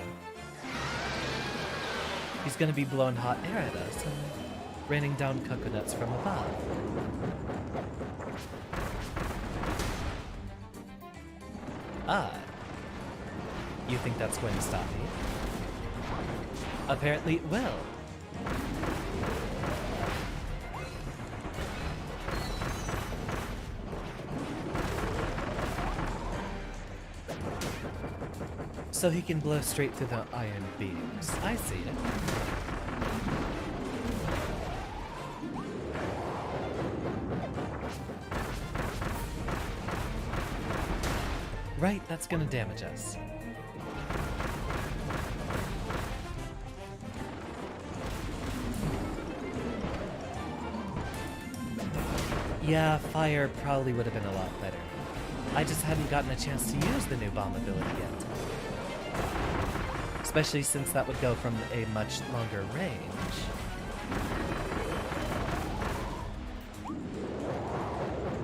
S1: He's gonna be blowing hot air at us and raining down coconuts from above. Ah. You think that's going to stop me? Apparently it will. So he can blow straight through the iron beams. I see it. Right, that's gonna damage us. Yeah, fire probably would have been a lot better. I just hadn't gotten a chance to use the new bomb ability yet. Especially since that would go from a much longer range.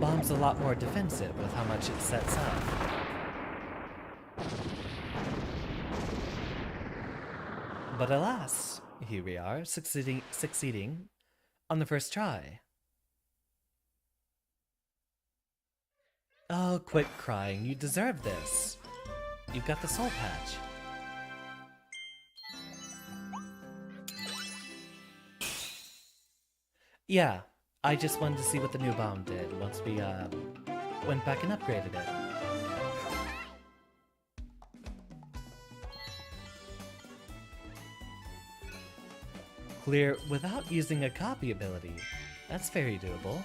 S1: Bomb's a lot more defensive with how much it sets up. But alas, here we are, succeeding on the first try. Oh, quit crying. You deserve this. You've got the soul patch. Yeah, I just wanted to see what the new bomb did once we went back and upgraded it. Clear without using a copy ability. That's very doable.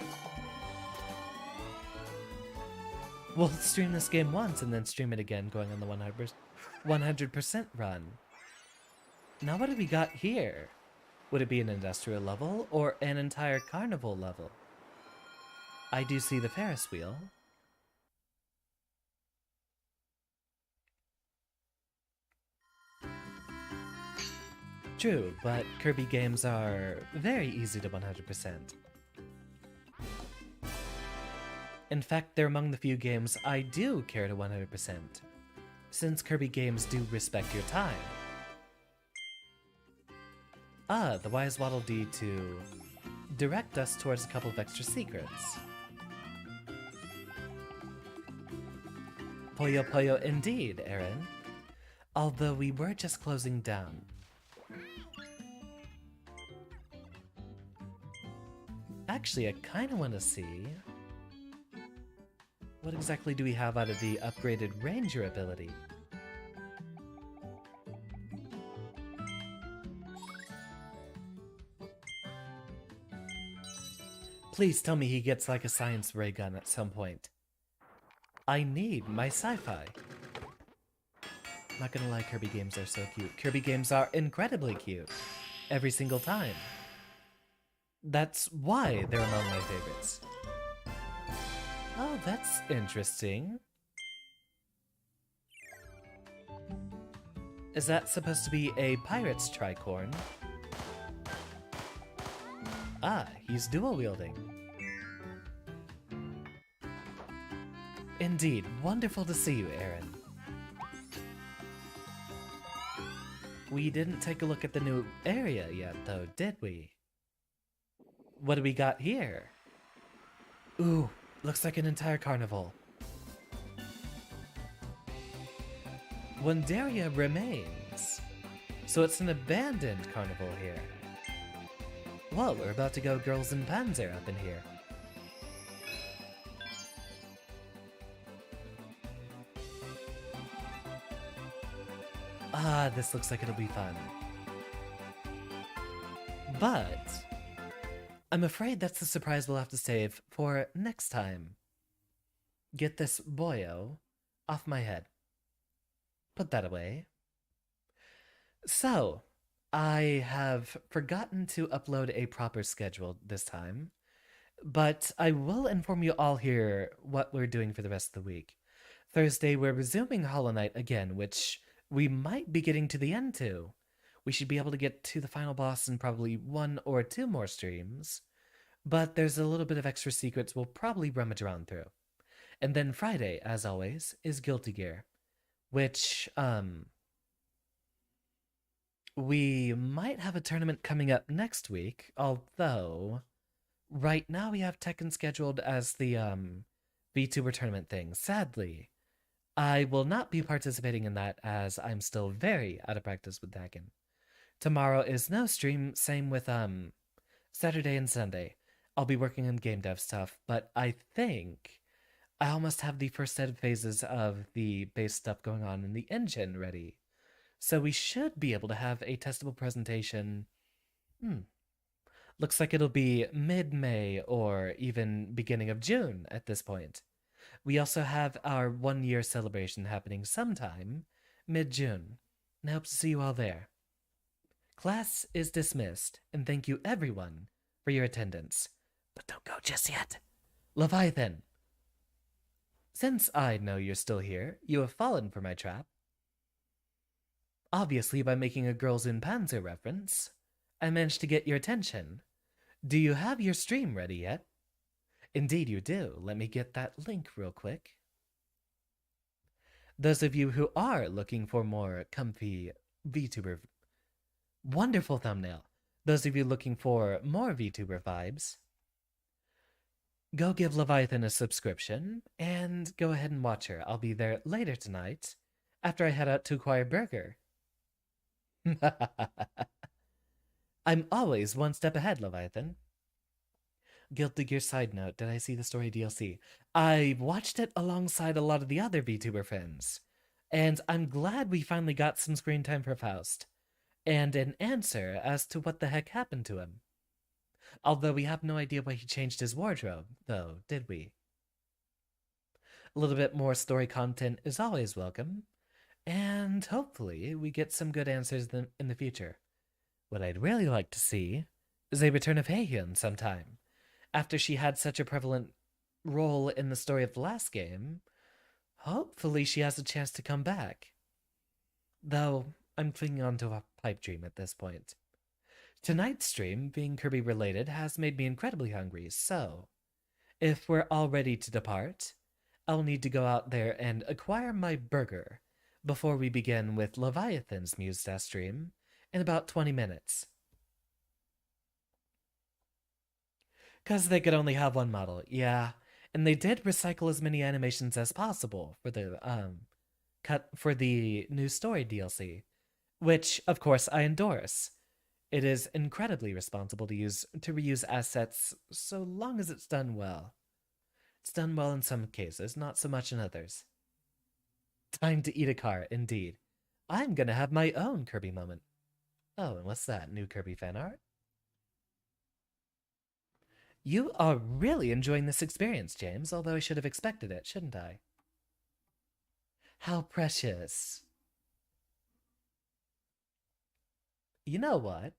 S1: We'll stream this game once and then stream it again, going on the 100% run. Now what do we got here? Would it be an industrial level or an entire carnival level? I do see the Ferris wheel. True, but Kirby games are very easy to 100%. In fact, they're among the few games I do care to 100%, since Kirby games do respect your time. Ah, the wise Waddle Dee to direct us towards a couple of extra secrets. Puyo Puyo indeed, Aaron. Although we were just closing down. Actually, I kinda wanna see... what exactly do we have out of the upgraded Ranger ability? Please tell me he gets like a science ray gun at some point. I need my sci-fi. Not gonna lie, Kirby games are so cute. Kirby games are incredibly cute. Every single time. That's why they're among my favorites. Oh, that's interesting. Is that supposed to be a pirate's tricorn? Ah, he's dual-wielding. Indeed, wonderful to see you, Aaron. We didn't take a look at the new area yet, though, did we? What do we got here? Ooh, looks like an entire carnival. Wonderia remains. So it's an abandoned carnival here. Whoa, we're about to go Girls in Panzer up in here. Ah, this looks like it'll be fun. But I'm afraid that's the surprise we'll have to save for next time. Get this boyo off my head. Put that away. So, I have forgotten to upload a proper schedule this time, but I will inform you all here what we're doing for the rest of the week. Thursday, we're resuming Hollow Knight again, which we might be getting to the end to. We should be able to get to the final boss in probably one or two more streams, but there's a little bit of extra secrets we'll probably rummage around through. And then Friday, as always, is Guilty Gear, which, we might have a tournament coming up next week, although right now we have Tekken scheduled as the VTuber tournament thing. Sadly, I will not be participating in that as I'm still very out of practice with Tekken. Tomorrow is no stream, same with Saturday and Sunday. I'll be working on game dev stuff, but I think I almost have the first set of phases of the base stuff going on in the engine ready. So we should be able to have a testable presentation. Looks like it'll be mid-May or even beginning of June at this point. We also have our 1-year celebration happening sometime mid-June, and I hope to see you all there. Class is dismissed, and thank you everyone for your attendance. But don't go just yet. Leviathan! Since I know you're still here, you have fallen for my trap. Obviously, by making a Girls in Panzer reference, I managed to get your attention. Do you have your stream ready yet? Indeed you do. Let me get that link real quick. Those of you who are looking for more comfy VTuber... Wonderful thumbnail. Those of you looking for more VTuber vibes, go give Leviathan a subscription, and go ahead and watch her. I'll be there later tonight, after I head out to acquire Burger. I'm always one step ahead, Leviathan. Guilty Gear side note, did I see the story DLC? I watched it alongside a lot of the other VTuber friends, and I'm glad we finally got some screen time for Faust, and an answer as to what the heck happened to him. Although we have no idea why he changed his wardrobe, though, did we? A little bit more story content is always welcome, and hopefully we get some good answers in the future. What I'd really like to see is a return of Heihyun sometime. After she had such a prevalent role in the story of the last game, hopefully she has a chance to come back. Though, I'm clinging on to a pipe dream at this point. Tonight's stream, being Kirby related, has made me incredibly hungry, so if we're all ready to depart, I'll need to go out there and acquire my burger before we begin with Leviathan's Muse stream in about 20 minutes. 'Cause they could only have one model, yeah. And they did recycle as many animations as possible for the new story DLC, which, of course, I endorse. It is incredibly responsible to reuse assets so long as it's done well. It's done well in some cases, not so much in others. Time to eat a car, indeed. I'm gonna have my own Kirby moment. Oh, and what's that? New Kirby fan art? You are really enjoying this experience, James, although I should have expected it, shouldn't I? How precious. You know what?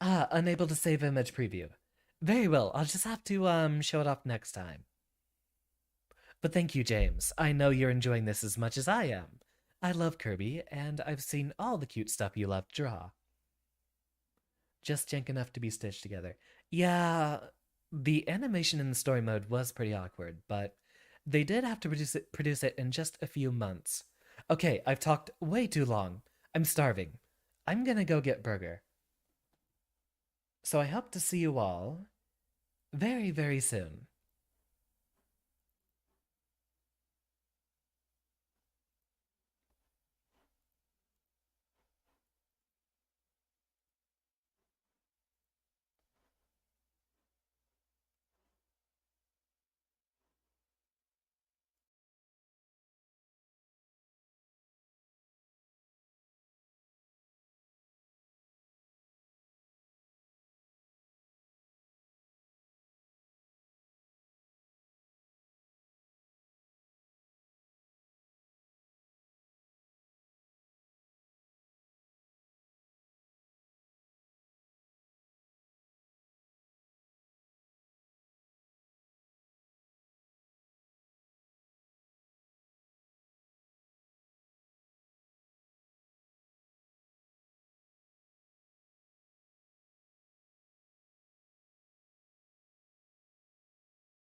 S1: Ah, unable to save image preview. Very well, I'll just have to, show it off next time. But thank you, James. I know you're enjoying this as much as I am. I love Kirby, and I've seen all the cute stuff you love to draw. Just jank enough to be stitched together. Yeah, the animation in the story mode was pretty awkward, but they did have to produce it in just a few months. Okay, I've talked way too long. I'm starving. I'm gonna go get burger. So I hope to see you all very, very soon.